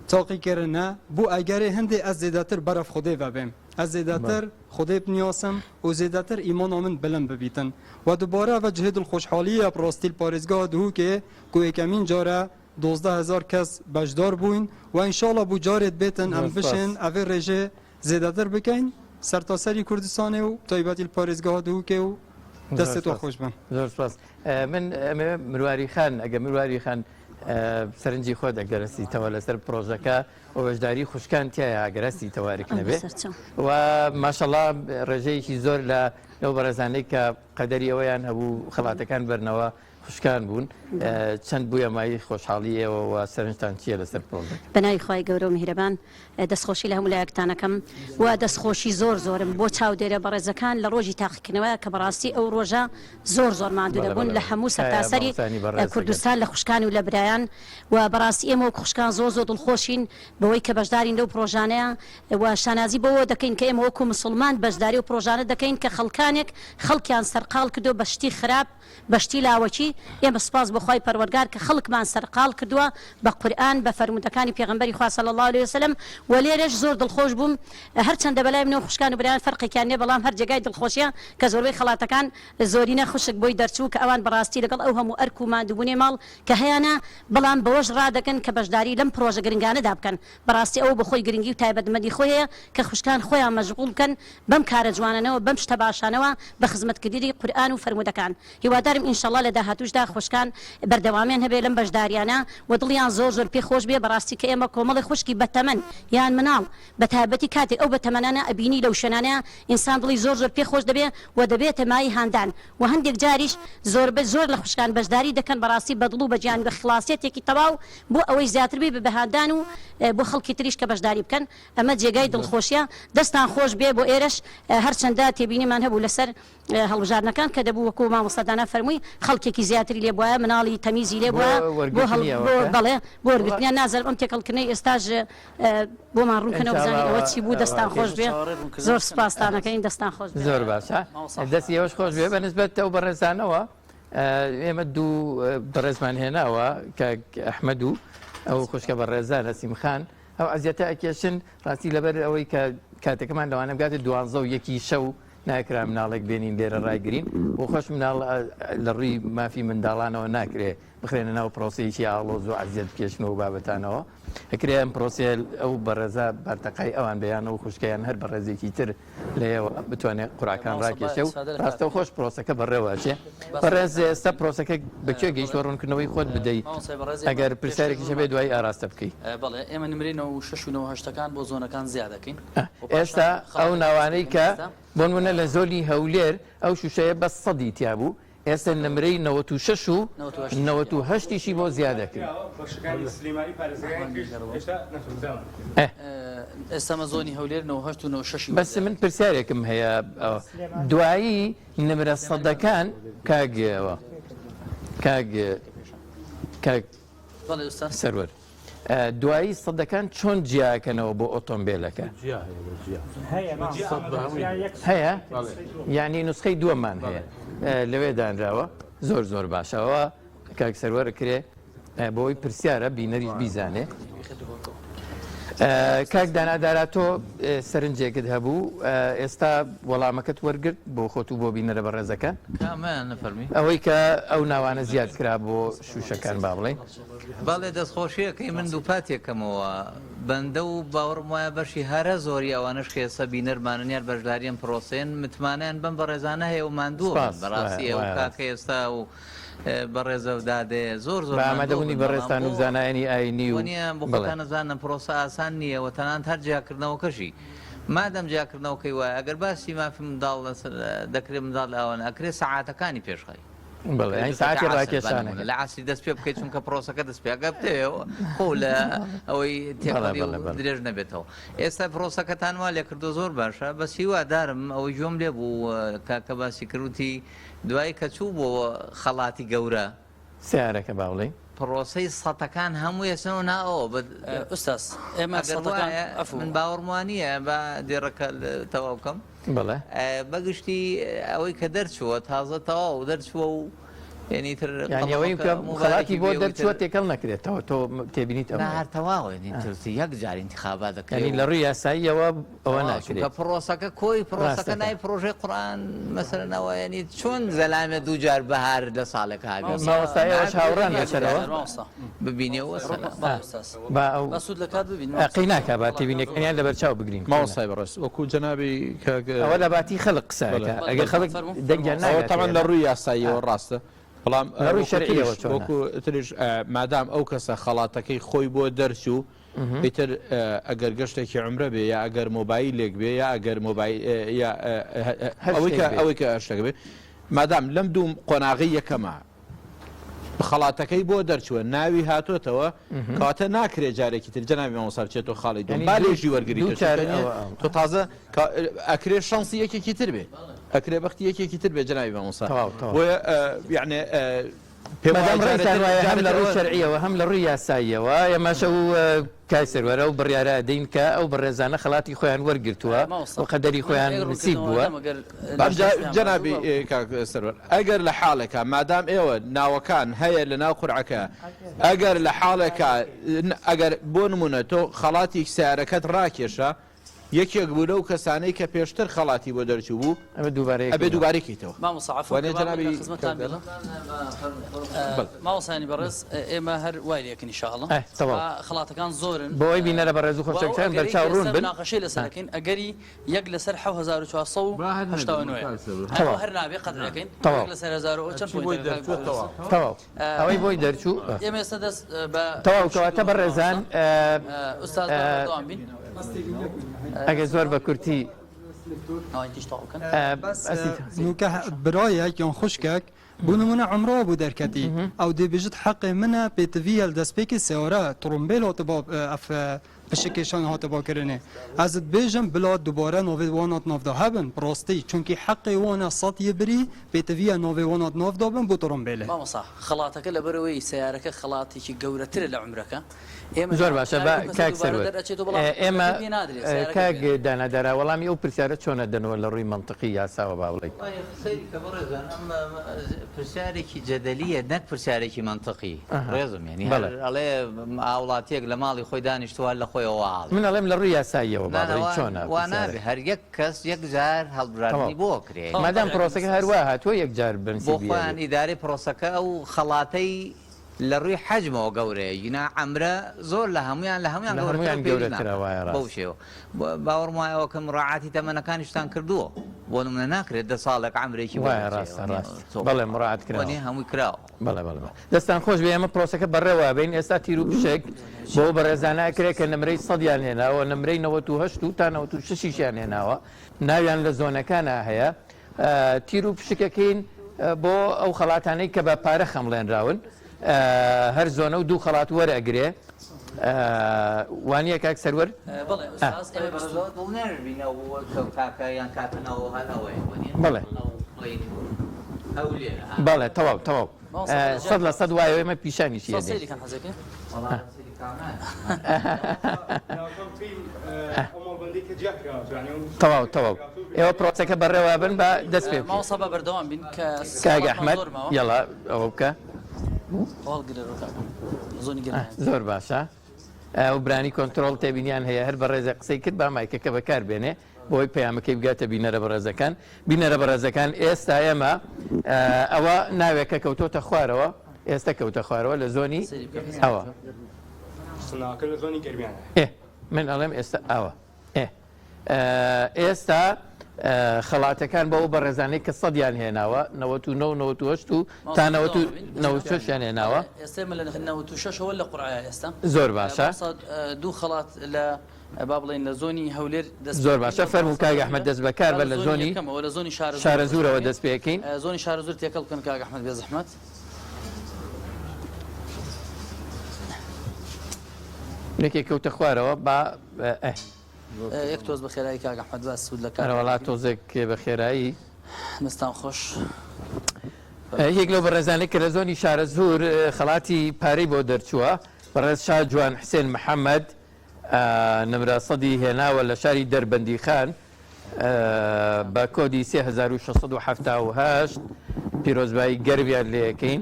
taqîkirine bû egerê hindê ez zêdetir beref Xwedê vebêm ez zêdetir Xwedê binyasim û zêdetir îmana min bilind bibîtin we dubare ve cihê dilxweşhaliyê rastî parêzgeha dihûkê ku êkemîn care 12,000 kes bejdar bûyn we înşallah bû carê dibêtin em bişên evê rêjê zêdetir bikin sertaserî Kurdistanê û taybetî parêzgeha dihûkê û destê te xweş bin. زۆر سپاس من ئەمێ مرواری خان ئەگە مرواری خان سەرنجی خۆ دەگەرەستیتەوە لەسەر پرۆژەکە و بەشداری خوشکان تایە ئەگەرەستی تەوارێک نەبێ و ماشەڵڵا ڕێژەیەکی زۆر لە لەو بەرەزانەی کە قەدەری ئەوەیان هەبوو خەڵاتەکان بەرنەوە خوشکان بوون چەند بووە مای خۆشحاڵیەوە سەرنجتان چیە لەسەر پرۆژەکە؟ بەناوی خی گەورە و میهرەبان دەستخۆشی لە هەموو لایەکتانەکەم و دەستخۆشی زۆرم بۆ چاودێرە بەڕێزەکان لە ڕۆژی تاقیکردنەوە کە بەڕاستی ئەو ڕۆژە زۆر ماندوو دەبوون لە هەموو سەرتاسەری کوردستان لە خوشکان و لە برایان و بەڕاستی ئێمە خوشکان زۆر دڵخۆشین بەوەی کە بەشدارین لەو پرۆژانەیە و شانازی بەوە دەکەین کە ئێمە وەکو مسلمان بەشداری و پرۆژانە دەکەین کە خەڵکانێک خەڵکیان سەرقاڵ کردو بەشتی خراپ بەشتی لاوەکی ئێمە سپاس بەخوای پەروەردگار کە خەڵکمان سەرقاڵ کردووە بە قورئان بە فەرموودەکانی پێغەمبەری خوا صلی الله علیه وسلم و لێرەش زۆر دڵخۆش بووم هەرچەندە بەلای منەوە خوشکان و برایان فەرقێکیان نییە بەڵام هەر جێگای دڵخۆشیە کە زۆربەی خەڵاتەکان زۆرینە خوشک بۆی دەرچوو کە ئەوان بەڕاستی لەگەڵ ئەو هەموو ئەرک و ماندووبوونێ ماڵ کە هەیەە بەڵام بەوەش ڕادەکەن کە بەشداری لەم پرۆژە گرنگانەدا بکەن بەڕاستی ئەو بەخۆی گرنگی و تایبەتمەندی خۆیە کە خوشکان خۆیان مەشغوڵ بکەن بەم کارە جوانانەوە بەم شتە باشانەوە بە خزمەتکردنی قورئان و فەرموودەکان هیوادارم ئینشەڵڵا لە داهاتووشدا خوشکان بەردەوامیان هەبێ لەم بەشداریانە و دڵیان زۆر پێ خۆش بێ بەڕاستی کە ئێمە کۆمەڵی خوشکی بەتەمەن یان مناڵ بە تایبەتی کاتێک ئەو بەتەمەنانە ئەبینی لەو شوێنانەیە ئینسان دڵی زۆر پێ خۆش دەبێ و دەبێتە مای هاندان و هەندێک جاریش زۆر لە خوشکان بەشداری دەکەن بەڕاستی بەدڵ و بەجیان بە خلاصێتێکی تەواو بۆ ئەوەی زیاتر بێ بە هاندان و بۆ خەڵکی تریش کە بەشداری بکەن ئەمە جێگای دڵخۆشیە دەستان خۆش بێ بۆ ئێرەش هەرچەندە تێبینیمان هەبوو لەسەر هەڵبژاردنەکان کە دەبوو وەکو مامۆستادانە فەرمووی خەڵکێکی زیاتری لێ بووە مناڵی تەمیزی لێ بووە بەڵێ بۆ وەرگرتنیان نازانم ئەم تێکەڵکردنەی ئێستاژ بۆمان ڕوونکەنەوە بزانین ئەوە چی بوو دەستان خۆش بێ زۆر سپاستانەکەین دەستان خۆش زۆر باشە دەستی ئێوەش خۆش بێ بەنسبەت ئەو بەڕێزانەوە ئێمە دوو بەڕێزمان هێناوە کە ئەحمەد و ئەو خوشکە بەڕێزان ئەسیم خان ئەو ئەزیەتە ئەکێشن ڕاستی لەبەر ئەوەی کە کاتێکمان لەوانە بگاتێت 12 شەو ناکرا مناڵێک بێنین لێرە ڕایگرین بۆ خۆش مناڵ لە ڕووی مافی منداڵانەوە ناکرێ بخرێنە ناو پرۆسەیەکی ئاڵۆز و عەزیەت بکێشنەوە بابەتانەوە ئەکرێ ئەم پرۆسە ئەو بەڕێزە بەرتەقای ئەوان بەیانەوە خوشکیان هەر بەڕێزێکی تر لێەوە بتوانێت قوراکان ڕاکێشە و ڕاستەو خۆش پرۆسەکە بەڕێوەچێ بەڕێز ئێستا پرۆسەکە بەکوێ گەیشتوە ڕوونکردنەوەی خۆت بدەیت ئەگەر پرسیارێکیش هەبێت دوای ئاراستە بکەیت بەڵێ ئێمە نمرێنەوە 6 بۆ زۆنەکان زیاد دەکەین ئێستا ئەو ناوانەی کە بۆ نمونە لە زۆلی هەولێر ئەو شوشەیە بە 100 تیا بوو ئێستا نمرەی 96 و 98 بۆ زیادەکرد ئێستامە زۆنی هەولێر 96 بەس من پرسیارێکم هەیە دوایی نمرە سەدەکان کاگەوە سەروەر دوایی سەدەکان چۆن جیاکەنەوە بۆ ئۆتۆمبیلەکە هەیە یعنی نوسخەی دووەمان هەیە لەوێ دانراوە زۆر باشەوە کاک سەروەر کرێ بۆی پرسیارە بینەریش بیزانێ کاک دانادارا تۆ سەرنجێکت هەبوو ئێستا وەڵامەکەت وەرگرت بۆ خۆت و بۆ بینەرە بە ڕێزەکان ئەوەی کە ئەو ناوانە زیاد کرا بۆ شوشەکان با بڵێ باڵێ دەستخۆشیەکەی من دوو پاتێکەمەوە بەندە و باوەڕم وایە بەشی هەرە زۆری ئەوانش خێسە بینەرمانن یان بەشداریان پرۆسێن متمانیان بەم بەڕێزانە هەیە و ماندووە بەڕاستی ئەو کاکە ئێستا و بەڕێزە و دادێ زۆر ئامادەبوونی بەڕێستان و زانایانی ئاینی و نیە بۆ خۆتان نەزانم پرۆسە ئاسان نییە و تەنانەت هەر جیاکردنەوەکەشی مادەم جیاکردنەوەکەی وایە ئەگەر باسی مافی منداڵ دەکرێت منداڵ ئەوەن ئەکرێت سەعاتەکانی پێشخی ساعتی ڕاکێشانە لە عاسی دەست پێ بکەیت چونکە پرۆسەکە دەست پێگە بتەوێەوە خۆ لە ئەوەی تێقەڵی درێژ نەبێتەوە ئێستا پرۆسەکەتان وا لێ کردو زۆر باشە بەس هیوادارم ئەوەی جۆم لێ بوو کاکە باسی کردوتی دوای کە چوو بۆ خەڵاتی گەورە سیارەکە باوڵێ پرۆسەی سەتەکان هەموو ێسنەوە ناەوە ئوستاس ئێمە من باوەڕمانیە بە دێڕەکە تەواو بکەم بڵێ بەگشتی ئەوەی کە دەرچووە تازە تەواو دەرچووە و یعنی ئەوەی خەڵاتی بۆ دەرچووە تێکەڵ نەکرێتەوە تۆ تێبینیت هەر تەواوە یەک جار انتخابات دەکرێت لە ڕووی یاساییەوە ئەوە ناکرێت کە پرۆسەکە کۆی پرۆسەکە نای پرۆژەی قورئان مەسەرەوە ینی چۆن زەلامێ دوو جار بەهار لە ساڵێک هاگەن ماوەستایەوە چاوەڕان لەسەرەوە ببینێەوە بەسوود لە کات ببین قیناکە با تێبینەکەیان لە بەرچاو بگرین ماوەستای بەڕێست وەکو جەنابی ئەوە لە باتی خەڵق قسەکە ئەگەر خەڵک دەنگیان ناوێت تەمان لە ڕووی یاساییەوە ڕاستە بەڵام وەکو تریش مادام ئەو کەسە خەڵاتەکەی خۆی بۆ دەرچوو ئیتر ئەگەر گەشتێکی عمرە بێ یا ئەگەر مۆبایلێک بێ یا ئەگەر ئەوەی کە هەشتێک بێ مادام لەم دوو قۆناغی یەکەمە خەڵاتەکەی بۆ دەرچووە ناوی هاتۆتەوە کاتە ناکرێت جارێکی تر جەنابی مامۆستا بچێتەوە خاڵی دۆ با لێژی وەرگری تۆ تازە ئەکرێ شانسی یەکێکی تر بێ ئەکرێ بەختی یەکێکی تر بێ جەنابی مامۆستا بۆیە یعنی هەم لە ڕووی شەرعیەوە هەم لە ڕووی یاساییەوە ئێمەشە و کای سەروەرە و بڕیارە دەین کە ئەو بەڕێزانە خەڵاتی خۆیان وەرگرتووە و قەدەری خۆیان نسیب بووە. جەنابی سەروەر ئەگەر لە حاڵێکە مادام ئێوە ناوەکان هەیە لە ناو قورعەکە ئەگەر لە حاڵێکە ئەگەر بۆ نمونە تۆ خەڵاتی سیارەکەت ڕاکێشە یەکێک بوو لەو کەسانەی کە پێشتر خەڵاتی بۆ دەرچوو بوو ئەبێ دووبارێکیتەوە ماوەسانی بەڕێز ئێمە هەر وایلەکەن ئینشاءڵڵا خەڵاتەکان زۆرن بۆی بینەرە بەڕێز و خۆشەویستان بەرچاو ڕوون بن ناقەشەی لەسەرەکەین ئەگەری یەک لەسەر 1970 هەر نابێ قەدرەکەین لەسەر 1000 چەند ئەوەی بۆی دەرچوو ئێمە ئێستا دەست بە تەواو کەواتە بەڕێزان ئوستاز دوام بین ئەگە زۆر بە کورتی نوکە برایەک یان خوشکێک بوونمونە عمرۆ بوو دەرکەتی ئەو دەبێژت حەقی منە پێتڤە دەستپێکی سێوەرە تڕمبیل پشکێشان هاتە باکردنێ ئەزت بێژم بلا دووبارە نۆڤێ وانات ناودا هەبن ڕاستی چونکی حەقی وانە سەد بری پێتڤە نۆڤێ وانات ناودا بن بۆ تڕمبیلێ مامۆستا خەڵاتەکە لە بەرەوەی سیارەکە خەڵاتێکی گەورەترە لە عمرەکە زۆر باشە بە کاک سەروەر ئێمە کاک دانادارا وەڵامی ئەو پرسیارە چۆنە دەنەوە لە ڕووی منطقی یاساوە با بڵێیت پرسیارێکی جەدەلیە نەک پرسیارێکی منطقی ڕێزم ینی ئەڵێ وڵاتیەک لە ماڵی خۆی دانیشتووە لە خۆیەوە من ئەڵێم لە ڕووی یاساییەوە باڵێ چۆنە وانابێ هەر یەک کەس یەک جار هەڵبرانی بۆ کرێ مادام پرۆسەکە هەروە هاتووە یەک جار بنسی بۆ خۆیان ئیدارەی پرۆسەکە ئەو خەڵاتەی لە ڕووی حەجمەوە گەورەیە ینا عەمرە زۆر لە هەمویان گەورەترەوە بەو شێوە باوەڕم وایەوە کە مڕاعاتی تەمەنەکانیشتان کردووە بۆ نمونە ناکرێت 10 ساڵێک عەمرێکی بەڵێ مڕاعات کراوە هەمووی کراوە بەڵێ دەستان خۆش بێ ئێمە پرۆسەکە بەڕێوە بین ئێستا تیر و پشێک بۆ بەڕێزانە کرێت کە نمرەی 100یان هێناوە نمرەی 98 تا 96یان هێناوە ناویان لە زۆنەکانە هەیە تیر و پشکەکەین بۆ ئەو خەڵاتانەی کە بە پارە خەمڵێنراون هەر زۆنە و دوو خەڵات وەرەگرێ وانیە کاک سەروەر بەڵێ تەواو تەواو 100% وایە ئێمە پیشانیشی تەواو تەواو ئێوە پرۆسەکە بەڕێوە بن بە دەست پێ ماوەسا بە بەردەوام بین کە کاک ئەحمەد یەڵا ئەوە بکە زۆر باشە ئەو برانی کۆنتترۆل تێبینیان هەیە هەر بە ڕێزە قسەی کرد با مایکەکە بەکار بێنێ بۆی پەیامەکەی بگاتە بینەرە بەڕێزەکان بینەرە بەڕێزەکان ئێستا ئێمە ئەوە ناوێکە کەوتۆتە خوارەوە ئێستا کەوتە خوارەوە لە زۆنی ئەوە من ئەڵێم ئێستا ئەوە ئێستا خەڵاتەکان بەەوە بە ڕێزانەی کە 100یان هێناوە 99 تا 96یان هێناوە ئێستا لە 96ەوە لە قورعە ئێستا زۆر باشە دوو خەڵات لە با بڵێن لە زۆنی هەولێر زۆر باشە فەرموو کاک ئەحمەد دەست بەکار بە لە زۆنی لە زۆنی شارە زورەوە دەست پێکەین زۆنی شارە زور تێکەڵ بکەن کاک ئەحمەد بێ زەحمەت نێکێک کەوتە خوارەوە با یەک تۆز بە خێرایی کاک ئەحمەد باس سوود لە کار وڵات تۆزێک بە خێرایی مستان خۆش یەک لەو بەڕێزانەی کە لە زۆنی شارە زور خەڵاتی پارەی بۆ دەرچووە بەڕێز شا جوان حسێن محەممەد نمرە 100 هێناوە لە شاری دەربەندی خان بە کۆدی 3678 پیرۆزبایی گەربیان لێەکەین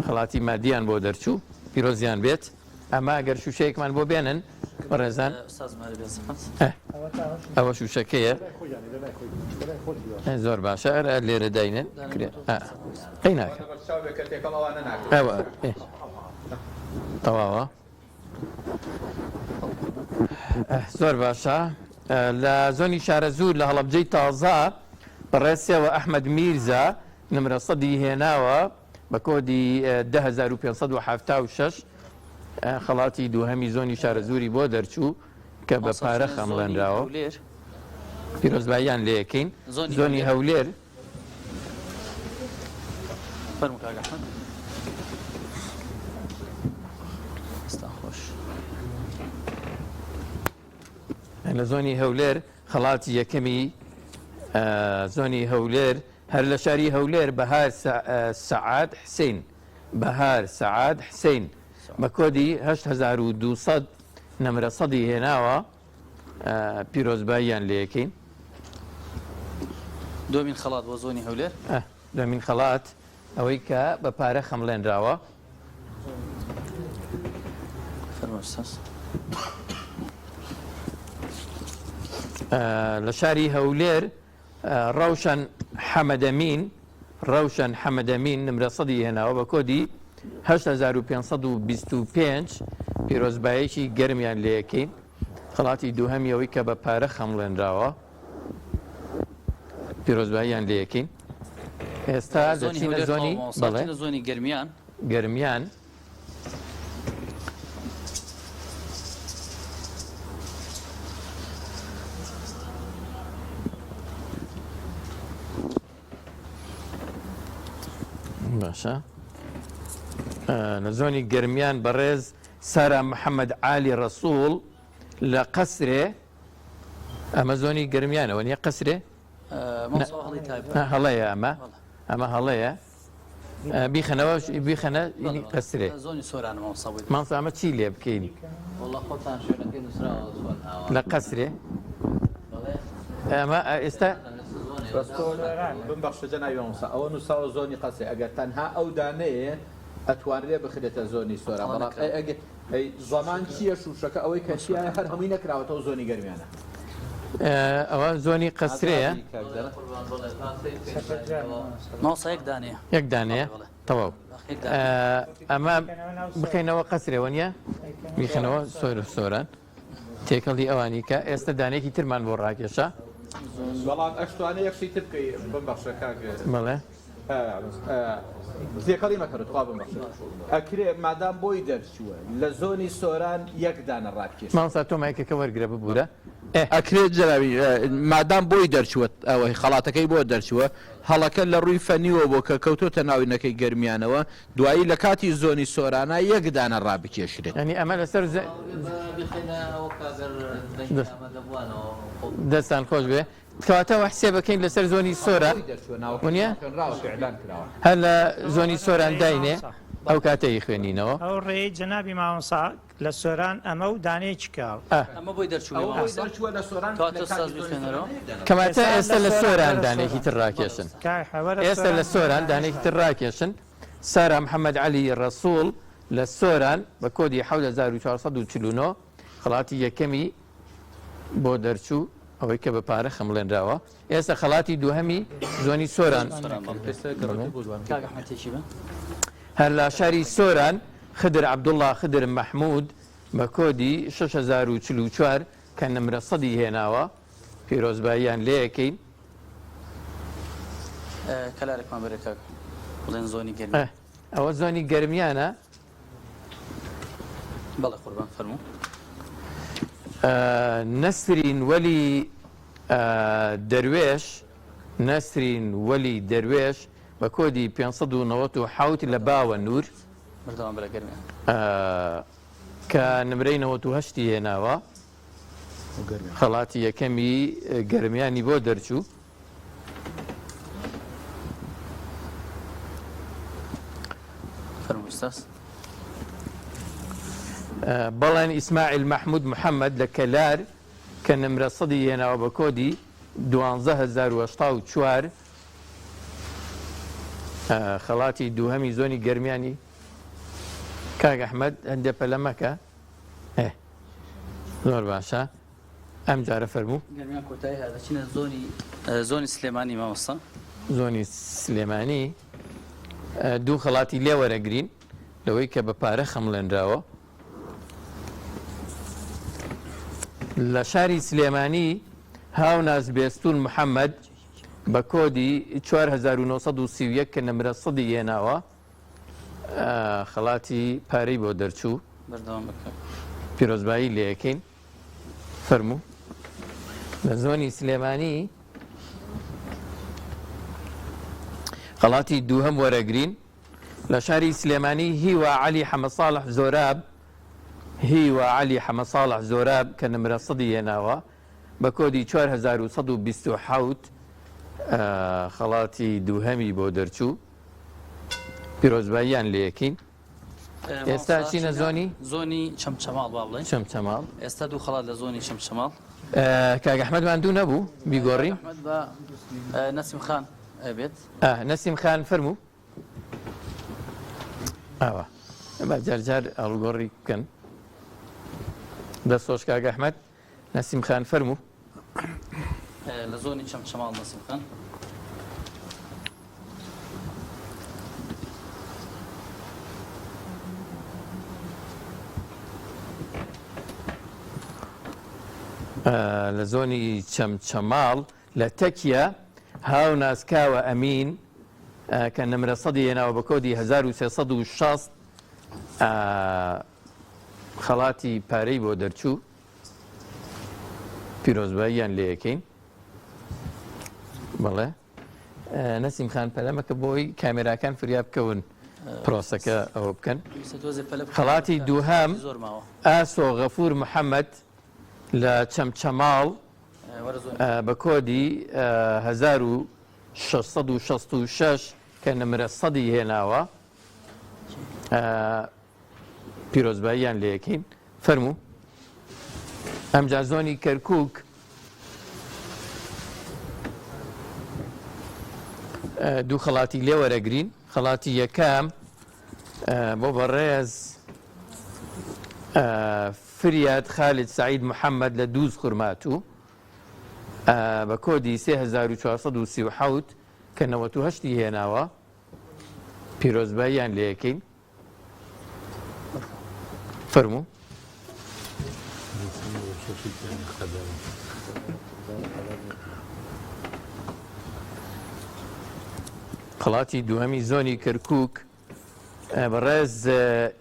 خەڵاتی مادیان بۆ دەرچوو پیرۆزیان بێت ئەمە ئەگەر شوشەیەکمان بۆ بێنن بەڕێزان ئەوە شوشەکەیە زۆر باشە لێرە داینن قەی ناکە تەواوە زۆر باشە لە زۆنی شارە زور لە هەڵەبجەی تازا بەڕێسیەوە ئەحمەد میرزا نمرە 100 هێناوە بە کۆدی 10576 خەڵاتی دووهەمی زۆنی شارە زوری بۆ دەرچوو کە بە پارە خەمڵێنراوە پیرۆزباییان لێەکەین زۆنی هەولێر لە زۆنی هەولێر خەڵاتی یەکەمی زۆنی هەولێر هەر لە شاری هەولێر بەهار سەعاد حسین بەهار سەعاد حسین بە کۆدی 8200 نەمرە سەدی هێناوە پیرۆزباییان لێ یەکەین. دومین خەڵات بۆ زۆنی هەولێر دومین خەڵات ئەوەی کە بە پارە خەمڵێنراوە لە شاری هەولێر ڕەوشەن حەمەدەمین نمرە سەدی هێناوە بە کۆدی 8525 پیرۆزبایەکی گەرمیان لێ یەکەین. خەڵاتی دووهەمی ئەوەی کە بە پارە خەمڵێنراوە پیرۆزباییان لێ یەکەین. ئێستا دەچینە زۆنی گەرمیان باشە لە زۆنی گەرمیان بەڕێز سارا محەممەد عالی ڕەسوول لە قەسرێ ئەمە زۆنی گەرمیانەوە نیە قەسرێ هەڵەیە ئەمە هەڵەیە بیخەنە قەسرێ مامسامە چی لێ بکەین لە قەسرێ ئەمە ئێستا ببخشە جەنابی مامۆستا ئەوە نووساوە زۆنی قەسرێ ئەگەر تەنها ئەو دانەیە ئەتوانرێ بخرێتە زۆنی سۆرە بەڵام زەمان چییە شوشەکە ئەوەی کەشیە هەر هەمووی نەکراوەتەوە زۆنی گەرمیانە ئەوە زۆنی قەسرەیە یەک دانەیە تەواو ئەمە بخینەوە قەسرێەوە نیە میخنەوە سۆران تێکەڵی ئەوانی کە ئێستا دانێکی ترمان بۆ ڕاکێشە بەڵام ئەشتوانە یەکشی تر بکەی ببخشە بەڵێ تێکەڵی مەکەرت خوا ببخشە ئەکرێ مادام بۆی دەرچووە لە زۆنی سۆران یەک دانە ڕاکێش مامۆستا تۆمایکەکە وەرگرە ببوورە ئەکرێت جەنابی مادام بۆی دەرچووە ئەوەی خەڵاتەکەی بۆ دەرچووە هەڵەکە لە ڕووی فەنیوە بۆ کە کەوتۆتە ناوینەکەی گەرمیانەوە دوایی لە کاتی زۆنی سۆرانە یەک دانە ڕابکێشرێت ینی ئەمە لەسەر دەستان خۆش بێ کەواتەوە حسێ بەکەین لەسەر زۆنی سۆرە وە هەر لە زۆنی سۆران داینێ ئەو کاتەی خوێنینەوە ئەو ڕێی جەنابی مامۆستا لە سۆران ئەمە و دانەیەکی کاڵ ئەمە بۆی دەرچووە لە سۆران کەماتە ئێستا لە سۆران دانێکی تر ڕاکێشن ئێستا لە سۆران دانێکی تر ڕاکێشن سارا محەممەد علی ڕەسوول لە سۆران بە کۆدی 1449 خەڵاتی یەکەمی بۆ دەرچوو ئەوەی کە بە پارە خەمڵێنراوە. ئێستا خەڵاتی دووهەمی زۆنی سۆران هەر لە شاری سۆران خدر عەبدوڵڵا خدر مەحموود بە کۆدی 6044 کە نمرە سەدی هێناوە پیرۆزباییان لێ یەکەین. کەلارێکمان بەرەکە بڵێن زۆنی ئەوە زۆنی گەرمیانە بەڵێ قوربان فەرموو نەسرین وەلی دەروێش بە کۆدی 597 لە باوە نور کە نمرەی 98 هێناوە خەڵاتی یەکەمی گەرمیانی بۆ دەرچوو. بەڵێن ئیسماعیل مەحموود محەممەد لە کەلار کە نمرە سەدی هێناوە بە کۆدی 12084 خەڵاتی دووهەمی زۆنی گەرمیانی کاک ئەحمەد هەندێک پەلەمەکە زۆر باشە ئەم جارە فەرموو زۆنی سلێمانی مامۆستا زۆنی سلێمانی دوو خەڵاتی لێ وەرەگرین لەوەی کە بە پارە خەمڵێنراوە. لە شاری سلێمانی هاوناز بێستون محەممەد بە کۆدی 4931 کە نمرە سەدی هێناوە خەڵاتی پارەی بۆ دەرچوو پیرۆزبایی لێ یەکەین. فەرموو لە زۆنی سلێمانی خەڵاتی دووهەم وەرەگرین لە شاری سلێمانی هیوا عەلی حەمەساڵح زۆراب کە نمرە سەدی هێناوە بە کۆدی 4127 خەڵاتی دووهەمی بۆ دەرچوو پیرۆزباییان لە یەکین. ئێستا چینە زۆنی چەمچەماڵ با بڵێن چەمچەماڵ. ئێستا دوو خەڵات لە زۆنی چەمچەماڵ. کاک ئەحمەدمان دوو نەبوو بیگۆڕین. بە نەسیم خان ئەبێت. نەسیم خان فەرموو. ئاوە جارجار ئەڵگۆڕی بکەن. دەستۆش کاک ئەحمەد نەسیم خان فەرموو. لە زۆنی چەمچەماڵ نەسیم خان. لە زۆنی چەمچەماڵ لە تەکیە هاو ناسکاوە ئەمین کە نمرە سەدی هێناوە بە کۆدی 1360 خەڵاتی پارەی بۆ دەرچوو پیرۆزباییان لێ یەکەین. بەڵێ نەسیم خان پەلەمەکە بۆی کامێراکان فریاب بکەون پرۆسەکە ئەوە بکەن. خەڵاتی دووهەم ئاسۆ غەفور محەممەد لە چەمچەماڵ بە کۆدی 1666 کە نمرە سەدی هێناوە پیرۆزباییان لێ یەکەین. فەرموو. ئەمجا زۆنی کەرکووک دوو خەڵاتی لێ وەرەگرین. خەڵاتی یەکەم بۆ بەڕێز فریاد خالد سعید محەممەد لە دووز خورماتوو بە کۆدی 3437 کە 98 هێناوە پیرۆزباییان لێ یەکەین. فەرموو. خەڵاتی دووهەمی زۆنی کەرکووک بەڕێز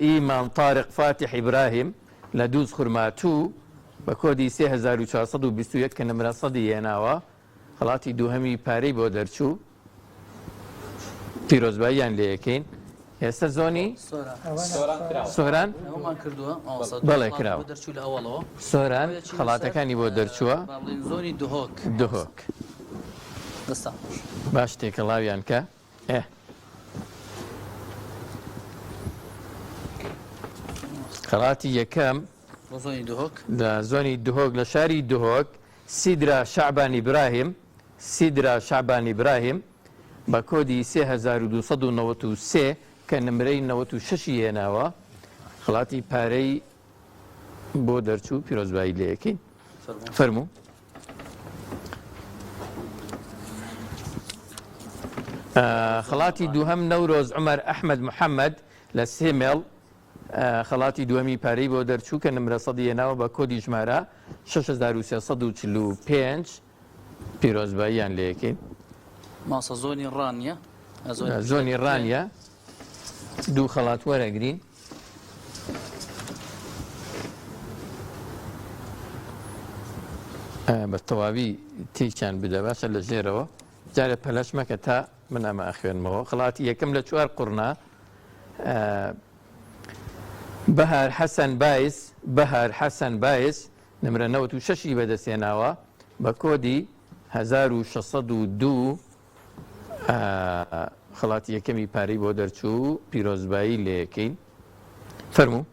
ئیمان تارق فاتح ئیبراهیم لە دووز خورماتوو بە کۆدی 3421 کە نمرە سەدی هێناوە خەڵاتی دووهەمی پارەی بۆ دەرچوو پیرۆزباییان لێ یەکەین. ئێستا زۆنی سۆران بەڵێ کراوە. سۆران خەڵاتەکانی بۆ دەرچووە. زۆنی دهۆک باش تێکەڵاویان کە. خەڵاتی یەکەم لە زۆنی دهۆک لە شاری دهۆک سیدرا شعبان ئیبراهیم بە کۆدی 3293 کە نمرەی 96 هێناوە خەڵاتی پارەی بۆ دەرچوو پیرۆزبایی لێ یەکەین. فەرموو. خەڵاتی دووهەم نەورۆز عومەر ئەحمەد محەممەد لە سێمێڵ خەڵاتی دووهەمی پارەی بۆ دەرچوو کە نمرە سەدی هێناوە بە کۆدی ژمارە 6345 پیرۆزباییان لێ یەکەین. ماسە زۆنی ڕانیە زۆنی ڕانیە دوو خەڵات وەرەگرین. بە تەواوی تێکیان بدە باشە لە ژێرەوە جارە پەلەش مەکە تا من ئەمە ئەخوێنمەوە. خەڵاتی یەکەم لە 4 قورنا بەهار حەسەن بایس نمرە 96 بەدەستێناوە بە کۆدی 1602 خەڵاتی یەکەمی پارەی بۆ دەرچوو پیرۆزبایی لێ یەکەین. فەرموو.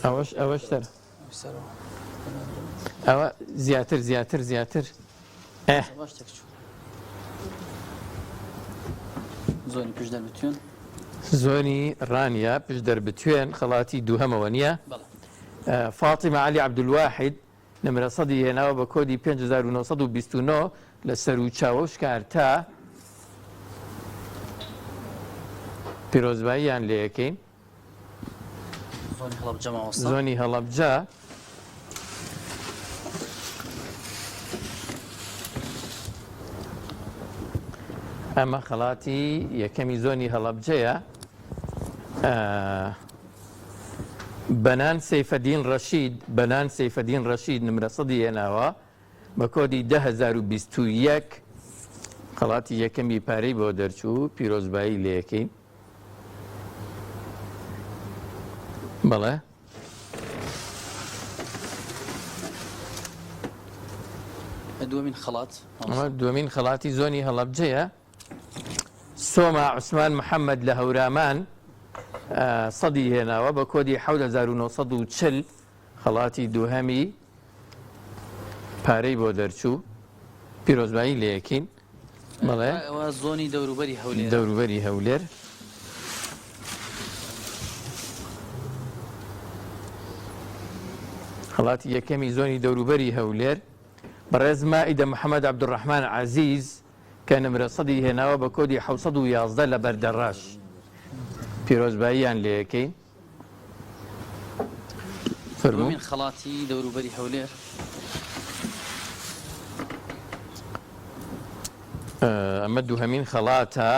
ئەوەشتر ئەوە زیاتر زۆنی پشت دەربتوێن زۆنی ڕانیە پشت دەربتوێن خەڵاتی دووهەمەوە نییە. فاتیمە عەلی عەبدولواحید نمرە سەدی هێناوە بە کۆدی 5929 لە سەر و چاوە شکارتا پیرۆزباییان لێ یەکەین. زۆنی هەڵەبجە ئەمە خەڵاتی یەکەمی زۆنی هەڵەبجەیە. بەنان سەیفەدین ڕەشید نمرە سەدی هێناوە بە کۆدی 10021 خەڵاتی یەکەمی پارەی بۆ دەرچوو پیرۆزبایی لە یەکەین بەڵێ دووەمین خەڵاتی زۆنی هەڵەبجەیە سۆما عوسمان محەممەد لە هەورامان سەدی هێناوە بە کۆدی 1940 خەڵاتی دووهەمی پارەی بۆ دەرچوو پیرۆزبایی لە یەکەین بەڵێ زۆنی دەوروبەری هەولێر خەڵاتی یەکەمی زۆنی دەوروبەری هەولێر بەڕێز مائیدە محەممەد عەبدوڕەحمان عەزیز کە نمرە سەدی هێناوە بە کۆدی 1911 لە بەردەڕاش پیرۆزباییان لە یەکەین فەرمووین خەڵاتی دەوروبەری هەولێر ئەمە دووهەمین خەڵاتە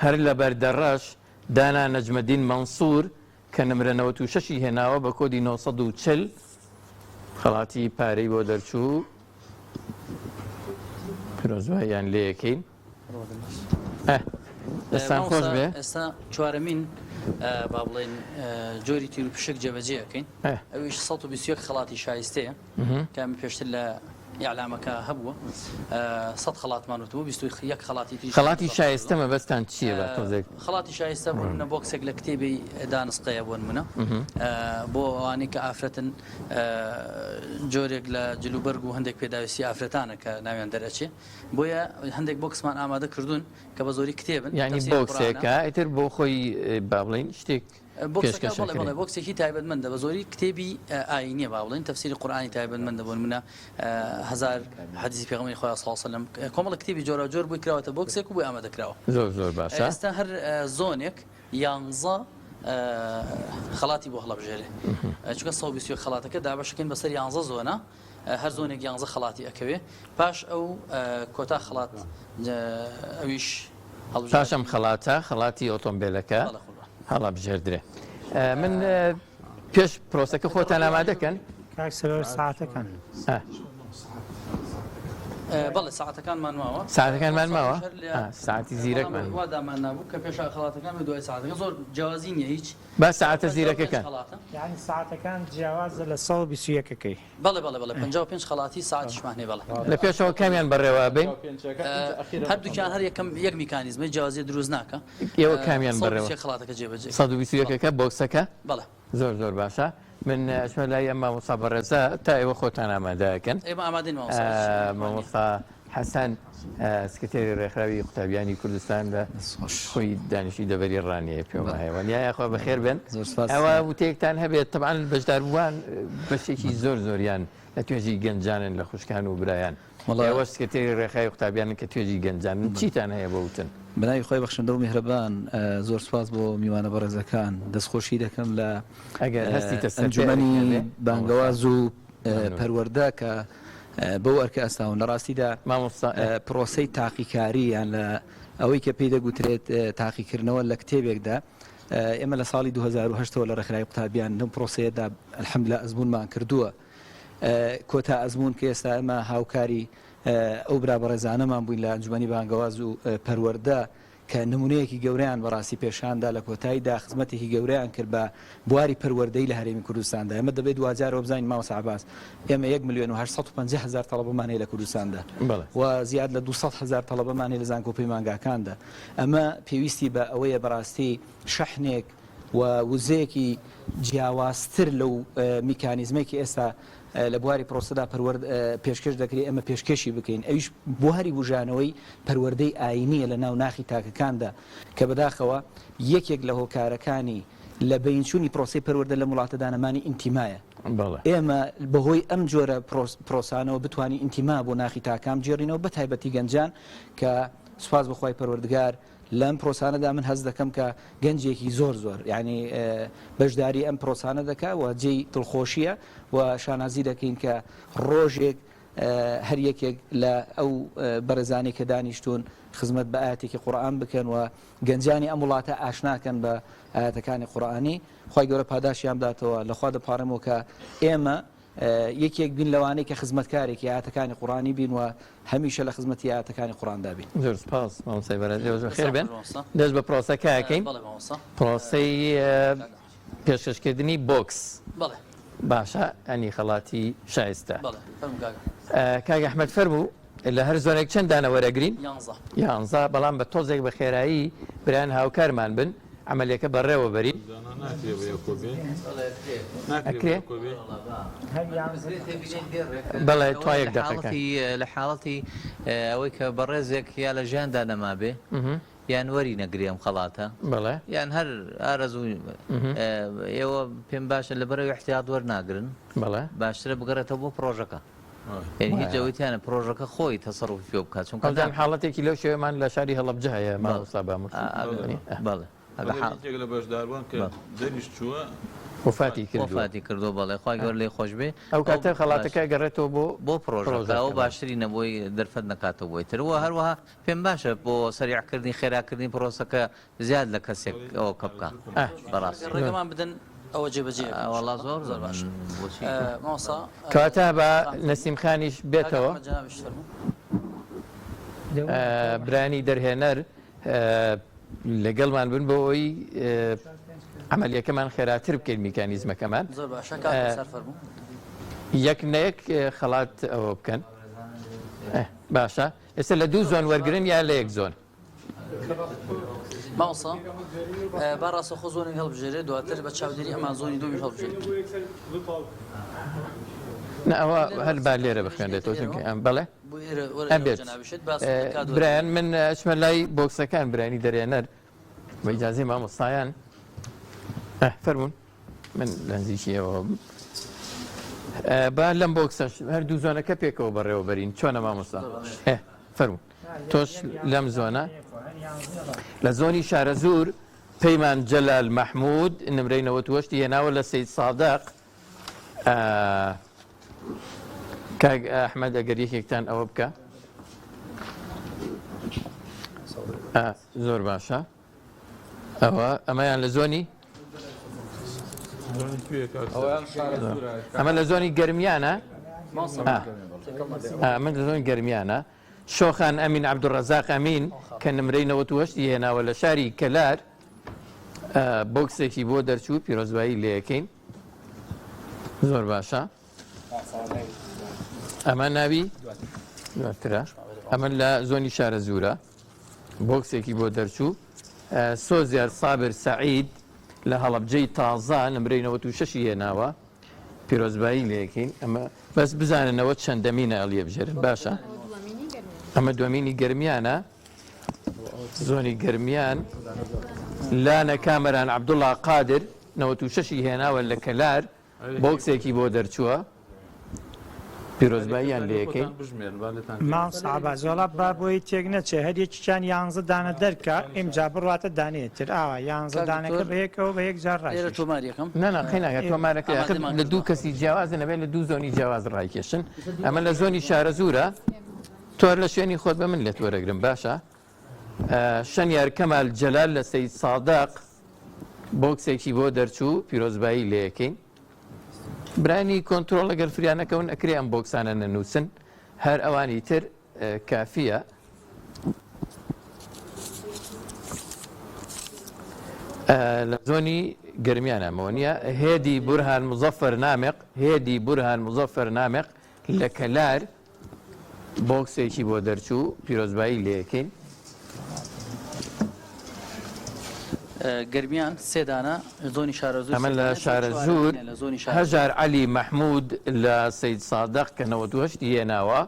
هەر لە بەردەڕاش دانا نەجمەدین مەنسوور کە نمرە 96 هێناوە بە کۆدی 940 خەڵاتی پارەی بۆ دەرچوو پیرۆزباییان لێ یەکەین ئێستان خۆش بێ ئێستا چوارەمین با بڵێن جۆری تیر و پشک جێبەجێەکەین ئەویش 121 خەڵاتی شایستەیە کامی پێشتر لە یاعلامەکە هەبووە 100 خەڵاتمان وتبوو 21 خەڵاتی شایستە مەبەستان چییە بە تۆزێک خەڵاتی شایستە بۆ منە بۆکسێک لە کتێبی دانسقەیە بۆن منە بۆ ئەوانەی کە ئافرەتن جۆرێک لە جلوبەرگ و هەندێک پێداویستی ئافرەتانە کە ناویان دەرەچێ بۆیە هەندێک بۆکسمان ئامادە کردوون کە بە زۆری کتێبن یعنی بۆکسێکە ئیتر بۆ خۆی با بڵین شتێک بۆکسێکی تایبەتمەندە بە زۆری کتێبی ئاینیە با بڵین تەفسیری قورئانی تایبەتمەندە بۆن منە هەزار حەدیثی پێغەمبەری خوا صلی الله علیه و سلم کۆمەڵ کتێبی جۆرا جۆر بووی کراوەتە بۆکسێک و بۆی ئامادەکراوە زۆر باشە ئێستا هەر زۆنێک 11 خەڵاتی بۆ هەڵەبژێرێ چونکە 121 خەڵاتەکە دابەشەکەین بەسەر 11 زۆنە هەر زۆنێک 11 خەڵاتی ئەکەوێ پاش ئەو کۆتا خەڵات ئەویش پاشەم خەڵاتی ئۆتۆمبیلەکە هەڵەبژێردرێ من پێش پرۆسەکە خۆتان ئامادەکەن ساعتەکان بەڵێ ساعتەکانمان ماوە ساعتی زیرەکمان وادامان نابوو کە پێش خەڵاتەکان بە دوای ساعتەکە زۆر جیاوازی نییە هیچ با ساعتە زیرەکەکەن یعنی ساعتەکان جیاوازە لە 121ەکەی بەڵێ 55 خەڵاتی ساعتیشمانێ بەڵێ لە پێشەوە کامیان بەڕێوە بین هەردووکیان هەر یەک میکانیزمی جیاوازی دروست ناکە ئێوە کامیان بەڕێوە خەڵاتەکە جێبەجێ 121ەکە بۆکسەکە بەڵێ زۆر باشە من ئەچمە لای ئەم مامۆستا بەڕێزە تا ئێوە خۆتان ئامادەکەن ئێمە ئامادەین مامۆستا حەسەن سکرتێری ڕێکخراوی قوتابیانی کوردستان لە خۆی دانیشتوی دەبەری ڕانیە پێم وایە نیایەخوا بەخێر بن ئەوە وتەیەکتان هەبێت طبعاً بەشداربووان بەشێکی زۆریان لە توێژی گەنجانن لە خوشکان و برایان ئێوە سکرتێری ڕێکخراوی قوتابیانن کە توێژی گەنجانن چیتان هەیە بۆ وتن بەناوی خۆی بەخشندە و میهرەبان زۆر سوپاس بۆ میوانە بەڕێزەکان دەستخۆشی دەکەم لە ئەنجومەنی بانگەواز و پەروەردە کە بەو ئەرکە ئەستاون لە ڕاستیدا پرۆسەی تاقیکاری یان لە ئەوەی کە پێی دەگوترێت تاقیکردنەوە لە کتێبێکدا ئێمە لە ساڵی 2010 لە ڕێکخراوی قوتابیان لەم پرۆسەیەدا الحەمدوللا ئەزمونمان کردووە کۆتا ئەزمون کە ئێستا ئەمە هاوکاری ئەو برابەڕێزانەمان بووین لە ئەنجومەنی بانگەواز و پەروەردە کە نمونەیەکی گەورەیان بەڕاستی پێشاندا لە کۆتاییدا خزمەتێکی گەورەیان کرد بە بواری پەروەردەی لە هەرێمی کوردستاندا ئێمە دەبێت دوجارەوە بزانین مامۆستا عەباس ئێمە 1,850,000 تەڵەبەمانەیە لە کوردستاندا و زیاد لە 200,000 تەڵەبەمانەیە لە زانکۆپی مانگاکاندا ئەمە پێویستی بە ئەوەیە بەڕاستی شەحنێک و وزەیەکی جیاوازتر لەو میکانیزمێکی ئێستا لە بواری پرۆسەدا پێشکەش دەکرێت ئەمە پێشکەشی بکەین ئەویش بواری بژانەوەی پەروەردەی ئاینیە لە ناو ناخی تاکەکاندا کە بەداخەوە یەکێک لە هۆکارەکانی لە بەینچوونی پرۆسی پەروەردە لە وڵاتەدانەمانی ئینتیمایە ئێمە بەهۆی ئەم جۆرە پرۆسانەوە بتوانین ئینتیما بۆ ناخی تاکام جێڕینەوە بە تایبەتی گەنجان کە سوپاس بەخوای پەروەردگار لەم پرۆسانەدا من هەز دەکەم کە گەنجێکی زۆر ینی بەشداری ئەم پرۆسانە دەکا و جێی دڵخۆشیە و شانازی دەکەین کە ڕۆژێک هەر یەکێک لە ئەو بەرەزانی کە دانیشتون خزمەت بە ئاەتێکی قورئان بکەن و گەنجانی ئەم وڵاتە ئاشناکەن بە ئاەتەکانی قورئانی خی گەورە پاداشیان بداتەوە لەخوا دەپارەمەوە کە ئێمە یەکێک بین لەوانەیە کە خزمەتکارێکی ئاەتەکانی قورآانی بین و هەمیشە لە خزمەتی ئاەتەکانی قورآاندا بین. زۆر سپاس مامۆستای بەڕێز خێر بێن. دەست بە پرۆسەکەکەین پرۆسەی پێشکەشکردنی بۆکس باشە ئەنی خەڵاتی شایستە. کاک ئەحمەد فەرموو لە هەر زۆنێک چەند دانە وەرەگرین 11 بەڵام بە تۆزێک بە خێرایی برایان هاوکارمان بن عملەکە بەڕێوە بەری بەڵێ توایەک دەقەکەی لە حاڵەتی ئەوەی کە بەڕێزێک یا لە ژیاندا نەما بێ یان وەری نەگریم خەڵاتە بەڵێ یان هەر ئارەزوو ئێوە پێم باشە لەبەرەوەی احتیاط وەرناگرن بەڵێ باشترە بگەڕێتەوە بۆ پرۆژەکە هیچ ئەوەیانە پرۆژەکە خۆی تەسەڕوفی پێ بکات چون کەم حاڵەتێکی لەو شێوەمان لە شاری هەڵەبجە هەیە ماوەستا باموس بەڵێ لە بەشداربوون کە دەریش چووە وفاتی کردو بەڵێ خی گەور لێ خۆش بێ ئەو کاتە خەڵاتەکە گەڕێتەوە بۆ پرۆژەکەەوە باشتری نەبووی دەرفەت نکاتەوە بۆی ترەوە هەروەها پێم باشە بۆ سەریعکردنی خێراکردنی پرۆسەکە زیاد لە کەسێک ئەوە کە بکە بەڕاستی ڕێگەمان بدەن ئەوە جێبەجێ وڵا زۆر زۆر باش کاتە بە نەسیمخانیش بێتەوە برانی دەرهێنەر لەگەڵمان بن بۆ ئەوی عملیەکەمان خێراتر بکەین میکانیزمەکەمان یەک نەیەک خەڵات ئەوە بکەن باشە ئێستا لە دوو زۆن وەرگرن یا لە یەک زۆن ماوەسا با ڕاستەخۆ زۆنێک هەڵبژێرێت دواتر بە چاودێری ئەمان زۆنی دومی هەڵبژێت ئەوە هەر با لێرە بخوێنێتەوە بەڵێ ئەبێت برایان من ئەچمە لای بۆکسەکان برانی دەرێنەر بە ئیجازەی مامۆستایان فەرمونون من لەنزیکیەوە با لەم بۆکسەش هەردوو زۆنەکە پێکەوە بەڕێوە بەرین چۆنە مامۆستا فەرمونون تۆش لەم زۆنە لە زۆنی شارە زوور پەیمان جەلال مەحموود نمرەی 98 هێناوە لە سەید سادق کاک ئەحمەد ئەگەر یەکێکتان ئەوە بکە زۆر باشە ئەمەیان لە زۆنی ئەمە لە زۆنی گەرمیانە من لە زۆنی گەرمیانە شۆخان ئەمین عەبدوڕەزاق ئەمین کە نمرەی 98 هێناوە لە شاری کەلار بۆکسێکی بۆ دەرچوو پیرۆزبایی لێ یەکەین زۆر باشە ئەمە ناوی دواترە ئەمە لە زۆنی شارە زوورە بۆکسێکی بۆ دەرچوو سۆزیار سابر سەعید لە هەڵەبجەی تازە نمرەی 96 هێناوە پیرۆزبایی لێ یەکەین ئەمە بەس بزاننەوە چەندەمینە ئەڵیە بژێرن باشە ئەمە دومینی گەرمیانە زۆنی گەرمیان لانە کامەران عەبدوڵڵا قادر 96 هێناوە لە کەلار بۆکسێکی بۆ دەرچووە پیرۆزباییان لێ یەکەین ماڵ سەعبا زۆڵات با بۆی تێک نەچێ هەر یەکیان 11 دانە دەرکە ئیمجا بڕاتە دانێتتر ئاوا 11 دانەکە بەیەکەوە بە یەک جار ڕای تۆماریەکەم نەخیناگە تۆمارەکە لە دوو کەسی جیاوازە نەبێت لە دوو زۆنی جیاواز ڕایکێشن ئەمە لە زۆنی شارە زوورە تۆر لە شوێنی خۆت بە من لێت وەرەگرم باشە شەنیار کەمال جەلال لە سەید سادق بۆکسێکی بۆ دەرچوو پیرۆزبایی لێ یەکەین برانی کۆنتترۆل لەگەر فریانەکەون ئەکرێ ئەم بۆکسانە نەنووسن هەر ئەوانی تر کافیە لە زۆنی گەرمیانەمەوە نیە هێدی بورهان مزەفەر نامق هێدی بورهان مزەفەر نامق لە کەلار بۆکسێکی بۆ دەرچوو پیرۆزبایی لێ یەکەین گەرمیان سێدانە زۆنی شارە زوور ئەمە لە شارە زوور هەژار عەلی مەحموود لە سەید سادق کە 98 هێناوە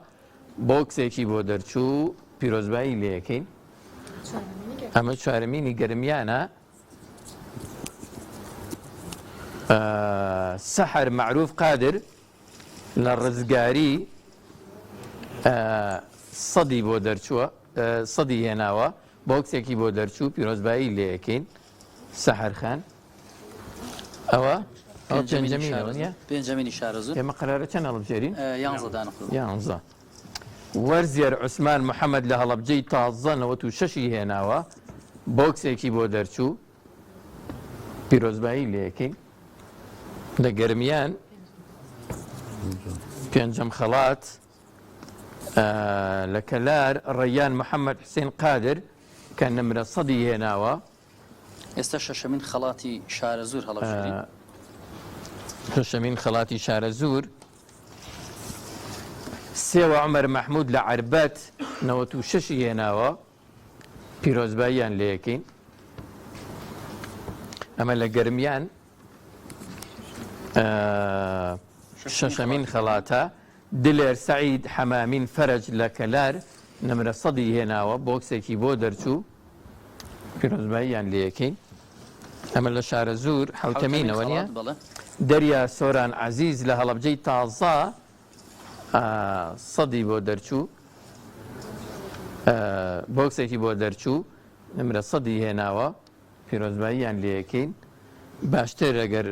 بۆکسێکی بۆ دەرچوو پیرۆزبایی لێ یەکەین ئەمە چوارەمینی گەرمیانە سەحر معروف قادر لە ڕزگاری سەدی بۆ دەرچووە سەدی هێناوە بۆکسێکی بۆ دەرچوو پیرۆزبایی لێ یەکەین سەحر خان ئەوە پێنجەمینی شارە زوور ئێمە قەرارە چەند هەڵبژێرین 11 وەرزێر عوسمان محەممەد لە هەڵەبجەی تازە 96 هێناوە بۆکسێکی بۆ دەرچوو پیرۆزبایی لێ یەکەین لە گەرمیان پێنجەم خەڵات لە کەلار ڕەیان محەممەد حسێن قادر کە نمرە 100 هێناوە. ئێستا شەشەمین خەڵاتی شارە زوور هەڵەبژێری. شەشەمین خەڵاتی شارە زوور سێوە عومەر مەحموود لە عەربەت 96 هێناوە، پیرۆزباییان لێ یەکەین. ئەمە لە گەرمیان شەشەمین خەڵاتە. دلێر سەعید حەمامین فەرج لە کەلار نمرە 100 هێناوە، بۆکسێکی بۆ دەرچوو، پیرۆزباییان لێ یەکەین. ئەمە لە شارە زوور حوتەمینەوە نیە. دەریا سۆران عەزیز لە هەڵەبجەی تازە 100 بۆ دەرچوو، بۆکسێکی بۆ دەرچوو نمرە 100 هێناوە، پیرۆزباییان لێ یەکەین. باشتر ئەگەر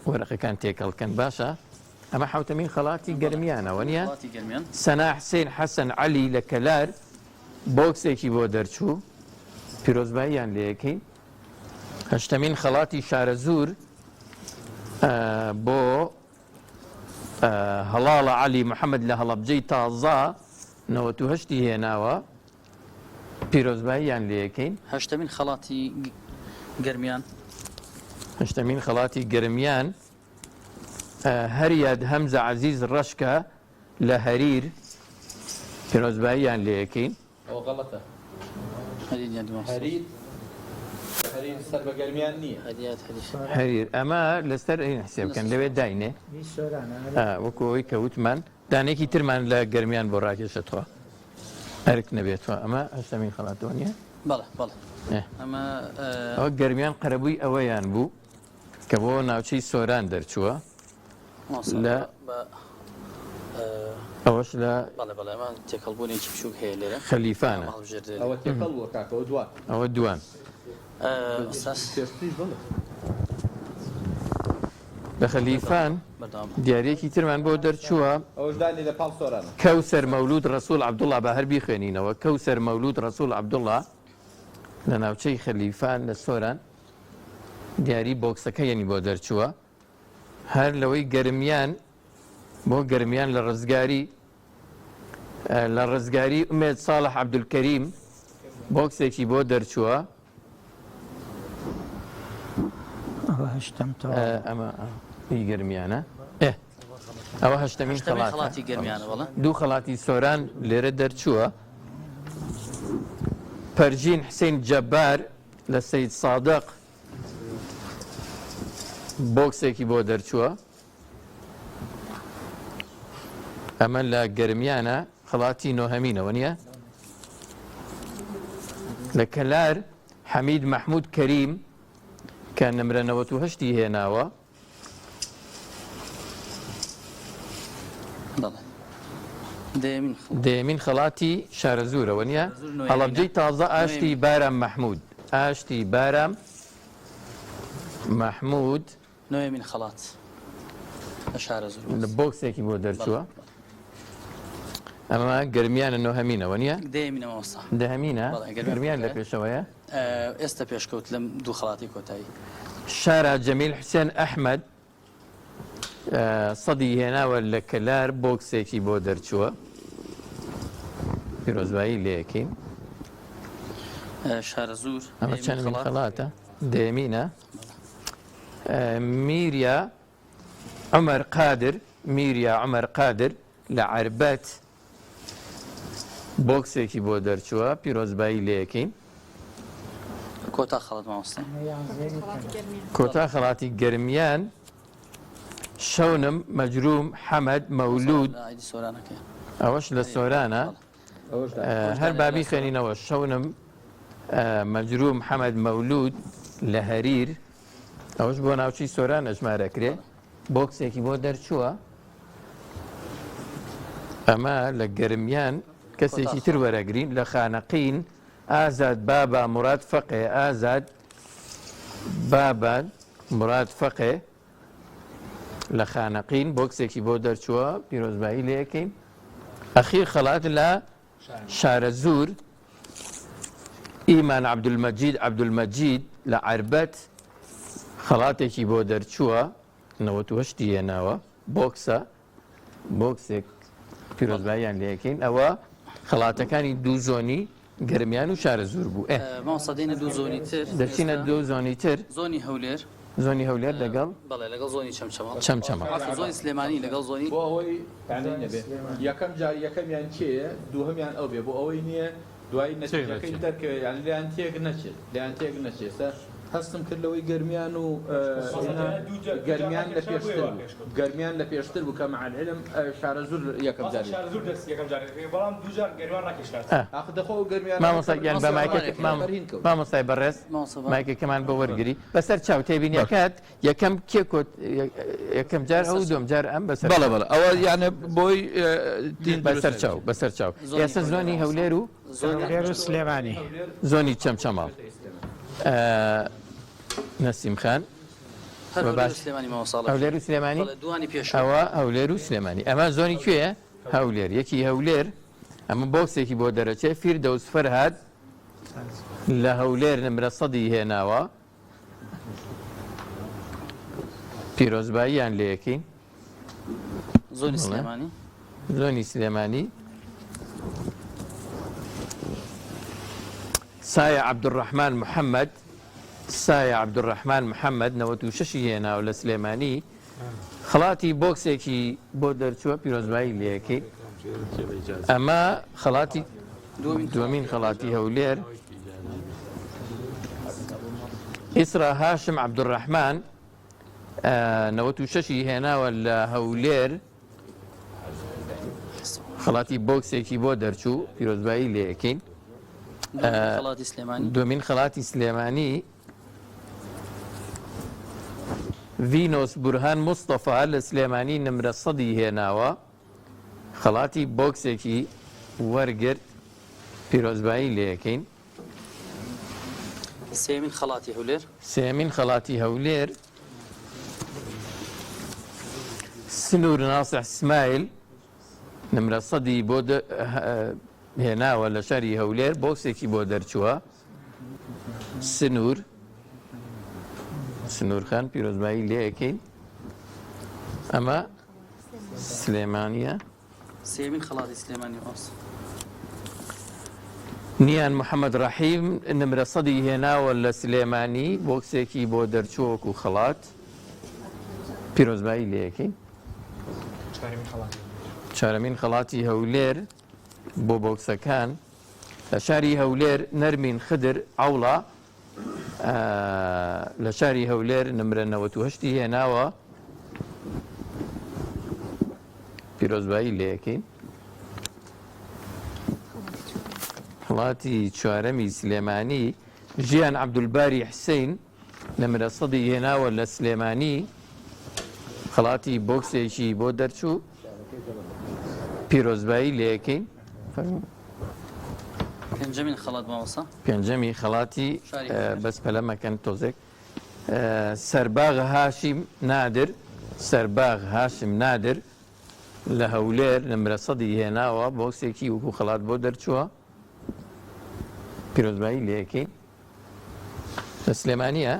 وەرەقەکان تێکەڵکەن باشە. ئەمە حوتەمین خەڵاتی گەرمیانەوە نیە. سەنا حسێن حەسەن عەلی لە کەلار بۆکسێکی بۆ دەرچوو، پیرۆزباییان لێ یەکەین. هەشتەمین خەڵاتی شارە زوور بۆ هەڵاڵە عەلی محەممەد لە هەڵەبجەی تازە 98 هێناوە، پیرۆزباییان لێ یەکەین. هەشتەمین خەڵاتی گەرمیان. هەشتەمین خەڵاتی گەرمیان هەریاد هەمزە عەزیز ڕەشکە لە هەریر، پیرۆزباییان لێ یەکەین. ئەوە غەڵەتە. سەر بە گەرمیان نییە. هەریر ئەمە لەسەر حسێبکەن لەوێ داینێ وەکەوەی کەوتمان دانێکی ترمان لە گەرمیان بۆ ڕاکێشێتەوە ئەرک نەبێتەوە. ئەمە هەشتەمین خەڵاتەوە نییە. بەڵێ بەڵێ ئەوە گەرمیان قەرەبووی ئەوەیان بوو کە بۆ ناوچەی سۆران دەرچووە لە ئەوەش لە تێکەڵبوونێکی بچووک هەیە لێرە خەلیفانە. ئەوە تێکەڵ بووە کاکەوە دوان. ئەوە دوان. لە خەلیفان دیارێکی ترمان بۆ دەرچووە کەوسەر مەولود ڕەسوول عەبدوڵڵا بە هەر بیخوێنینەوە. کەوسەر مەولود ڕەسوول عەبدوڵڵا لە ناوچەی خەلیفان لە سۆران دیاری بۆکسەکەیانی بۆ دەرچووە. هەر لەوەی گەرمیان بۆ گەرمیان لە ڕزگاری ئومێد ساڵح عەبدولکەریم بۆکسێکی بۆ دەرچووە. ئەمە گەرمیانە. ئەوە هەشتەمین خەڵاتی گەرمیانە. دوو خەڵاتی سۆران لێرە دەرچووە. پەرژین حسین جەبار لە سەید سادق بۆکسێکی بۆ دەرچووە. ئەمە لە گەرمیانە خەڵاتی نۆهەمینەوە نییە. لە کەلار حەمید مەحموود کەریم کە نمرە 98 هێناوە. دەیەمین خەڵاتی شارە زوورەوە نییە. هەڵەبجەی تازە ئاشتی بارام مەحموود. ئاشتی بارام مەحموود نوێمین خەڵات لە شارە زوور لە بۆکسێکی بۆ دەرچووە. ئەمە گەرمیانە نۆهەمینەوە نییە. دەهەمینە گەرمیان لە پێشەوەیە. ئێستا پێشکەوت لەم دوو خەڵاتی کۆتایی. شارە جەمیل حوسێن ئەحمەد 100 هێناوە لە کەلار بۆکسێکی بۆ دەرچووە، پیرۆزبایی لێ یەکەین. شارە زوور ئەمە چەندمین خەڵاتە؟ دەیەمینە. میریا عومەر قادر لە عەربەت بۆکسێکی بۆ دەرچووە، پیرۆزبایی لێ یەکەین. کۆتا خەڵات مامۆستا. کۆتا خەڵاتی گەرمیان شەونم مەجرووم حەمەد مەولود، ئەوەش لە سۆرانە. هەر بابی خوێنینەوە. شەونم مەجرووم حەمەد مەولود لە هەریر، ئەوەش بۆ ناوچەی سۆران ئەژمارەکرێ، بۆکسێکی بۆ دەرچووە. ئەمە لە گەرمیان کەسێکی تر وەرەگرین. لە خانەقین ئازاد بابا مراد فەقێ، ئازاد بابا مراد فەقێ لە خانەقین بۆکسێکی بۆ دەرچووە، پیرۆزبایی لێ یەکەین. ئەخیر خەڵات لە شارە زوور ئیمان عەبدولمەجید لە عەربەت خەڵاتێکی بۆ دەرچووە، 98 هێناوە، بۆکسە، بۆکسێک پیرۆزباییان لەکەین ئەوە خەڵاتەکانی دوو زۆنی گەرمیان و شارە زۆر بوو ماوەسەدەینە دوو زۆنی تر دەچینە دوو زۆنی تر زۆنی هەولێر زۆنی هەولێر لەگەڵ بەڵێ لەگەڵ زۆنی چەمچەمە زۆنی سلێمانی لەگەڵ زۆنی بۆ ئەوەی یەکەم جار یەکەمیان کێیە دووهەمیان ئەو بێ بۆ ئەوەی نییە دوایی نەتیجەکەی دەرکەوێت یان لێیان تێک نەچێت لێیان تێک نەچێتە هەستم کردەوەی گەرمیان و گەرمیان لە پێشتر بوو گەرمیان لە پێشتر بوو کە مەعەلم شارە زۆر یەکەم جار مامۆستایان بە مامۆستای بەڕێز مایکەکەمان بە وەرگری بەسەر چاو تێبینیەکەت یەکەم کێکۆت یەکەم جار ئەو دوم جار ئەم بەسەر بەڵێ بەڵێ ئەوە یانە بۆی بەسەر چاو ئێستا زۆنی هەولێر و سلێمانی زۆنی چەمچەماڵ نەسیم خان هەولێر و سلێمانی ئەوە هەولێر و سلێمانی ئەمە زۆنی کوێیە هەولێر یەکی هەولێر ئەمە بۆکسێکی بۆ دەرەچێت فیردەوس فەرهاد لە هەولێر نمرە 100 هێناوە پیرۆزباییان لە یەکەین زۆنی سلێمانی سایە عەبدوڕەحمان محەممەد سایە عەبدوڕەحمان محەممەد 96 هێناوە لە سلێمانی خەڵاتی بۆکسێکی بۆ دەرچووە پیرۆزبایی لە یەکەین ئەمە خەڵاتی دووەمین خەڵاتی هەولێر ئیسرا هاشم عەبدوڕەحمان 96 هێناوە لە هەولێر خەڵاتی بۆکسێکی بۆ دەرچوو پیرۆزبایی لە یەکەین دومین خەڵاتی سلێمانی ڤینۆس بورهان مستەفا لە سلێمانی نمرە 100 هێناوە خەڵاتی بۆکسێکی وەرگرت پیرۆزبایی لە یەکەین سێمین خەڵاتی هەولێر سنوور ناسح اسماعیل نمرە 100 بۆ هێناوە لە شاری هەولێر بۆکسێکی بۆ دەرچووە سنوورخان پیرۆزبایی لێ یەکەین ئەمە سلێمانیە نیان محەممەد ڕەحیم نمرە 100 هێناوە لە سلێمانی بۆکسێکی بۆ دەرچووەکو خەڵات پیرۆزبایی لێ یەکەین چارەمین خەڵاتی هەولێر بۆ بۆکسەکان لە شاری هەولێر نەرمین خدر عەوڵە لە شاری هەولێر نمرە 98 هێناوە پیرۆزبایی لێ یەکەین خەڵاتی چوارەمی سلێمانی ژیان عەبدولباری حسین نمرە 100 هێناوە لە سلێمانی خەڵاتی بۆکسێکی بۆ دەرچوو پیرۆزبایی لێ یەکەین پێنجەمی خەڵاتی بەس پەلەمەکەن تۆزێک سەرباغ هاشیم نادر سەرباغ هاشم نادر لە هەولێر نمرە 100 هێناوە بۆکسێکی وەکو خەڵات بۆ دەرچووە پیرۆزبایی لێ یەکەین لە سلێمانیە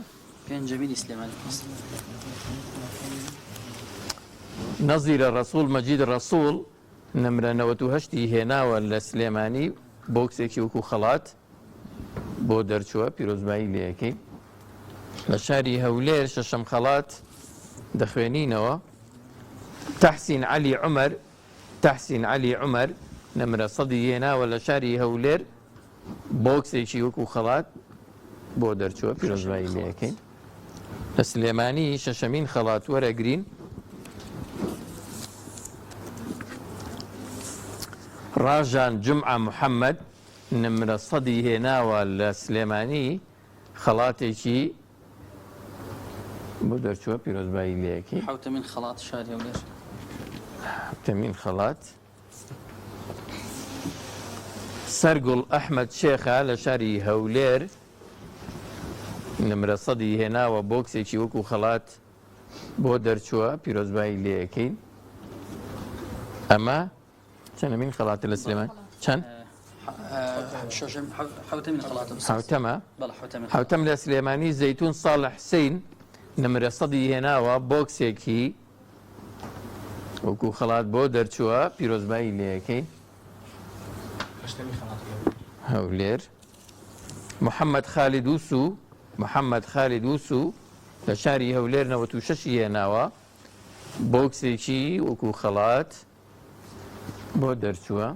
نەزیرە ڕەسوول مەجید ڕەسوول نمرە 98 هێناوە لە سلێمانی بۆکسێکی وەکو خەڵات بۆ دەرچووە پیرۆزبایی لێ یەکەین لە شاری هەولێر شەشەم خەڵات دەخوێنینەوە تەحسین عەلی عومەر نمرە 100 هێناوە لە شاری هەولێر بۆکسێکی وەکو خەڵات بۆ دەرچووە پیرۆزبایی لێ یەکەین لە سلێمانی شەشەمین خەڵات وەرەگرین ڕاژان جمعە محەممەد نمرە 100 هێناوە لە سلێمانی خەڵاتێکی بۆ دەرچووە پیرۆزبایی لێ یەکەین حوتەمین خەڵات سەرگوڵ ئەحمەد شێخە لە شاری هەولێر نمرە 100 هێناوە بۆکسێکی وەکو خەڵات بۆ دەرچووە پیرۆزبایی لێ یەکەین ئەمە چەندەمین خەڵاتە لە سلێمان چەند حوتەم لە سلێمانی زەیتون ساڵح حسین نمرە 100 هێناوە بۆکسێکی وەکو خەڵات بۆ دەرچووە پیرۆزبایی لێەکەی هەولێر محەممەد خالید وسو محەممەد خالید وسو لە شاری هەولێر 96 هێناوە بۆکسێکی وەکو خەڵات بۆ دەرچووە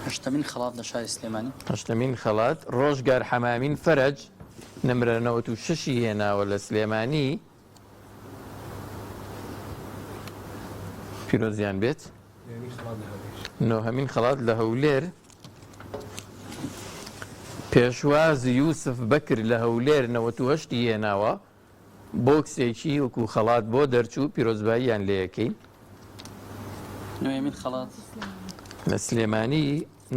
هەشتمین خەڵات لە شاری سلێمانی هەشتمین خەڵات ڕۆژگار حەمامین فەرەج نمرە 96 هێناوە لە سلێمانی پیرۆزیان بێت نۆهەمین خەڵات لە هەولێر پێشواز یوسف بەکر لە هەولێر 98 هێناوە بۆکسێکی وەکو خەڵات بۆ دەرچوو پیرۆزباییان لێەکەین نوێمین خەڵات لە سلێمانی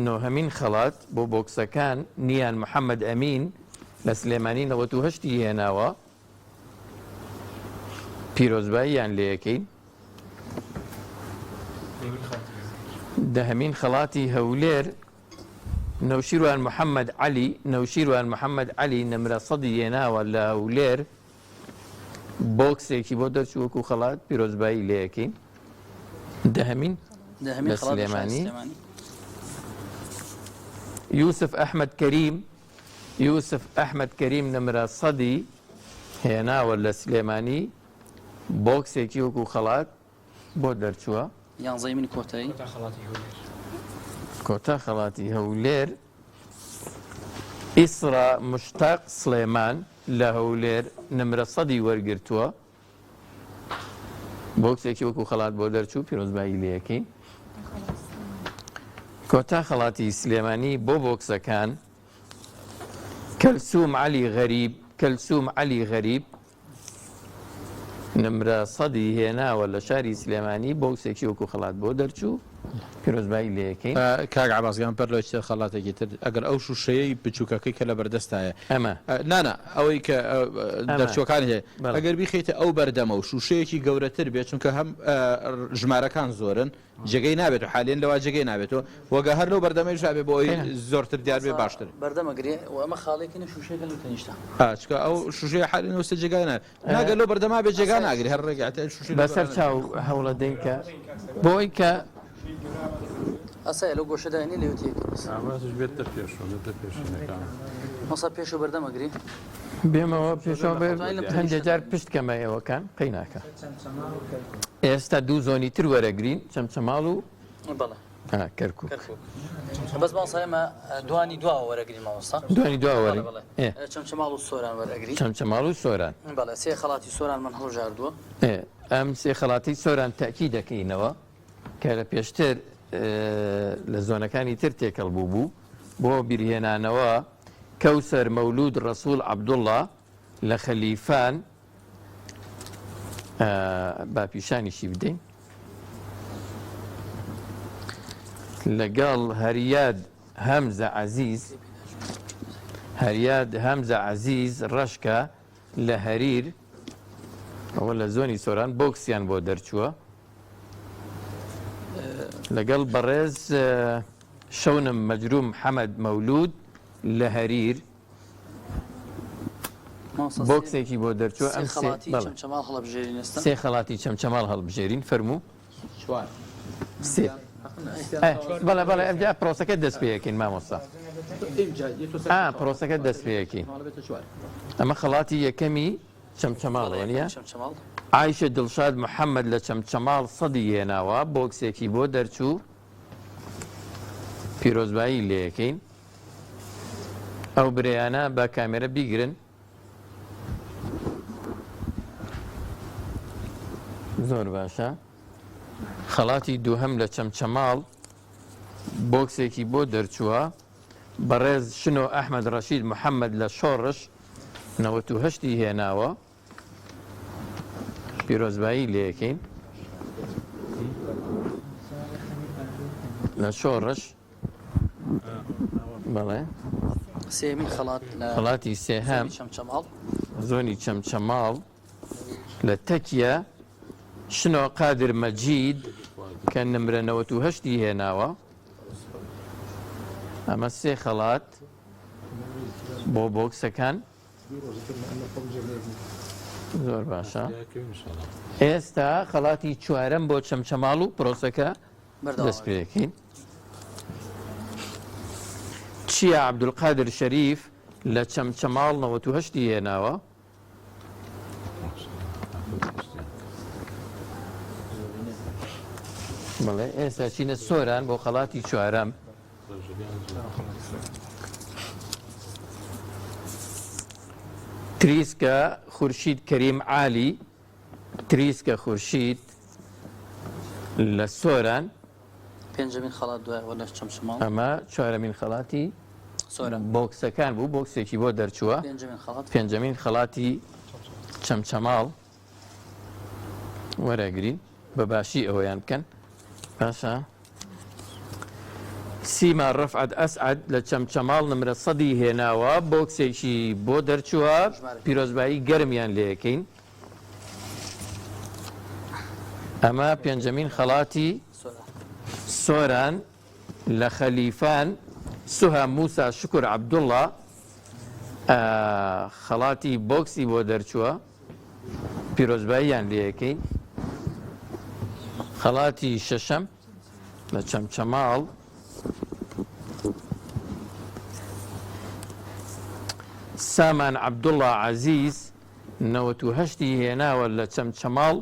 نۆهەمین خەڵات بۆ بۆکسەکان نیان محەممەد ئەمین لە سلێمانی 98 هێناوە پیرۆزباییان لێەکەین دەهەمین خەڵاتی هەولێر نەوشیروان محەممەد عەلی نەوشیروان محەممەد عەلی نمرە 100 هێناوە لە هەولێر بۆکسێکی بۆ دەرچوو وەکو خەڵات پیرۆزبایی لێەکەین دەهەمین لە سلێمانی یوسف ئەحمەد کەریم یوسف ئەحمەد کەریم نمرە 100 هێناوە لە سلێمانی بۆکسێکی وەکو خەڵات بۆ دەرچووە یانزەیمین کۆتایی کۆتا خەڵاتی هەولێر ئیسرا مشتاق سلێمان لە هەولێر نمرە 100 وەرگرتووە بۆکسێکی وەکو خەڵات بۆ دەرچوو پیرۆزبایی لێەکەین کۆتا خەڵاتی سلێمانی بۆ بۆکسەکان کەلسوم عەلی غەریب کەلسوم عەلی غەریب نمرە 100 هێناوە لە شاری سلێمانی بۆکسێکی وەکو خەڵات بۆ دەرچوو پیرۆزبایی لێەکەین کاک عباسگیان پەر لەوێ خەڵاتێکی تر ئەگەر ئەو شوشەیە بچووکەکەی کە لە بەردەستایە ئەمە نانە ئەوەی کە دەرچووەکان هەیە ئەگەر بیخیتە ئەو بەردەمە و شوشەیەکی گەورەتر بێت چونکە هەم ژمارەکان زۆرن جێگەی نابێت و حالێن لەوا جێگەی نابێتەوە وەگە هەر لەو بەردەمەی ژابێ بۆ ئەوی زۆرتر دیار بێ باشتر بەردەمەگرێ و ئەمە خاڵێکی شوشەکە لە تەنیشتا چکە ئەو شوشەیە حالێن وسە جێگای ناگەر لەو بەردەما بێت جێگا ناگری هەر ڕێگاتە شوشی بەسەر چاو هەوڵە دەینکە بۆی کە ئەسای لەو گۆشەدانی لەوتیەکە مەسا پێش و بەردەمەگری بێمەوە پێشەوە هەندێک جار پشت کەمە ئێوەکان قەی ناکە ئێستا دوو زۆنی تر وەرەگرین چەمچەماڵ و کەرکووک بەس ماسایمە دوانی دواوە وەرەگرین مامۆستا دوانی دواوەرە چەمچەماڵ و سۆران وەرەگری چەمچەماڵ و سۆران بەڵێ سێ خەڵاتی سۆران من هەڵژاردووە ئەم سێ خەڵاتی سۆران تاکی دەکەینەوە کە لە پێشتر لە زۆنەکانی تر تێکەڵ بوو بۆ بیرهێنانەوە کەوسەر مەولود ڕەسوول عەبدوڵڵا لە خەلیفان با پیشانیشی بدەین لەگەڵ هەریاد هەمزە عەزیز هەریاد هەمزە عەزیز ڕەشکە لە هەریر ئەوە لە زۆنی سۆران بۆکسیان بۆ دەرچووە لەگەڵ بەڕێز شەونم مەجروم حەمەد مەولود لە هەریر بۆکسێکی بۆ دەرچووە ئەم سێ خەڵاتی چەمچەماڵ هەڵبژێرین فەرموو بەڵێ بەڵێ ئەمجا پرۆسەکە دەست پێیەکەین مامۆستا پرۆسەکە دەست پێیەکەین ئەمە خەڵاتی یەکەمی چەمچەماڵەوە نیە عایشە دڵشاد محەممەد لە چەمچەماڵ 100 هێناوە بۆکسێکی بۆ دەرچوو پیرۆزبایی لێەکەین ئەو برەیانە بە کامێرە بیگرن زۆر باشە خەڵاتی دووهەم لە چەمچەماڵ بۆکسێکی بۆ دەرچووە بەڕێز شنۆ ئەحمەد ڕەشید محەممەد لە شۆڕش 98 هێناوە پیرۆزبایی لێەکەین لە شۆڕش بەڵێ سێمین خەڵاتی سێهەم زۆنی چەمچەماڵ لە تەکیە شنۆ قادر مەجید کە نمرە 98 هێناوە ئەمە سێ خەڵات بۆ بۆکسەکان زۆر باشە ئێستا خەڵاتی چوارەم بۆ چەمچەماڵ و پرۆسەکە دەست پێکەین چییە عەبدولقادر شەریف لە چەمچەماڵ 98 هێناوە بەڵێ ئێستا چینە سۆران بۆ خەڵاتی چوارەم تریسکە خورشید کەریم عالی تریسکە خورشید لە سۆران پێنجەمین خەڵات دوای لە چەمچەماڵ ئەمە چوارەمین خەڵاتی بۆکسەکان بوو بۆکسێکی بۆ دەرچووە پێنجەمین خەڵاتی چەمچەماڵ وەرەگرین بەباشی ئەوەیان بکەن باشە سیما ڕەفعەت ئەسعەد لە چەمچەماڵ نمرە 100 هێناوە بۆکسێکی بۆ دەرچووە پیرۆزبایی گەرمیان لێەکەین ئەمە پێنجەمین خەڵاتی سۆران لە خەلیفان سوها موسا شکر عەبدوڵڵا خەڵاتی بۆکسی بۆ دەرچووە پیرۆزباییان لێەکەین خەڵاتی شەشەم لە چەمچەماڵ سامان عەبدوڵڵا عەزیز 98 هێناوە لە چەمچەماڵ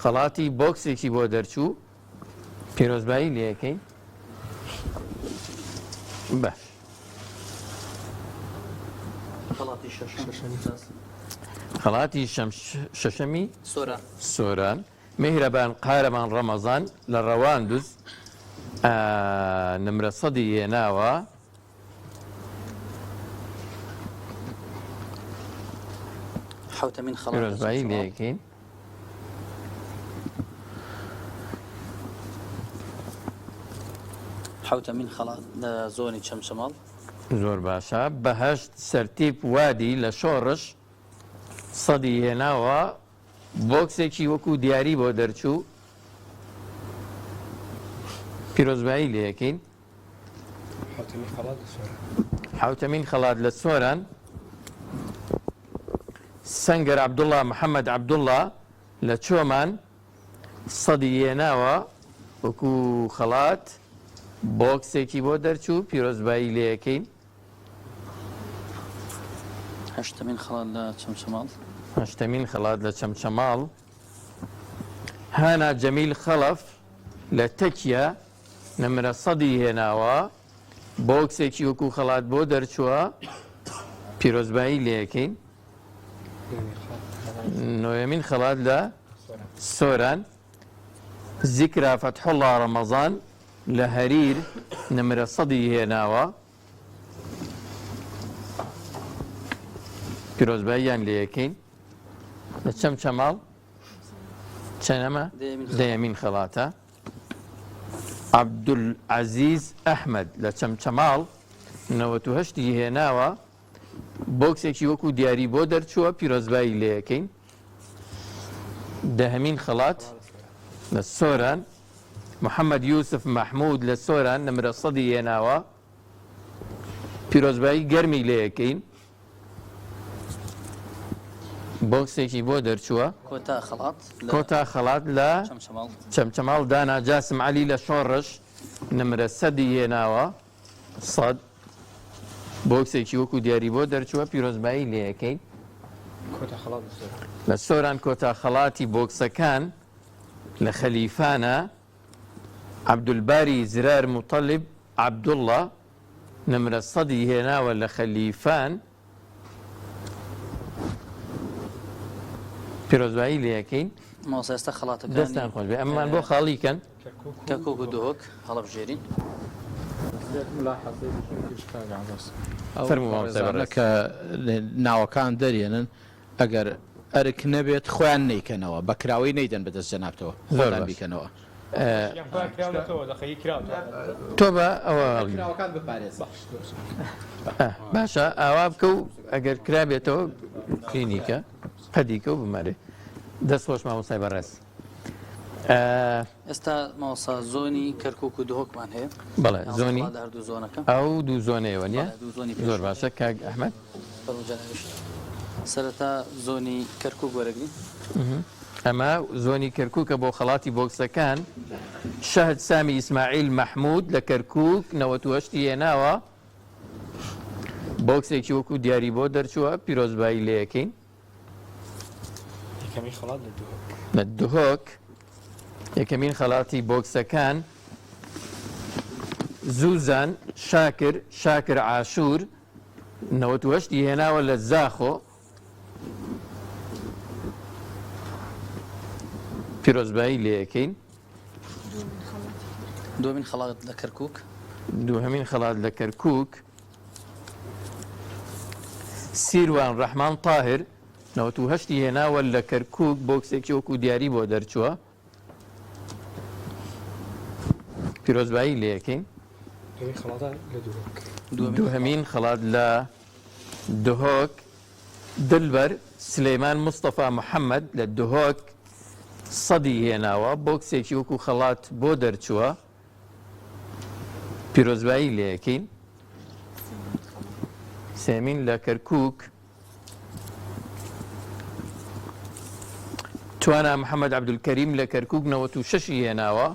خەڵاتی بۆکسێکی بۆ دەرچوو پیرۆزبایی لێەکەین باش خەڵاتی شەشەمی سۆران مهرەبان قارەمان ڕەمەزان لە ڕەواندوز نمرە 100 هێناوە حوتەمین خەڵات پیرۆزبایی لێەکەین حوتەمین خەڵات لە زۆنی چەمچەماڵ زۆر باشە بەهەشت سەرتیپ وادی لە شۆڕش 100 هێناوە بۆکسێکی وەکو دیاری بۆ دەرچوو پیرۆزبایی لێەکەین حوتەمین خەڵات لە سۆران سەنگەر عەبدوڵڵا محەممەد عەبدوڵڵا لە چۆمان 100 هێناوە وەکو خەڵات بۆکسێکی بۆ دەرچوو پیرۆزبایی لێەکەین هەشتەمین خەڵات لە چەمچەماڵ هەشتەمین خەڵات لە چەمچەماڵ هانا جەمیل خەڵەف لە تەکیە نمرە 100 هێناوە بۆکسێکی وەکو خەڵات بۆ دەرچووە پیرۆزبایی لێەکەین نۆیەمین خەڵات لە سۆران زیکرا فەتحوڵڵا ڕەمەزان لە هەریر نمرە 100 هێناوە پیرۆزباییان لێەکەین لە چەمچەماڵ چەنەمە دەیەمین خەڵاتە عەبدولعەزیز ئەحمەد لە چەمچەماڵ 98 هێناوە بۆکسێکی وەکو دیاری بۆ دەرچووە پیرۆزبایی لێەکەین دەهەمین خەڵات لە سۆران محەممەد یوسف مەحموود لە سۆران نمرە 100 هێناوە پیرۆزبایی گەرمی لێەکەین بۆکسێکی بۆ دەرچووە کۆتا خەڵات لە چەمچەماڵ دانا جاسم عەلی لە شۆڕش نمرە 100 هێناوە 100 بۆکسێکی وەکو دیاری بۆ دەرچووە پیرۆزبایی لێەکەین لە سۆران کۆتا خەڵاتی بۆکسەکان لە خەلیفانە عەبدولباری زرار مطەلیب عەبدوڵڵا نمرە 100 هێناوە لە خەلیفان پیرۆزبایی لێەکەین مۆسەستا خەڵاتەکانی دەستان خۆش بێ ئەممان بۆ خاڵیکەن کەکۆک و دۆک هەڵەبژێرین کە ناوەکان دەرێنن ئەگەر ئەرک نەبێت خۆیان نیکەنەوە بەکراوی نەیدەن بەدەست جەنابتەوە خۆیان بیکەنەوە تۆ بە ئەوە باشە ئاوا بکە و ئەگەر کرابێتەوە کلینیکە قەدیکە و بمارێ دەست خۆش مامۆستای بەڕێز ئێستا ماوەسا زۆنی کەرکووک و دۆکمان هەیە بەڵێ زۆنی زۆنەکە ئەو دوو زۆنەیەوە نیە زۆر باشە کاک ئەحمەد سەرەتا زۆنی کەرکووک وەرەگری ئەمە زۆنی کەرکووکە بۆ خەڵاتی بۆکسەکان شەهد سامی ئیسماعیل مەحموود لە کەرکووک 98 هێناوە بۆکسێکی وەکو دیاری بۆ دەرچووە پیرۆزبایی لێ یەکەین لە دهۆک یەکەمین خەڵاتی بۆکسەکان زوزان شاکر عاشور 98 هێناوە لە زاخۆ پیرۆزبایی لێ یەکەین دومین خەڵات لە کەرکووک دووهەمین خەڵات لە کەرکووک سیروان ڕەحمان تاهر 98 هێناوە لە کەرکووک بۆکسێکی وەکو دیاری بۆ دەرچووە پیرۆزبایی لێ یەکەین دووهەمین خەڵات لە دهۆک دلبەر سلەیمان مستەفا محەممەد لە دهۆک 100 هێناوە بۆکسێکی وەکو خەڵات بۆ دەرچووە پیرۆزبایی لێ یەکەین سێمین لە کەرکووک توانە محەممەد عەبدولکەریم لە کەرکووک 96 هێناوە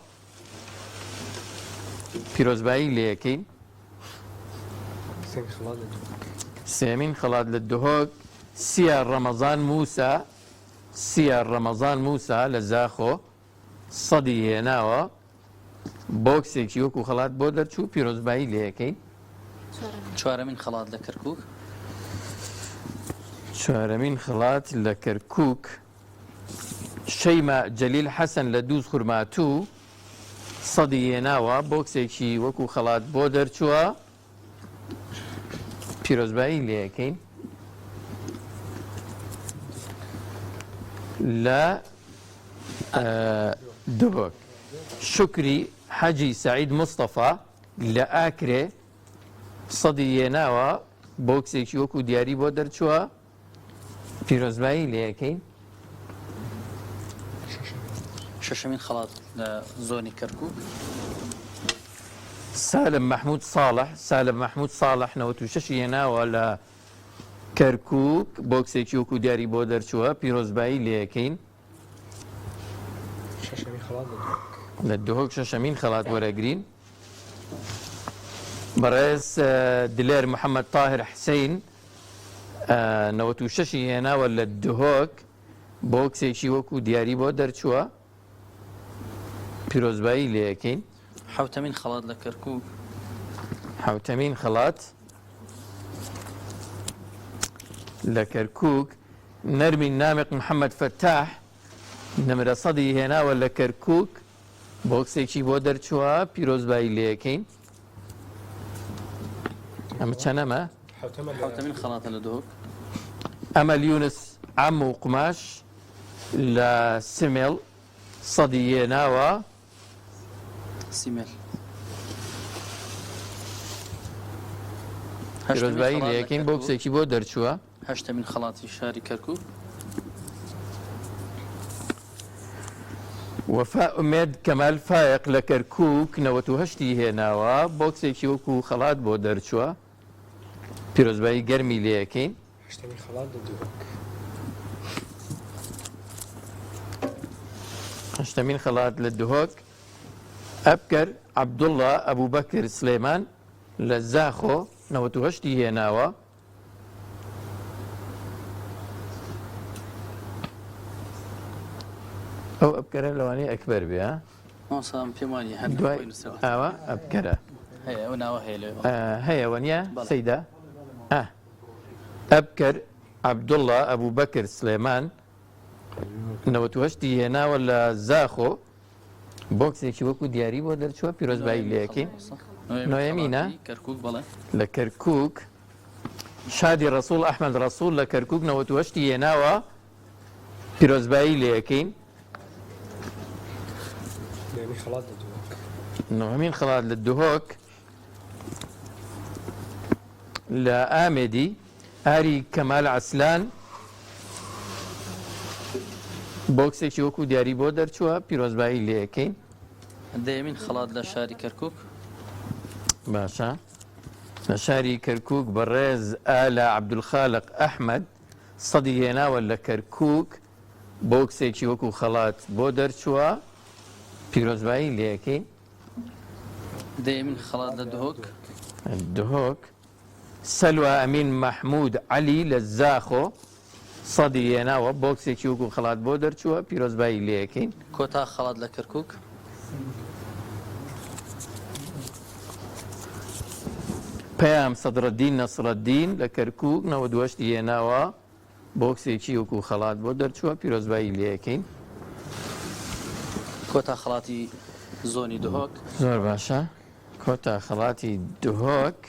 پیرۆزبایی لێ یەکەین سێمین خەڵات لە دهۆک سیار ڕەمەزان موسا لە زاخۆ 100 هێناوە بۆکسێکی وەکو خەڵات بۆ دەرچوو پیرۆزبایی لێ یەکەین چوارەمین خەڵات لە کەرکووک چوارەمین خەڵات لە کەرکووک شەیمە جەلیل حەسەن لە دووز خورماتوو 100 هێناوە بۆکسێکی وەکو خەڵات بۆ دەرچووە پیرۆزبایی لێ یەکەین لە دهۆک شکری حەجی سەعید مستەفا لە ئاکرێ 100 هێناوە بۆکسێکی وەکو دیاری بۆ دەرچووە پیرۆزبایی لێ یەکەین شەشەمین خەڵات لە زۆنی کەرکووک سالم محمود صالح 96 هێناوە لە کەرکووک بۆکسێکی وەکو دیاری بۆ دەرچووە پیرۆزبایی لێ یەکەین لە دهۆک شەشەمین خەڵات وەرەگرین بەڕێز دلێر محەممەد تاهر حسین 96 هێناوە لە دهۆک بۆکسێکی وەکو دیاری بۆ دەرچووە پیرۆزبایی لێ یەکەین حوتەمین خەڵات لە کەرکووک حوتەمین خەڵات لە کەرکووک نەرمین نامق محەممەد فەتاح نمرە 100 هێناوە لە کەرکووک بۆکسێکی بۆ دەرچووە پیرۆزبایی لێ یەکەین ئەمە چەنەمە حوتەمین خەڵاتە لە دهۆک ئەمەل یونس عەم و قماش لە سمێڵ 100 هێناوە سیمێل پیرۆزبایی لێ یەکەین بۆکسێکی بۆ دەرچووە هەشتەمین خەڵاتی شاری کەرکووک وەفا ئومێد کەمال فایق لە کەرکووک 98 هێناوە بۆکسێکی وەکو خەڵات بۆ دەرچووە پیرۆزبایی گەرمی لێ یەکەین هەشتەمین خەڵات لە دهۆک ئەبکەر عەبدوڵڵا ئەبوبەکر سلێمان لە زاخۆ 98 هێناوە ئەو ئەبکەرە لەوانەیە ئەکبەر بێ پێم وانی ئاوە ئەبکەرە هەیە وەنیە سەیدا ئەبکەر عەبدوڵڵا ئەبوبەکر سلێمان 98 هێناوە لە زاخۆ بۆکسێکی وەکو دیاری بۆ دەرچووە پیرۆزبایی لێ یەکەین نۆیەمینە لە کەرکووک شادی ڕەسوڵ ئەحمەد ڕەسوڵ لە کەرکووک 98 هێناوە پیرۆزبایی لێ یەکەین نۆهەمین خەڵات لە دهۆک لە ئامێدی ئاری کەمال عەسلان بۆکسێکی وەکو دیاری بۆ دەرچووە پیرۆزبایی لێ یەکەین دەیەمین خەڵات لە شاری کەرکووک باشە لە شاری کەرکووک بەڕێز ئالە عەبدولخالق ئەحمەد سەدی هێناوە لە کەرکووک بۆکسێکی وەکو خەڵات بۆ دەرچووە پیرۆزبایی لێەکەین دەیەمین خەڵات لە دهۆک سەلوە ئەمین مەحموود عەلی لە زاخۆ سەدی هێناوە بۆکسێکی وەکو خەڵات بۆ دەرچووە پیرۆزبایی لێەکەین کۆتا خەڵات لە کەرکووک پەیام سەدرەدین نەسرەدین لە کەرکووک 92 هێناوە بۆکسێکی وەکو خەڵات بۆ دەرچووە پیرۆزبایی لێەکەین کۆتا خەڵاتی زۆنی دهۆک زۆر باشە کۆتا خەڵاتی دهۆک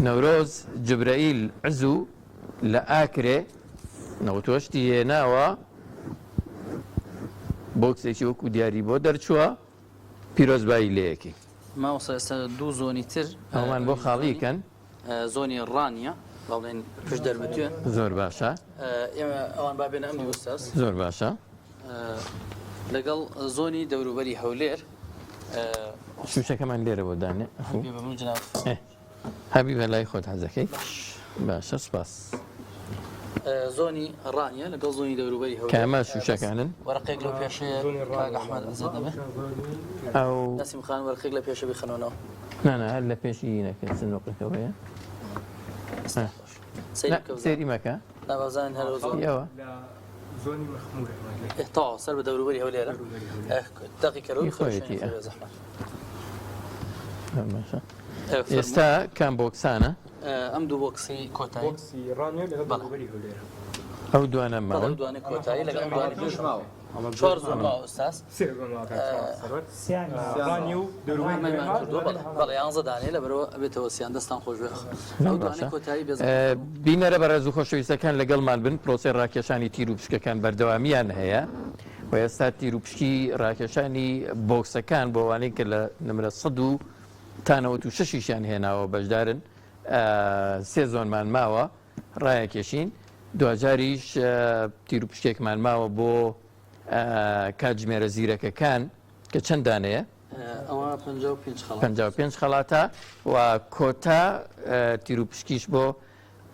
نەورۆز جبرەئیل عزوو لە ئاکرێ 92 هێناوە بۆکسێکی وەکو دیاری بۆ دەرچووە پیرۆزبایی لێەکەی ماوەسا ئێستا دوو زۆنی تر ئەوان بۆ خاڵیکەن زۆنی ڕانیە بەڵێن پشت دەربتوێ زۆر باشە ئێمە ئەوان بابێنە ئەمنی وستاس زۆر باشە لەگەڵ زۆنی دەوروبەری هەولێر شوشەکەمان لێرە بۆ دانێ هەبی بە لای خۆت حەزەکەی باشە سپاس زۆنی ڕانیە لەگەڵ زۆنی دەوروبەری هەولێر کامە شوشەکانن وەرەقێک لەو پێشەیە کاک ئەحمەد ئەزێت دەبێ ئەو نەسیم خان وەرەقێک لە پێشە بخەنەوەنەوە نانە هەر لە پێشی نەکەن سنوقەکەوەیە سێری مەکە نابازان هەرەوە زۆنیەوە زۆنی مەخموورە تا سەر بە دەوروبەری هەولێرە دەقی کەرەوەی خۆیەتی ئێستا کام بۆکسانە ئەم دوو بۆکسی کۆتایی ئەو دوانە ماوە دوانێ کۆتایی لەگەڵ دوانی پێش ماوە 4 زۆر ماوە ئوستاس بەڵێ 11 دانێ لەبەرەوە ئەبێتەوە سیان دەستان خۆش ئەو دوانێ کۆتایی بینەرە بەڕێز و خۆشەویستەکان لەگەڵمان بن پرۆسی ڕاکێشانی تیر و پشکەکان بەردەوامیان هەیە و ئێستا تیر و پشکی ڕاکێشانی بۆکسەکان بۆ وانەی کە لە نمرە 100 تا 96شیان هێناوە بەشدارن سێ زۆنمان ماوە ڕایەکێشین دوجاریش تیر و پشکێکمان ماوە بۆ کاتژمێرە زیرەکەکان کە چەند دانەیە 55 خەڵاتە و کۆتا تیر و پشکیش بۆ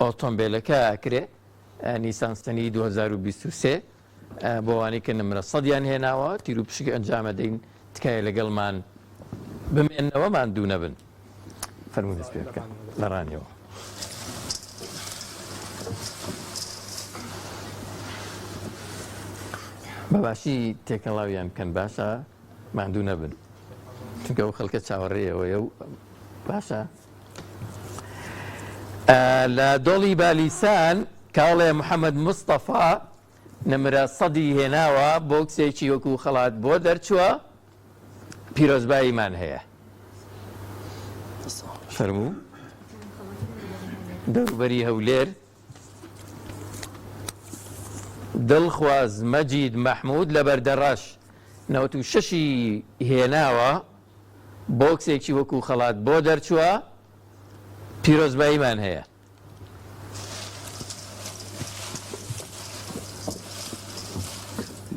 ئۆتۆمبیلەکە ئاکرێ نیسانستنی 2023 بۆ وانی کە نمرە 100یان هێناوە تیر و پشک ئەنجامە دەین تکایە لەگەڵمان بمێنەوەمان دوو نەبن فەرموو دەست پێ بکەن لە ڕانیەوە بەباشی تێکەڵاویان بکەن باشە ماندوو نەبن چونکە ئەو خەڵکە چاوەڕێەوەیە و باشە لە دۆڵی بالیسان کاڵێ محەممەد مستەفا نمرە 100 هێناوە بۆکسێکی وەکو خەڵات بۆ دەرچووە پیرۆزباییمان هەیە فەرموو دەوروبەری هەولێر دڵخواز مەجید مەحموود لە بەردەڕەش 96 هێناوە بۆکسێکی وەکو خەڵات بۆ دەرچووە پیرۆزباییمان هەیە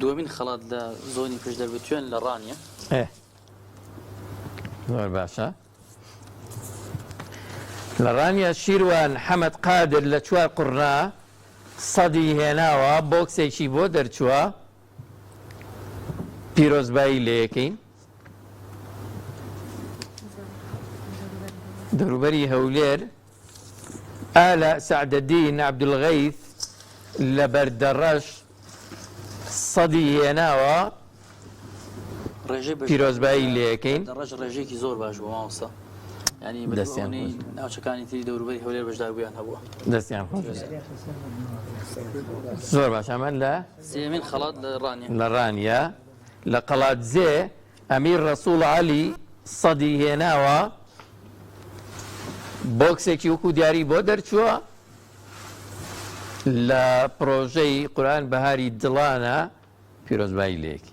دووەمین خەڵات لە زۆنی پێش دەربتوێن لە ڕانیە زۆر باشە لە ڕانیە شیروان حەمەد قادر لە 4 قورنا 100 هێناوە بۆکسێکی بۆ دەرچووە پیرۆزبایی لێەکەین دەوروبەری هەولێر ئالە سەعدەدین عەبدولغەیث لە بەردەڕەش 100 هێناوە پیرۆزبایی لێەکەین ڕێژێکی زۆر باش بوو ماوەستا ینی دەستیانی ناوچەکانی تری دەوروبەری هەولێر بەشدار بوویان هەبووە دەستیان زۆر باش ئەمە لە سێمین خەڵات لە ڕانیە لە قەڵاتزێ ئەمیر ڕەسوڵ عەلی 100 هێناوە بۆکسێکی وەکو دیاری بۆ دەرچووە لە پرۆژەی قورئان بەهاری دڵانە پیرۆزبایی لێکی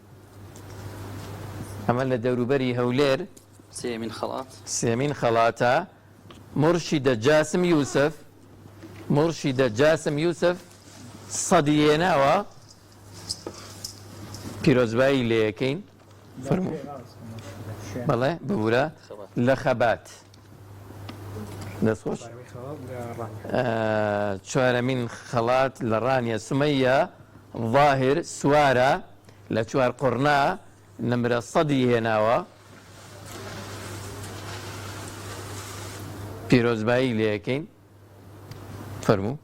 ئەمە لە دەوروبەری هەولێر سێمین خەڵاتە مرشیدە جاسم یوسف 100 هێناوە پیرۆزبایی لێەکەین فەرموو بەڵێ ببوورە لە خەبات دەستخۆش چوارەمین خەڵات لە ڕانیە سومەیە ظاهر سوارە لە چوار قڕنا نمرە 100 هێناوە پیرۆزبایی لێەکەین فەرموو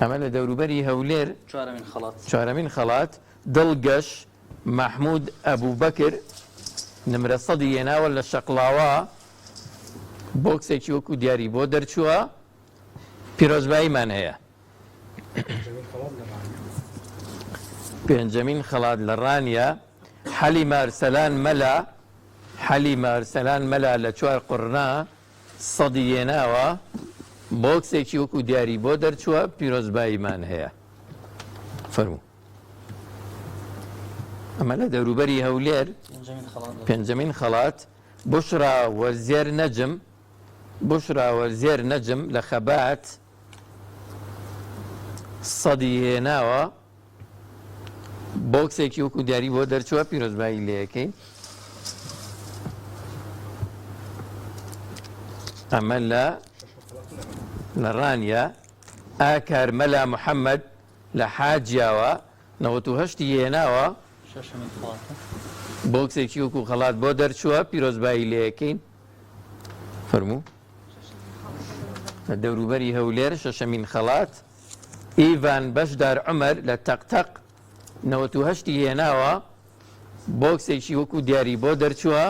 ئەمە لە دەوروبەری هەولێر چوارەمین خەڵات دڵگەش مححمود ئەبوو بەکر نمرە 100 هێناوە لە شەقڵاوە بۆکسێکی وەکو دیاری بۆ دەرچووە پیرۆزباییمان هەیە پێنجەمین خەڵات لە ڕانیە حەلیمە ئەرسەلان مەلا لە چوار قڕنا 100 هێناوە بۆکسێکی وەکو دیاری بۆ دەرچووە پیرۆزباییمان هەیە فەرموو ئەمە لە دەوروبەری هەولێر پێنجەمین خەڵات بشرا وەزێر نەجم لە خەبات 100 هێناوە بۆکسێکی وەکو دیاری بۆ دەرچووە پیرۆزبایی لێەکەین ئەمە لە ڕانیە ئاکارمەلا محەممەد لە حاجیاوە 98 هێناوە بۆکسێکی وەکو خەڵات بۆ دەرچووە پیرۆزبایی لێەکەین فەرموو لە دەوروبەری هەولێر شەشەمین خەڵات ئیڤان بەشدار عومەر لە تەقتەق 98 هێناوە بۆکسێکی وەکو دیاری بۆ دەرچووە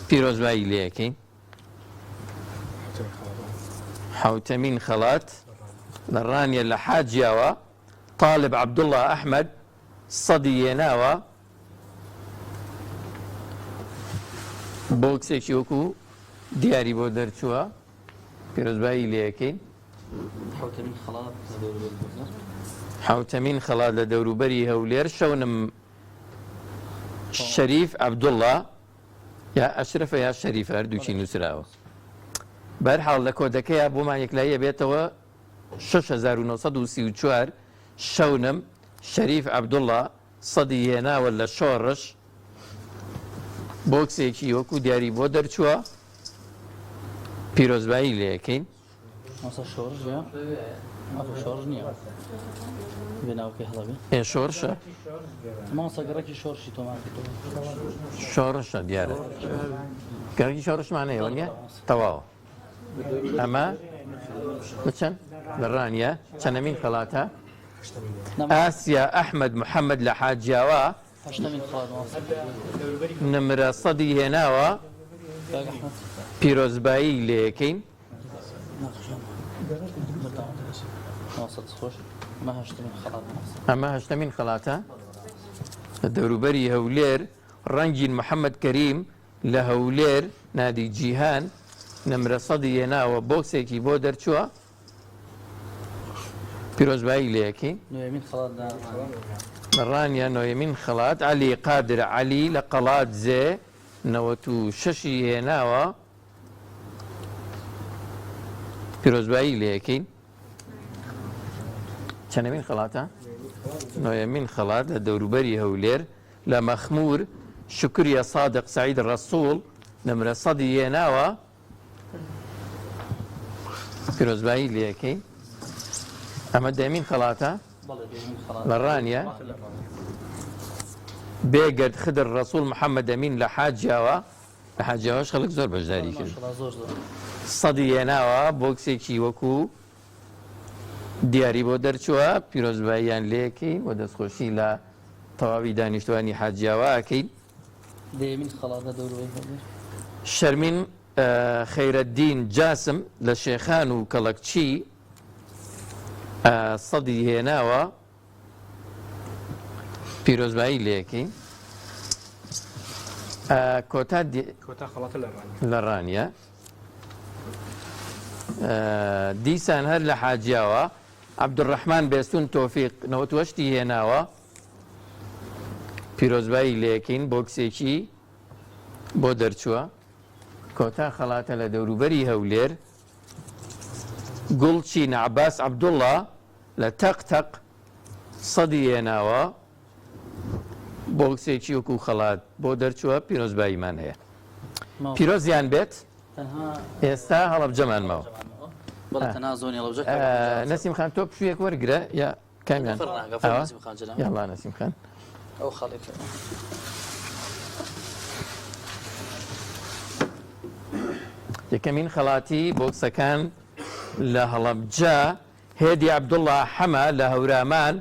پیرۆزبایی لێەکەین حوتەمین خەڵات لە ڕانیە لە حاجیاوە طالب عەبدوڵڵا ئەحمەد 100 هێناوە بۆکسێکی وەکو دیاری بۆ دەرچووە پیرۆزبایی لێەکەین حوتەمین خەڵات لە دەوروبەری هەولێر شەونم شەریف عەبدوڵڵا یا ئەشرەفە یا شەریفە هەردووچی نووسراوە بەرحاڵ لە کۆدەکەیە بۆمان یەکلاییە بێتەوە 6934 شەونم شەریف عەبدوڵڵا 100 هێناوە لە شۆڕش بۆکسێکی وەکو دیاری بۆ دەرچووە پیرۆزبایی لێەکەین شۆڕشە شۆڕشە دیارە گەڕکی شۆڕشمانەیەوە نیە تەواوە ئەمە بچەند لە ڕانیە چەندەمین خەڵاتە ئاسیا ئەحمەد محەممەد لە حاجیاوە نمرە 100 هێناوە پیرۆزبایی لێەکەین ئەمە هەشتەمین خەڵاتە لە دەوروبەری هەولێر ڕەنگین محەممەد کەریم لە هەولێر نادی جیهان نمرە 100 هێناوە بۆکسێکی بۆ دەرچووە پیرۆزبایی لێەکەین لە ڕانیە نۆیەمین خەڵات عەلی قادر عەلی لە قەڵات زێ 96 هێناوە پیرۆزبایی لێەکەین چەندەمین خەڵاتە نۆیەمین خەڵات لە دەوروبەری هەولێر لە مەخمور شکریە سادق سعید ڕەسوڵ نمرە 100 هێناوە پیرۆزبایی لێەکەین ئەمە دەمین خەڵاتە لە ڕانیە بێگەرد خدر ڕەسوڵ محەممەد ئەمین لە حاجیاوە لە حاجیاوەش خەڵک زۆر بەشداری کرد 100 هێناوە بۆکسێکی وەکو دیاری بۆ دەرچووە پیرۆزباییان لێەکەین و دەستخۆشی لە تەواوی دانیشتوانی حاجیاوە ئەکەین شەرمین خەیرەددین جاسم لە شێخان و کەڵەکچی 100 هێناوە پیرۆزبایی لێەکەین کۆتا لە ڕانیە دیسان هەر لە حاجیاوە عەبدوڕەحمان بێستون تۆفیق 98 هێناوە پیرۆزبایی لێەکەین بۆکسێکی بۆ دەرچووە کۆتا خەڵاتە لە دەوروبەری هەولێر گوڵچین عەباس عەبدوڵڵا لە تەقتەق 100 هێناوە بۆکسێکی وەکو خەڵات بۆ دەرچووە پیرۆزباییمان هەیە پیرۆزیان بێت ئێستا هەڵەبجەمان ماوە تەنها زۆنی هەڵەبجە نەسیم خان تۆ پشوویەک وەرگرە یا کامیان یاڵا نەسیم خان ئەو خەڵێک یەکەمین خەڵاتی بۆکسەکان لە هەڵەبجە هێدی عەبدوڵڵا حەمە لە هەورامان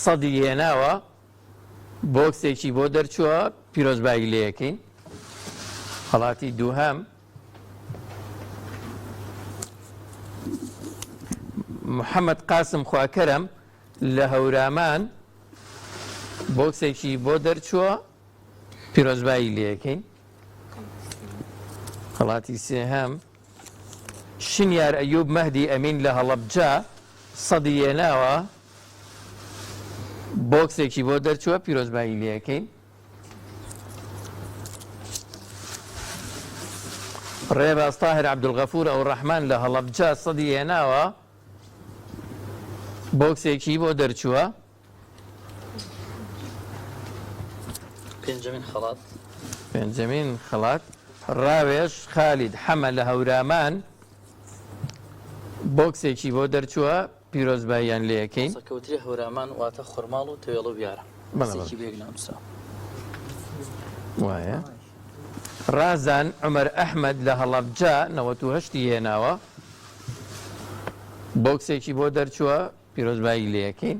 سەدی هێناوە بۆکسێکی بۆ دەرچووە پیرۆزبایی لێ یەکەین خەڵاتی دووهەم محەممەد قاسم خواکەرم لە هەورامان بۆکسێکی بۆ دەرچووە پیرۆزبایی لێ یەکەین خەڵاتی سێهەم شنیار ئەیوب مەهدی ئەمین لە هەڵەبجە سەدی هێناوە بۆکسێکی بۆ دەرچووە پیرۆزبایی لێ یەکەین ڕێباز تاهر عەبدولغەفور ئەو ڕەحمان لە هەڵەبجە سەدی هێناوە بۆکسێکی بۆ دەرچووە پێنجەمین خەڵات ڕاوێش خالید حەمە لە هەورامان بۆکسێکی بۆ دەرچووە پیرۆزباییان لێ یەکەین کەوتری هەورامان واتە خورماڵ و تەوێڵ و بیارە وایە ڕازان عومەر ئەحمەد لە هەڵەبجە 98 هێناوە بۆکسێکی بۆ دەرچووە پیرۆزبایی لێ یەکەین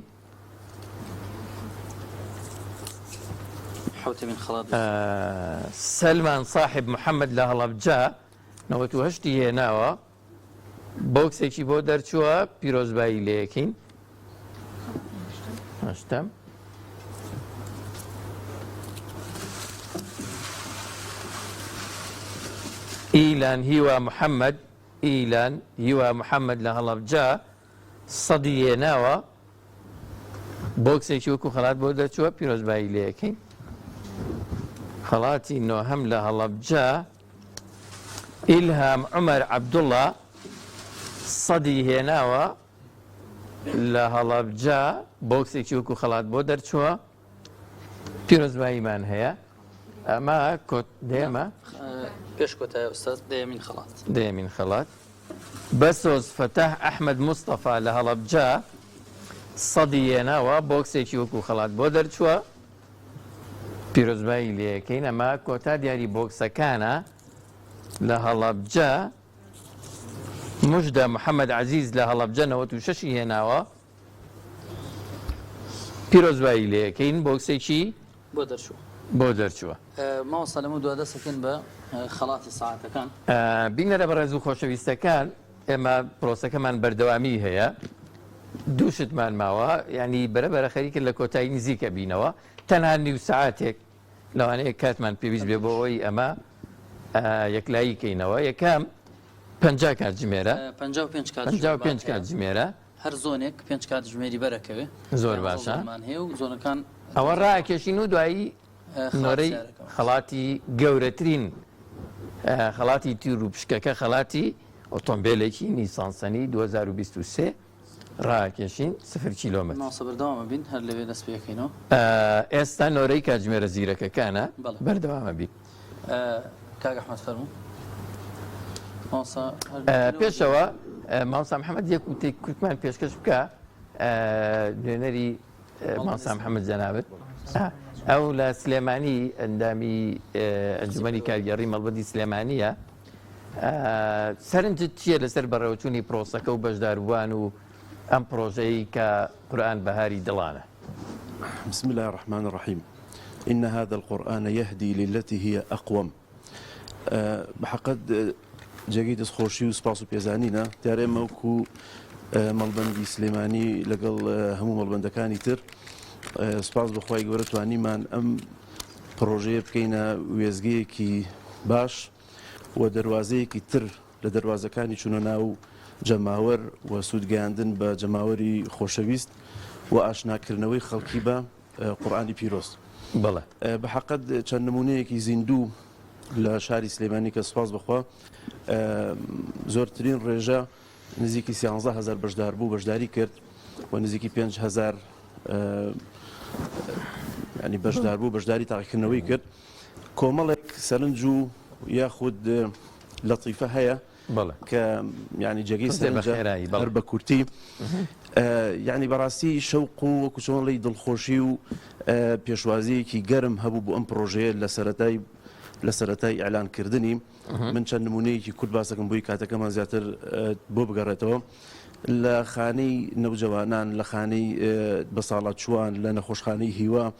سەلمان صاحب محەممەد لە هەڵەبجە 98 هێناوە بۆکسێکی بۆ دەرچووە پیرۆزبایی لێ یەکەین هەشتم ئیلان هیوا محەممەد لە هەڵەبجە سەدی هێناوە بۆکسێکی وەکو خەڵات بۆ دەرچووە پیرۆزبایی لێ یەکەین خەڵاتی نۆهەم لە هەڵەبجە ئیلهام عومەر عەبدوڵڵا سەدی هێناوە لە هەڵەبجە بۆکسێکی وەکو خەڵات بۆ دەرچووە پیرۆزباییمان هەیە ئەمە کۆت دێمە پێش کۆتای ئوستاد دەیەمین خەڵات بەسۆز فەتاح ئەحمەد موستەفا لە هەڵەبجە سەدی هێناوە بۆکسێکی وەکو خەڵات بۆ دەرچووە پیرۆزبایی لێ یەکەین ئەمە کۆتا دیاری بۆکسەکانە لە هەڵەبجە مژدە محەممەد عەزیز لە هەڵەبجە 96 هێناوە پیرۆزبایی لێ یەکەین بۆکسێکی بۆ دەرچووە ماوەستا لەمە دووە دەستەکەن بە خەڵاتی ساعاتەکان بینەرە بە ڕێز و خۆشەویستەکان ئێمە پرۆسەکەمان بەردەوامی هەیە دووشتمان ماوە ینی بەرەبەرە خەریکە لە کۆتایی نزیکە بینەوە تەنها نیو ساعاتێک لەوانەیە کاتمان پێویست بێ بۆ ئەوەی ئەمە یەکلایی کەینەوە یەکەم 50 کاتژمێرە 55 کاتژمێرە هەر زۆنێک 5 کاتژمێری بەرەکەوێ زۆر باشە هەیە و زۆنەکان ئەوە ڕاکێشین و دوایی نۆرەی خەڵاتی گەورەترین خەڵاتی تیر و پشکەکە خەڵاتی ئۆتۆمبیلێکی نیسانسەنی 2023 ڕاکێشین 0 کیلۆمتر بەردەوامە بین هەر لەوێ دەست پێکەینەوە ئێستا نۆرەی کاتژمێرە زیرەکەکانە بەردەوامە بین کاک ئەحمەد فەرموو پێشەوە مامۆستا محەممەد یەک وتەی کورتمان پێشکەش بکە نوێنەری مامۆستا محەممەد جەنابەت ئەو لە سلێمانی ئەندامی ئەنجومەنی کارگەڕی مەڵبەدی سلێمانیە سەرنجت چییە لەسەر بەڕێوەچوونی پرۆسەکە و بەشداربووان و ئەم پرۆژەی کە قورئان بەهاری دڵانە بسم الله الرحمن الرحيم إن هذا القرآن يهدي للتي هي أقوم بحقد جەگەی دەستخۆشی و سپاس و پێزانینە دیارێمە وەکو مەڵبەندی سلێمانی لەگەڵ هەموو مەڵبەندەکانی تر سپاس بەخوای گەورە توانیمان ئەم پرۆژەیە بکەینە وێزگەیەکی باش و دەواازەیەکی تر لە دەواازەکانی چونە ناو جەماوەر و سوودگەاندن بە جەماوەری خۆشەویست و ئاشناکردنەوەی خەڵکی بە قورئانی پیرۆز بە حەقەت چەند نمونەیەکی زیندوو لە شاری سلێمانی کە سپاس بخوا زۆرترین ڕێژە نزیکی 11,000 بەشدار بوو بەشداری کرد و نزیکی 5,000 ینی بەشدار بوو بەشداری تاقیکردنەوەی کرد کۆمەڵێک سەرنج و یاخود لطيفة هي کە ینی جێگەی سەر بە کورتی ینی بەڕاستی شەوق و وەکو چۆنڵی دڵخۆشی و پێشوازیەکی گەرم هەبوو بۆ ئەم پرۆژەیە لە سەرەتای ئەعلانکردنی من چەند نمونەیەکی کورت باسەکەم بۆی کاتەکەمان زیاتر بۆ بگەڕێتەوە لە خانەی نەوجەوانان لە خانەی بەساڵات چوان لە نەخۆشخانەی هیوا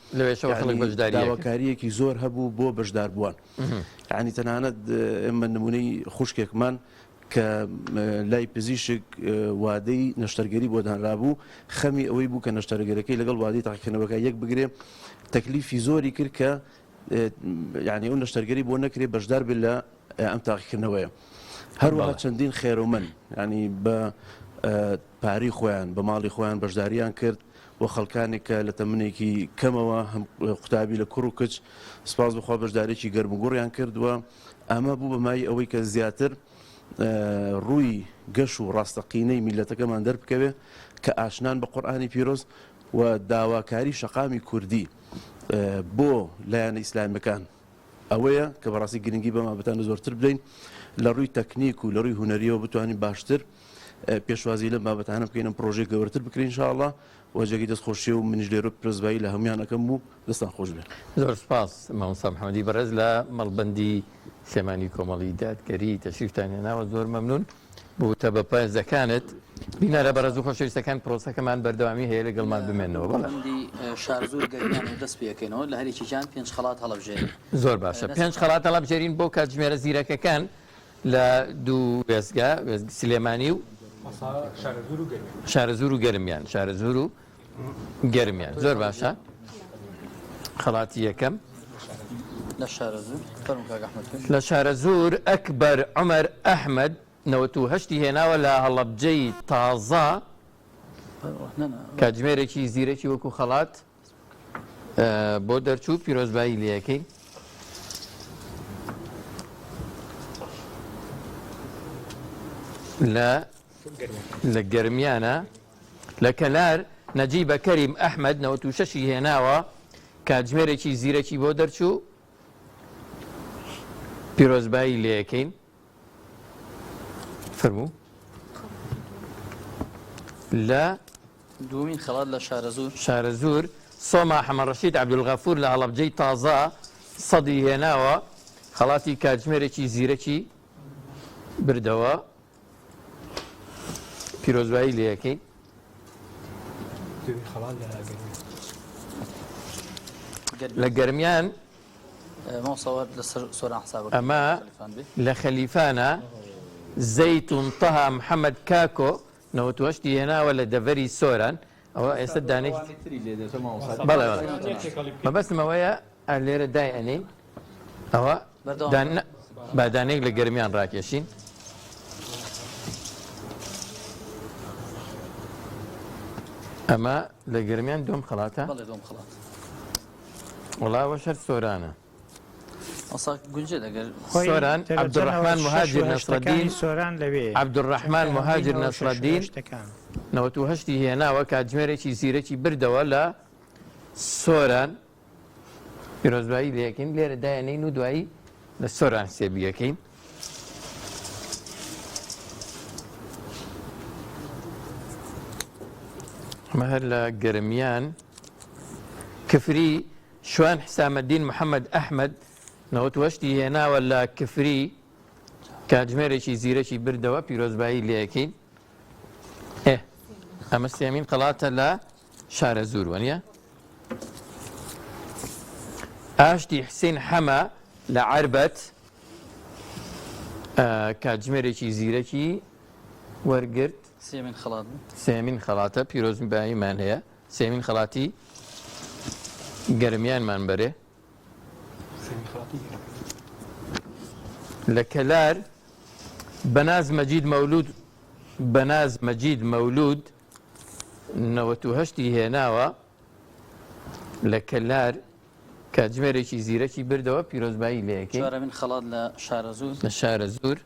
داواکاریەکی زۆر هەبوو بۆ بەشدار بووان ینی تەنانەت ئێمە نمونەی خوشکێکمان کە لای پزیشک وادەی نەشتەرگەری بۆ دانرابوو خەمی ئەوەی بوو کە نەشتەرگەرەکەی لەگەڵ وادەی تاقیکردنەوەکە یەک بگرێ تەکلیفی زۆری کرد کە ینی ئەو نەشتەرگەری بۆ نەکرێ بەشدار بێت لە ئەم تاقیکردنەوەیە هەروەها چەندین خێرەومەند ینی بە پاری خۆیان بە ماڵی خۆیان بەشداریان کرد و خەڵکانێک کە لە تەمنێکی کەمەوە هەم قوتابی لە کوڕ و کچ سپاس بخوا بەشدارێکی گەرمگوڕیان کردووە ئەمە بوو بەمای ئەوەی کە زیاتر ڕووی گەش و ڕاستەقینەی میلەتەکەمان دەربکەوێ کە ئاشنان بە قورئانی پیرۆز و داواکاری شەقامی کوردی بۆ لایەنە ئیسلامیەکان ئەوەیە کە بەڕاستی گرنگی بەما بەتانە زۆرتر بدەین لە ڕووی تەکنیک و لە ڕووی هونەریەوە بتوانین باشتر پێشوازی لەم بابەتانە بکەینم پرۆژێک گەورەتر بکرین ئینشاءڵڵا و جێگەی دەستخۆشی و منیش لێرە پرسبایی لە هەمویانەکەم بوو دەستان خۆش بێت. زۆر سپاس مامۆستا محەممەدی بەڕێز لە مەڵبەندی سلێمانی کۆمەڵی دادگەری تەشریفتان هێناوە زۆر مەمنون بوتە بە پایزەکانت بینارە بەڕێز و خۆشەویستەکان پرۆسەکەمان بەردەوامی هەیە لەگەڵمان بمێنەوە بەڵندی شارزوور گەرمیان و دەست پێەکەینەوە لە هەرێکی جان 5 خەڵات هەڵەبژێرین زۆر باشە 5 خەڵات هەڵەبژێرین بۆ کاتژمێرە زیرەکەکان لە دوو وێزگا سلێمانی و شارەزوور و گەرمیان شارەزوور و گەرمیان زۆر باشە خەڵاتی یەکەم لە شارەزوور ئەکبەر عومەر ئەحمەد 98 هێناوە لە هەڵەبجەی تازە کاتژمێرێکی زیرەکی وەکو خەڵات بۆ دەرچوو پیرۆزبایی لەکەی لە گەرمیانە لە کەلار نەجیبە کەریم ئەحمەد 96 هێناوە کاتژمێرێکی زیرەکی بۆ دەرچوو پیرۆزبایی لەکەین فرموو لە دومین خەڵات لە شارەزوور سۆما حەمەڕەشید عەبدولغەفور لە هەڵەبجەی تازە 100 هێناوە خەڵاتی کاتژمێرێکی زیرەکی بردەوە پیرۆزبایی لەکەی لە گەرمیان ئەمە لە خەلیفانە زەیتون تەها محەممەد کاکۆ 98 هێناوە لە دەڤەری سۆران ئەوە ئێستا دانێک مەبەستمەوەیە لێرە دای ئەنێ ئەوە بادانێک لە گەرمیان ڕاکێشین ئەمە لە گەرمیان دوم خەڵاتە وڵاوە شەر سۆرانە سۆران عەبدوڕەحمان مهاجر نەسڕەدین عەبدوڕەحمان مهاجر نەسڕەدین 98 هێناوە کاتژمێرێکی زیرەکی بردەوە لە سۆران پیرۆزبایی لەکەین لێرە دایانەین و دوایی لە سۆران سێبیەکەین ئەمە هەر لە گەرمیان کفری شوان حسامەدین محەممەد ئەحمەد 98 هێناوە لە کفری کاتژمێرێکی زیرەکی بردەوە پیرۆزبایی لەکەین ئەمە سێمین قەڵاتە لە شارەزوور وەنیە ئاشتی حسین حەمە لە عەربەت کاتژمێرێکی زیرەکی وەرگرت سێمین خەڵاتە پیرۆزباییمان هەیە سێمین خەڵاتی گەرمیانمان بەرێ لە کەلار بەناز مەجید مەولود 98 هێناوە لە کەلار کاتژمێرێکی زیرەکی بردەوە پیرۆزبایی لەکەی خەڵات لە شارەزوور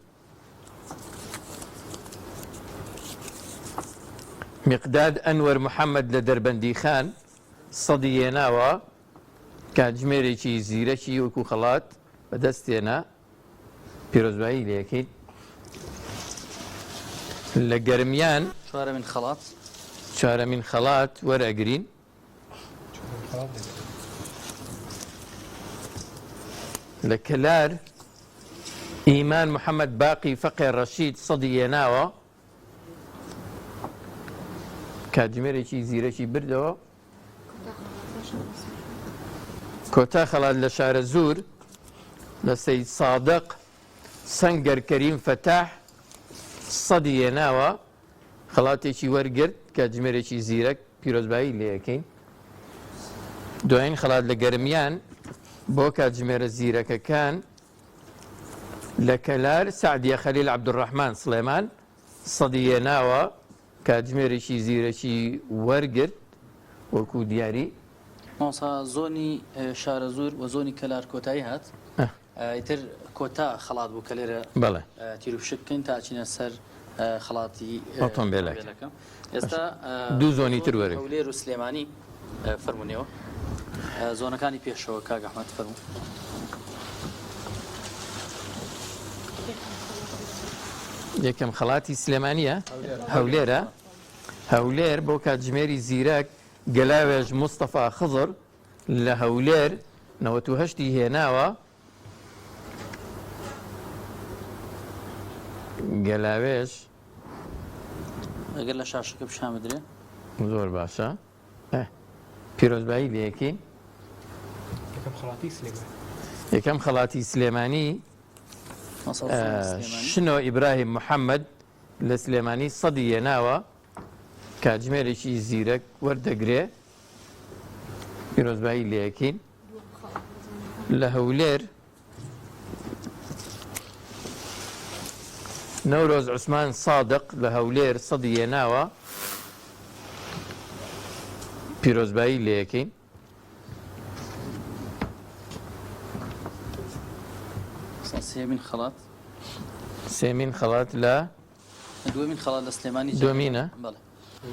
مقداد ئەنوەر محەممەد لە دەربەندی خان 100 هێناوە کاتژمێرێکی زیرەکی وەکو خەڵات بەدەستێنا پیرۆزبایی لەکەیت لە گەرمیان چوارەمین خەڵات وەرەگرین لە کەلار ئیمان محەممەد باقی فەقێ ڕەشید سەدی هێناوە کاتژمێرێکی زیرەکی بردەوە کۆتا خەڵات لە شارە زوور لە سەید سادق سەنگەر کەریم فەتاح سەدی هێناوە خەڵاتێکی وەرگرت کاتژمێرێکی زیرەک پیرۆزبایی لێەکەین دوایین خەڵات لە گەرمیان بۆ کاتژمێرە زیرەکەکان لە کەلار سعدیە خەلیل عەبدوڕەحمان سلێمان سەدی هێناوە کاتژمێرێکی زیرەکی وەرگرت وەکو دیاری زۆنی شارە زوور و زۆنی کەلار کۆتایی هات ئیتر کۆتا خەڵات بوو کە لێرە بەڵێ تیرروشکەین تا چینە سەر خەڵاتی ئۆتۆمبیلەکە ئێستا دوو زۆنی تر وەرە هەولێر و سلێمانی فەرمونێەوە زۆنەکانی پێشەوە کاک ئەحمەد فەرموو یەکەم خەڵاتی سلێمانیە هەولێرە هەولێر بۆ کاتژمێری زیرەک گەلاوێژ مستەفا خزر لە هەولێر 98 هێناوە گەلاوێژ ئەگەر لە شاشەکە پیشان بدرێ زۆر باشە پیرۆزبایی لەیەکەین یەکەم خەڵاتی سلێمانی شنۆ ئیبراهیم محەممەد لە سلێمانی سەدی هێناوە کاتژمێرێکی زیرەک وەردەگرێ پیرۆزبایی لەیەکەین لە هەولێر نەورۆز عوسمان سادق لە هەولێر سەدی هێناوە پیرۆزبایی لەیەکەین سێمین خەڵات لە دومین خەڵات لە سلێمانی دومینە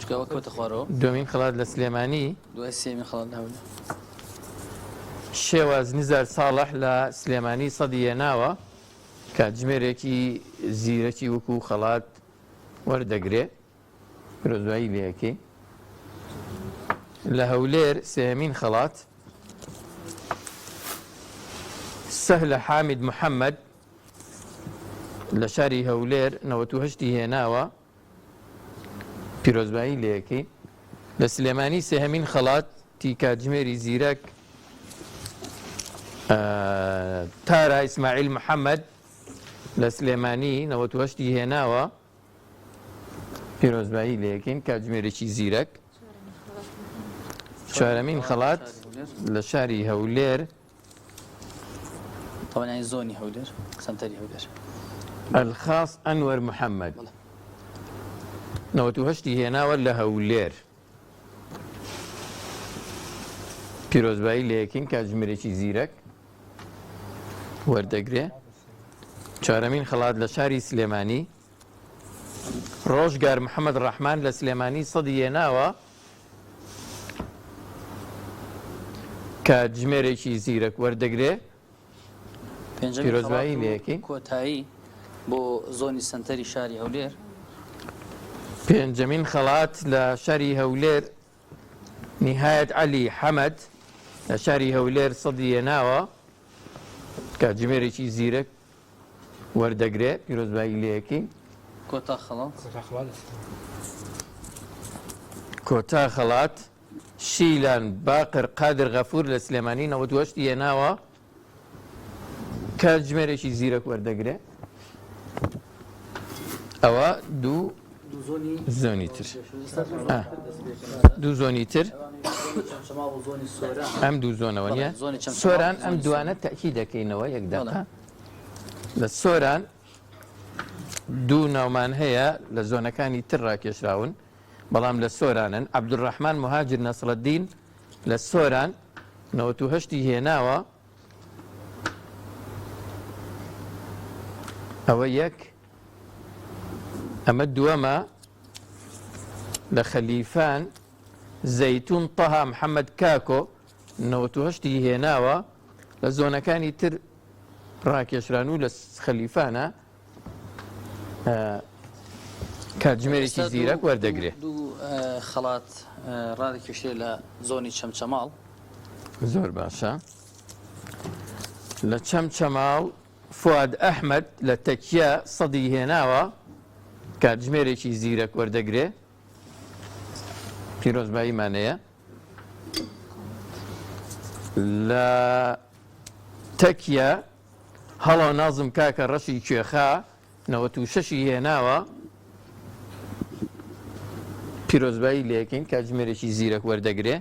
کەوتە خوارەوە دومین خەڵات لە سلێمانی دوای سێمین خەڵات لە هەولێر شێواز نزار ساڵح لە سلێمانی سەدی هێناوە کاتژمێرێکی زیرەکی وەکو خەڵات وەردەگرێ پیرۆزبایی لەیەکەی لە هەولێر سێمین خەڵات سەهلە حامید محەممەد لە شاری هەولێر 98 هێناوە پیرۆزبایی لەیەکەی لە سلێمانی سێهەمین خەڵاتی کاتژمێری زیرەک تارا ئیسماعیل محەممەد لە سلێمانی 98 هێناوە پیرۆزبایی لەیەکەین کاتژمێرێکی زیرەک چوارەمین خەڵات لە شاری هەولێر تەوانای زۆنی هەولێر سەنتەری هەولێر ئەلخاس ئەنوەر محەممەد 98 هێناوە لە هەولێر پیرۆزبایی لەیەکەین کاتژمێرێکی زیرەک وەردەگرێ چوارەمین خەڵات لە شاری سلێمانی ڕۆژگار محەممەد ڕەحمان لە سلێمانی سەدی هێناوە کاتژمێرێکی زیرەک وەردەگرێ پیرۆزبایی لەیەکەین کۆتایی بۆ زۆنی سنتەری شاری هەولێر پێنجەمین خەڵات لە شاری هەولێر نیهایەت عەلی حەمەد لە شاری هەولێر سەدی هێناوە کاتژمێرێکی زیرەک وەردەگرێ پیرۆزبایی لەیەکەین کۆتا خەڵات شیلان باقر قادر غەفور لە سلێمانی 98 هێناوە کاتژمێرێکی زیرەک وەردەگرێ ئەوە دوو زۆنی تر دوو زۆنی تر ئەم دوو زۆنەوە نیە سۆران ئەم دوانە تەکی دەکەینەوە یەک دەقە لە سۆران دوو ناومان هەیە لە زۆنەکانی تر ڕاکێشراون بەڵام لە سۆرانن عەبدوڕەحمان مهاجر نەسرەدین لە سۆران 98 هێناوە ئەوە یەک ئەمە دووەمە لە خەلیفان زەیتون تەها محەممەد کاکۆ 98 هێناوە لە زۆنەکانی تر ڕاکێشران و لە خەلیفانە کاتژمێرێکی زیرەک وەردەگرێت. دوو خەڵات ڕادێکێشێ لە زۆنی چەمچەماڵ. زۆر باشە. لە چەمچەماڵ فواد ئەحمەد لە تەکیە سەدی هێناوە کاتژمێرێکی زیرەک وەردەگرێ. پیرۆزباییمانەیە. لە تەکیە هەڵۆ نازم کاکە ڕەشی کوێخا 96 هێناوە پیرۆزبایی لەکەین کاتژمێرێکی زیرەک وەردەگرێ.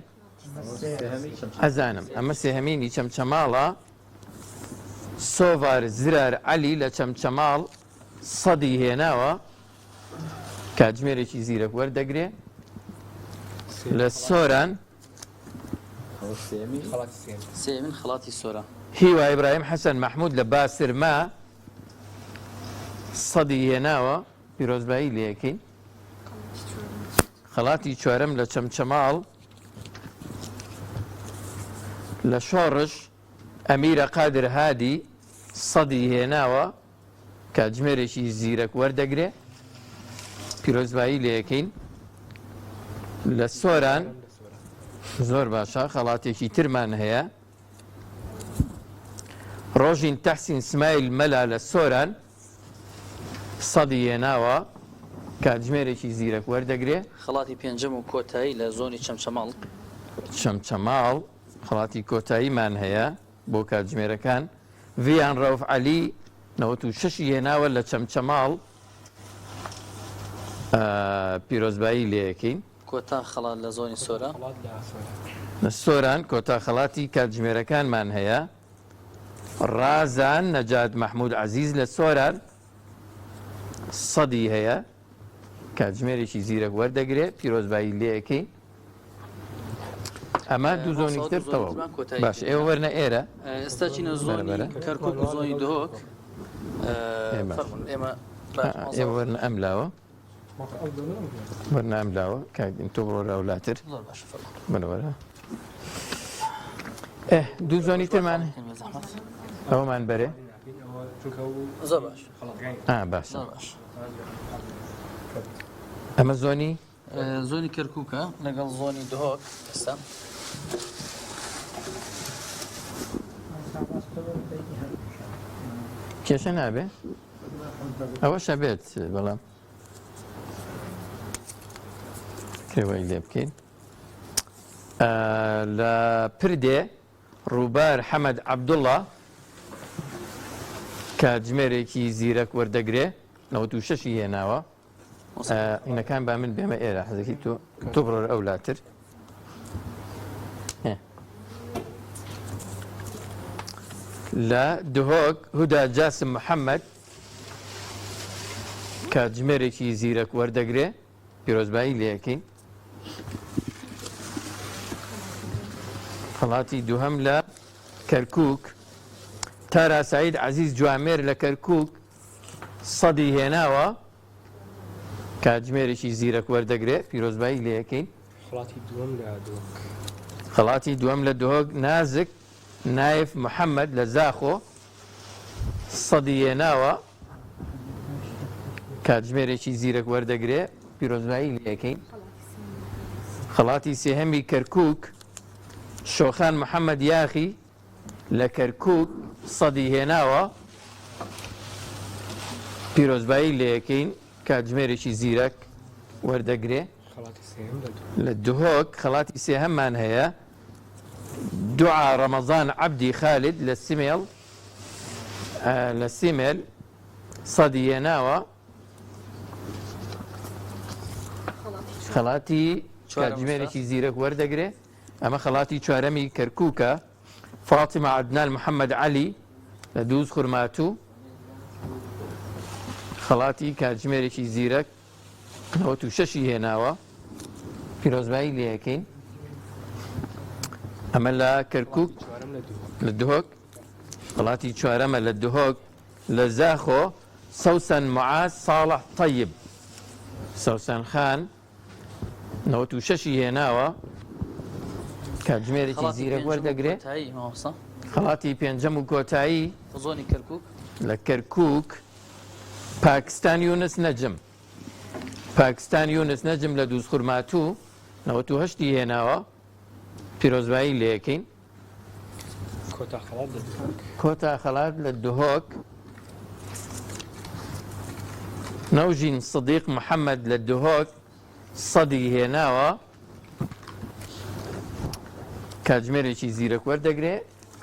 ئەزانم ئەمە سێهەمینی چەمچەماڵە. سۆڤار زرار عەلی لە چەمچەماڵ سەدی هێناوە کاتژمێرێکی زیرەک وەردەگرێ. لە سۆران سێمین خەڵاتی سۆرە هیوا ئیبراهیم حەسەن مەحموود لە باسرما سەدی هێناوە پیرۆزبایی لەکەین. خەڵاتی چوارەم لە چەمچەماڵ لە شۆڕش ئەمیرە قادر هادی سەدی هێناوە کاتژمێرێکی زیرەک وەردەگرێ پیرۆزبایی لەکەین. لە سۆران زۆر باشە خەڵاتێکی ترمان هەیە. ڕۆژین تەحسین سمایل مەلا لە سۆران سەدی هێناوە کاتژمێرێکی زیرەک وەردەگرێ. خەڵاتی پێنجەم و کۆتایی لە زۆنی چەمچەماڵ. چەمچەماڵ خەڵاتی کۆتاییمان هەیە بۆ کاتژمێرەکان. ڤیان ڕەوف عەلی 96 هێناوە لە چەمچەماڵ پیرۆزبایی لەکەین. کۆتا خەڵات لە زۆنی سۆرە. لە سۆران کۆتا خەڵاتی کاتژمێرەکانمان هەیە. ڕازان نەجات مەحموود عەزیز لە سۆران سەدی هەیە کاتژمێرێکی زیرەک وەردەگرێ پیرۆزبایی لەکەین. ئەمە دوو زۆنی تر تەواو. باش ئێوە وەرنە ئێرە ئێستا چینە زۆنی کەرکووک و زۆنی دهۆک. ئێوە وەرنە ئەم لاوە وەرنە ئەم لاوە تۆ بڕۆ لاولاتر بنەوەرە. دوو زۆنی ترمان ئەوەمان بەرێ. زۆر باش. باشە. ئەمە زۆنی زۆنی کەرکووکە لەگەڵ زۆنی دهۆک. ئێستا کێشە نابێ ئەوەشە بێت بەڵام کرێوەی لێ بکەین. لە پردێ ڕووبار حەمەد عەبدوڵڵا کاتژمێرێکی زیرەک وەردەگرێ 96 هێناوە. عینەکان با من بێمە ئێرە حەزەکەی تۆ بڕۆ ئەولاتر. لە دهۆک هودا جاسم محەممەد کاتژمێرێکی زیرەک وەردەگرێ پیرۆزبایی لەکەین. خەڵاتی دووهەم لە کەرکووک تارا سعید عەزیز جوامێر لە کەرکووک سەدی هێناوە کاتژمێرێکی زیرەک وەردەگرێ پیرۆزبایی لەکەین. خەڵاتی دووەم لە دهۆک نازک نایف محەممەد لە زاخۆ سەدی هێناوە کاتژمێرێکی زیرەک وەردەگرێ پیرۆزبایی لەکەین. خەڵاتی سێهەمی کەرکووک شۆخان محەممەد یاخی لە کەرکووک سەدی هێناوە پیرۆزبایی لەکەین کاتژمێرێکی زیرەک وەردەگرێ. لە دهۆک خەڵاتی سێهەممان هەیە. دوعا ڕەمەزان عەبدی خالد لە سیمێل سەدی هێناوە خەڵاتی کاتژمێرێکی زیرەک وەردەگرێ. ئەمە خەڵاتی چوارەمی کەرکووکە فاتیمە عەدنان محەممەد عەلی لە دووز خورماتوو خەڵاتی کاتژمێرێکی زیرەک 96 هێناوە پیرۆزبایی لەکەین. ئەمە لە کەرکووک لە دهۆک. خەڵاتی چوارەمە لە دهۆک لە زاخۆ سەوسەن معاز ساڵح طەیب سەوسەن خان 96 هێناوە کاتژمێرێکی زیرەک وەردەگرێ. خەڵاتی پێنجەم و کۆتایی زۆنی کەرکک لە کەرکووک پاکستان یونس نەجم پاکستان یونس نەجم لە دووسخورماتوو 98 هێناوە پیرۆزبایی لە یەکەین کۆتا خەڵات لە دهۆک نەوژین صدیق محەممەد لە دهۆک سەدی هێناوە کاتژمێرێکی زیرەک وەردەگرێ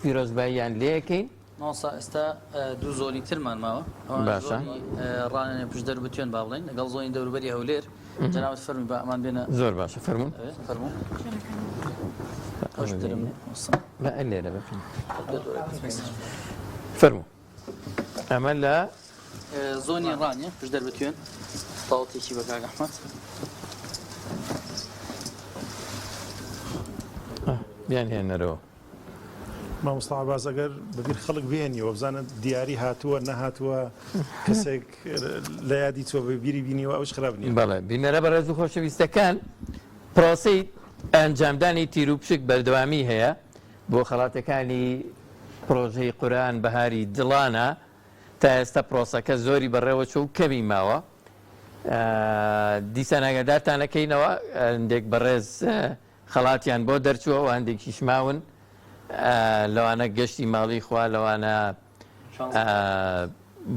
پیرۆزباییان لێ یەکەین ئێستا دوو زۆنی ترمان ماوە باشە ڕانێ پشت دەربتوێن با بڵێن لەگەڵ زۆنی دەوروبەری هەولێر جناوت فەرمی بە ئەمان بێنە زۆر باشە فەرمون فەرموو لێرە فەرموو ئەمە لە زۆنی ڕانیە پشت دەربتوێن تاوتێکی بە کاک ئەحمەد بیان هێنەرەوە مامۆستا عەباس ئەگەر بەبیر خەڵک بێنیەوە بزانن دیاری هاتووە نەهاتووە کەسێک لە یادی چوە بەبیری بینیەوە ئەوش خراپ نیە بەڵێ بینەرە بەڕێز و خۆشەویستەکان پرۆسەی ئەنجامدانی تیر و پشک بەردەوامی هەیە بۆ خەڵاتەکانی پرۆژەی قورئان بەهاری دڵانە تا ئێستا پرۆسەکە زۆری بەڕێوە چوو کەمی ماوە دیسان ئاگادارتانەکەینەوە هەندێک بەڕێز خەڵاتیان بۆ دەرچووە و هەندێکیش ماون لەوانە گەشتی ماڵی خوا لەوانە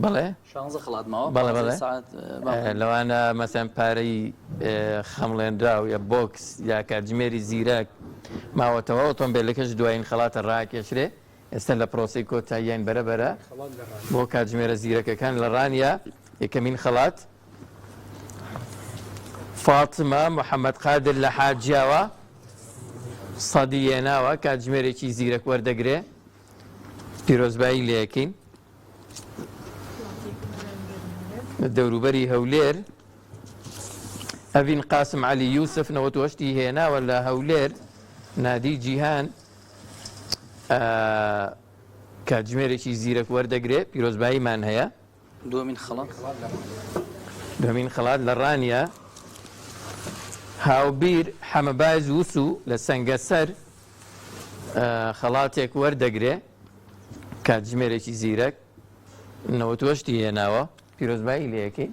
بڵێ بەڵێ بڵێ لەوانە مەسەن پارەی خەمڵێنرا و یا بۆکس یا کاتژمێری زیرەک ماوەتەوە ئۆتۆمبیلەکەش دوایین خەڵاتە ڕاکێشرێ ئێستا لە پرۆسی کۆتاییان بەرەبەرە بۆ کاتژمێرە زیرەکەکان لە ڕانیا یەکەمین خەڵات فاتمە محەممەد قادر لە حاجیاوە سەدی هێناوە کاتژمێرێکی زیرەک وەردەگرێ پیرۆزبایی لە یەکەین دەوروبەری هەولێر ئەڤین قاسم عەلی یوسف 98 هێناوە لە هەولێر نادی جیهان کاتژمێرێکی زیرەک وەردەگرێ پیرۆزباییمان هەیە دومین خەڵات لە ڕانیا هاوبیر حەمەباز وسو لە سەنگەسەر خەڵاتێک وەردەگرێ کاتژمێرێکی زیرەک 98 هێناوە پیرۆزبایی لە یەکەی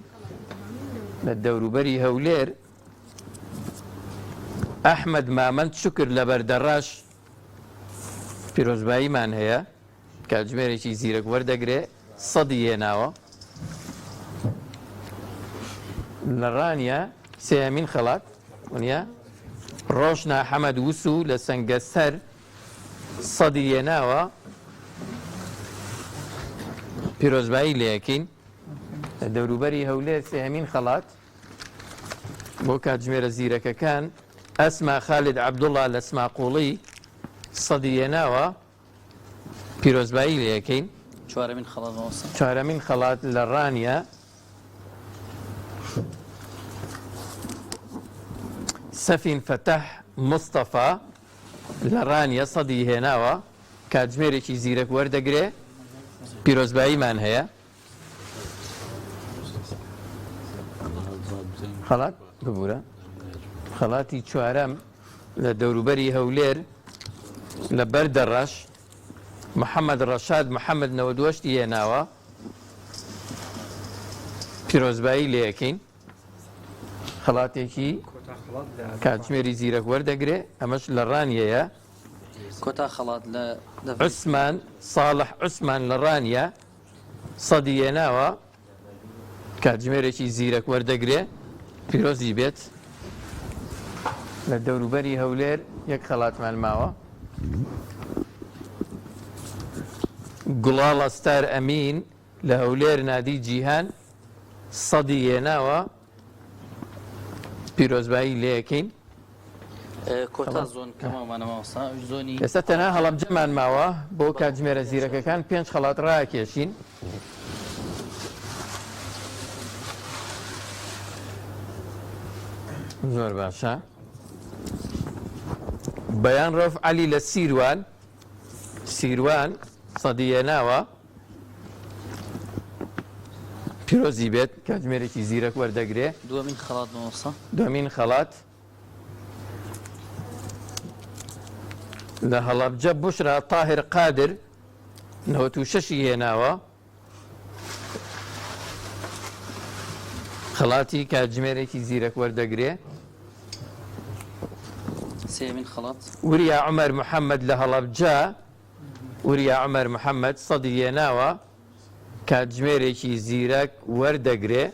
لە دەوروبەری هەولێر ئەحمەد مامەند شکر لە بەردەڕاش پیرۆزباییمان هەیە کاتژمێرێکی زیرەک وەردەگرێ سەدی هێناوە لە ڕانیا سێیەمین خەڵات ونیە ڕۆشنا حەمەد وسو لە سەنگەسەر سەدی هێناوە پیرۆزبایی لە یەکەین لە دەوروبەری هەولێر سێهەمین خەڵات بۆ کاتژمێرە زیرەکەکان ئەسما خالد عەبدوڵڵا لە سماقوڵی سەدی هێناوە پیرۆزبایی لە یەکەین چوارەمین خەڵات لە ڕانیا سەفین فەتەح مستەفا لە ڕانیا سەدی هێناوە کاتژمێرێکی زیرەک وەردەگرێ پیرۆزباییمان هەیە خەڵات ببوورە خەڵاتی چوارەم لە دەوروبەری هەولێر لە بەردەڕەش محەممەد ڕەشاد محەممەد 98 هێناوە پیرۆزبایی لە یەکەین خەڵاتێکی کاتژمێری زیرەک وەردەگرێ ئەمەش لە ڕانیەیە کۆتا خەڵات لە عوسمان ساڵح عوسمان لە ڕانیا سەدی هێناوە کاتژمێرێکی زیرەک وەردەگرێ پیرۆزی بێت لە دەوروبەری هەولێر یەک خەڵاتمان ماوە گوڵاڵە ستار ئەمین لە هەولێر نادی جیهان سەدی هێناوە پیرۆزبایی لێ یەکەین ئێستا تەنها هەڵەبجەمان ماوە بۆ کاتژمێرە زیرەکەکان 5 خەڵات ڕاکێشین زۆر باشە بەیان ڕەف عەلی لە سیروان سەدی هێناوە پیرۆزی بێت کاتژمێرێکی زیرەک وەردەگرێ دومین خەڵات لە هەڵەبجە بشرا تاهر قادر 96 هێناوە خەڵاتی کاتژمێرێکی زیرەک وەردەگرێ. سێمین خەڵات وریا عمەر محەممەد لە هەڵەبجە وریا عمەر محەممەد سەدی هێناوە کاتژمێرێکی زیرەک وەردەگرێ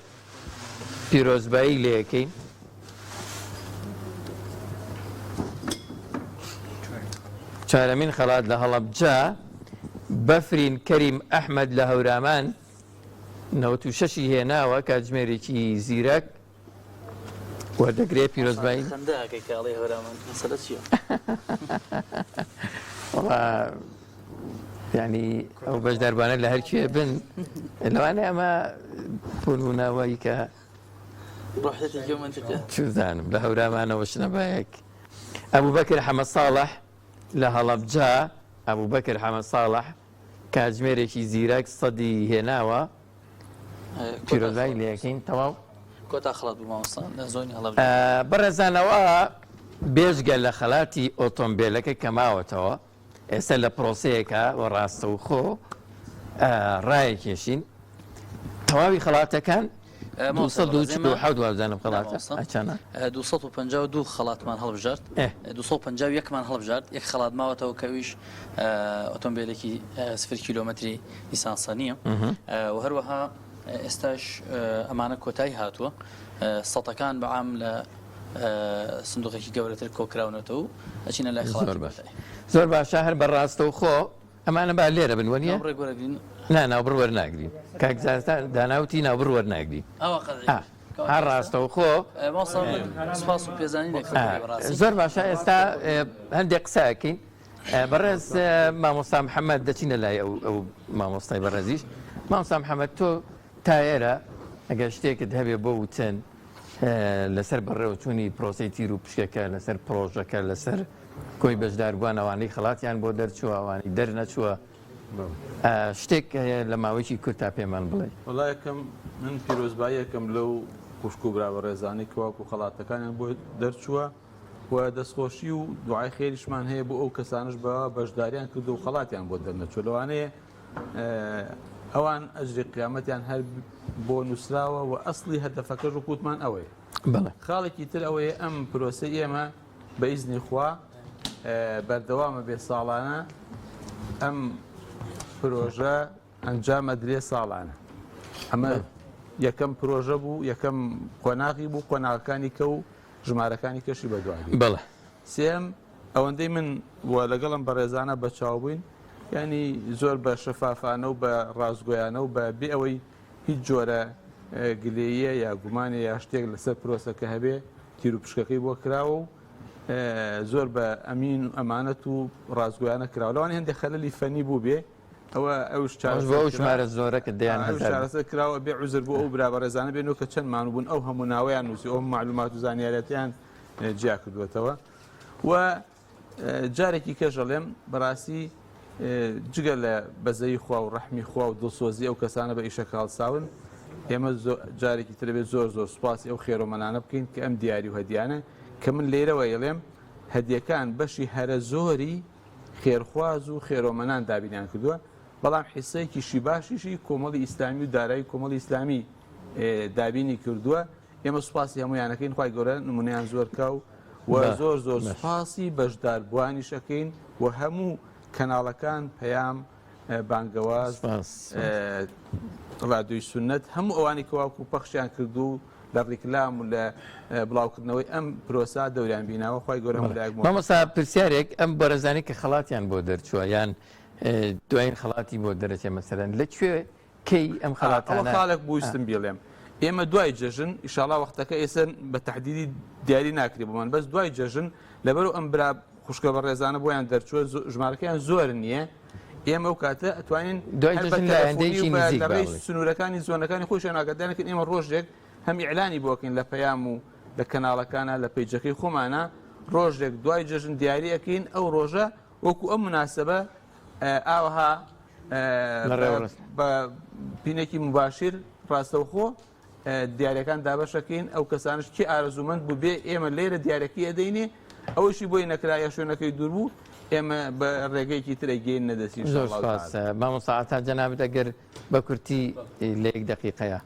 پیرۆزبایی لێەکەین. چارەمین خەڵات لە هەڵەبجە بەفرین کەریم ئەحمەد لە هەورامان 96 هێناوە کاتژمێرێکی زیرەک وەردەگرێ پیرۆزبایی. ینی ئەو بەشداربانە لە هەرکوێ بن لەوانێ ئەمە بوونبوونەوەی کە چزانم لە هەورامانەوە شنەبایەک. ئەبوو بەکر حەمەد ساڵح لە هەڵەبجە ئەبوو بەکر حەمەد ساڵح کاتژمێرێکی زیرەک سەدی هێناوە پیرۆزبایی لێەکەین تەواو. کۆتا خەڵات بووماوەستا لە زۆنی هەڵەبجە. بەڕێزانەوە بێژگە لە خەڵاتی ئۆتۆمبیلەکە کەماوەتەوە ئێستا لە پرۆسەیەکە و ڕاستەوخۆ ڕایەکێشین تەواوی خەڵاتەکان 250 خەڵاتە 252 خەڵاتمان هەڵبژارد 251مان هەڵبژارد یەک خەڵات ماوەتەوە کەویش ئۆتۆمبیلێکی 0 کیلۆمەتری لیسانسە و هەروەها ئێستاش ئەمانە کۆتایی هاتووە سەتەکان بەعام لە سندوقێکی گەورەتر کۆکراونەتەوە ئەچینە لای خەڵات. زۆر باشە هەر بەڕاستەوخۆ ئەمانە با لێرە بنوەنیە نا ناوبڕ وەرناگرین کاکزارستان داناوتی ناوبڕ وەرناگرین هەر ڕاستەوخۆ زۆر باشە. ئێستا هەندێک قسەکەین بەڕێز مامۆستا محەممەد دەچینە لای ئەو مامۆستای بەڕێزیش. مامۆستا محەممەد تۆ تایەرە ئەگەر شتێکت هەبێ بۆ وتن لەسەر بەڕێوەچوونی پرۆسی تیر و پشکەکە لەسەر پرۆژەکە لەسەر کۆی بەشداربووان ئەوانەی خەڵاتیان بۆ دەرچووە ئەوانی دەرنەچووە شتێک لە ماوەیەکی کورتا پێمان بڵێ. وڵای یەکەم من پیرۆزبایی یەکەم لەو خوشک و برا بەڕێزانی کەواکو خەڵاتەکانیان بۆ دەرچووە و دەستخۆشی و دوعای خێریشمان هەیە بۆ ئەو کەسانش بەوە بەشداریان کردو و خەڵاتیان بۆ دەرنەچوە. لەوانەیە ئەوان ئەجری قیامەتیان هەر بۆ نووسراوە و ئەسڵی هەدەفەکەش و کووتمان ئەوەیە. خاڵێکی تر ئەوەیە ئەم پرۆسی ئێمە بە ئیزنی خوا بەردەوامە بێ ساڵانە ئەم پرۆژە ئەنجامە درێ ساڵانە. ئەمە یەکەم پرۆژە بوو یەکەم قۆناغی بوو قۆناغەکانی کە و ژمارەکانی کەشی بەدوای. بەڵێ سێم ئەوەندەی من وە لەگەڵم بەڕێزانە بەچاو بووین ینی زۆر بە شەفافانە و بە ڕازگۆیانە و بە بێ ئەوەی هیچ جۆرە گلەیە یا گومانە یا شتێک لەسەر پرۆسەکە هەبێ تیر و پشکەکەی بۆ کراوە و زۆر بە ئەمین و ئەمانەت و ڕازگویانە کراوە. لەوان هەندێک خەلەلی فەنی بوو بێ ئەوە ژمارە زۆرەکە دەیانشارەسە کراوە بێ عوزر بوو ئەو برا بەڕێزانە بێنەوە کە چەند مانو بوون ئەو هەموو ناوەیان نووسی ئەو معلومات و زانیاریەتیان جیا کردوێتەوە. و جارێکی کەژەڵێم بەڕاستی جگە لە بەزەی خوا و ڕەحمی خوا و دڵسۆزی ئەو کەسانە بە ئیشە کاڵساون ئێمە جارێکی تربێت زۆر زۆر سوپاسی ئەو خێرۆمەلانە بکەین کە ئەم دیاری و هەدیانە کە من لێرەوە ئێڵێم هەدیەکان بەشی هەرە زۆری خێرخواز و خێرۆمەنان دابینیان کردووە بەڵام حیسەیەکیشی باشیشی کۆمەڵی ئیسلامی و دارایی کۆمەڵی ئیسلامی دابینی کردووە. ئێمە سوپاسی هەمویانەکەین خی گەورە نمونیان زۆرکە و زۆر زۆر سوپاسی بەشداربوانی شەکەین و هەموو کەناڵەکان پەیام بانگەواز ڕادیۆی سونەت هەموو ئەوانی کەواکو پەخشیان کردو لە ڕیکلام و لە بڵاوکردنەوەی ئەم پرۆسا دەوریان بیناوە خی گەورە مامۆستا پرسیارێک ئەم بەرەزانی کە خەڵاتیان بۆ دەرچووە یان دوایین خەڵاتی بۆ دەرەچێ مەسەرەن لەکوێ کەی ئەم خەڵاتانە خاڵێک بوویستم بیڵێم ئێمە دوای جەژن ئیشاڵا وەختەکە ئێستا بە تەحدیدی دیاری ناکری بمان بەس دوای جەژن لەبەرو ئەم برا خوشکە بە ڕێزانە بۆیان دەرچووە ژمارەکەیان زۆر نییە ئێمە و کاتە ئەتوانین سنوورەکانی زۆنەکانی خۆشیان ناگەدانەکەن ئێمە ڕۆژێک هەم ئیعلانی بۆکەین لە پەیام و لە کەناڵەکانە لە پەیجەکەی خۆمانە ڕۆژێک دوای جەژن دیاریەکەین ئەو ڕۆژە وەکو ئەم مناسبە ئاوەها بە پینێکی مباشر ڕاستەوخۆ دیارەکان دابەشەکەین ئەو کەسانش کی ئارەزومەند بوو بێ ئێمە لێرە دیارەکەی ئەدەینێ ئەوشی بۆی نەکرایە شوێنەکەی دوور بوو ئێمە بە ڕێگەیەکی ترەگەین نەدەسی زۆر سپاس مامۆستاعاتان جەنابەت ئەگەر بە کورتی لە یەک دقیقەیە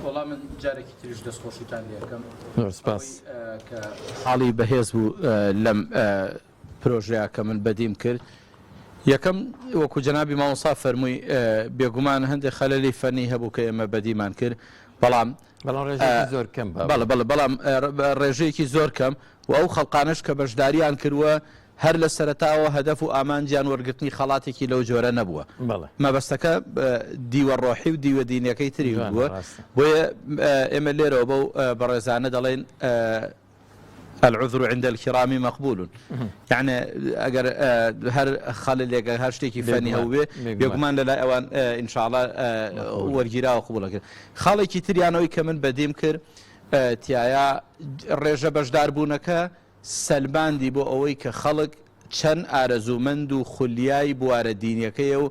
وەڵام من جارێکی تریش دەستخۆشیتان لێەکەم زۆر سپاس کە حاڵی بەهێز بوو لەم پرۆژەیە کە من بەدیم کرد یەکەم وەکو جەنابی مامۆستا فەرمووی بێگومان هەندێک خەلەلی فەنی هەبوو کە ئێمە بەدیمان کرد بەڵام زۆر کەم بەڵام ڕێژەیەکی زۆر کەم و ئەو خەڵقانش کە بەشداریان کردووە هەر لە سەرەتاوە هەدەف و ئامانجیان وەرگرتنی خەڵاتێکی لەو جۆرە نەبووە مەبەستەکە دیوە ڕۆحی و دیوە دینیەکەی تری بووە بۆیە ئێمە لێرەوە بەو بەڕێزانە دەڵێن العذر عند الكرام مقبول يعني اگر هر خلل هر شتێکی فەنی هەبێ بێگومان لەلای ئەوان ان شاء الله وەرگیراوە قبوڵ کرد خاڵێکی تریانەوەی کە من بەدیم کرد تایە ڕێژە بەشداربوونەکە سەلماندی بۆ ئەوەی کە خەڵک چەند ئارەزومەند و خولیای بوارە دینیەکەی و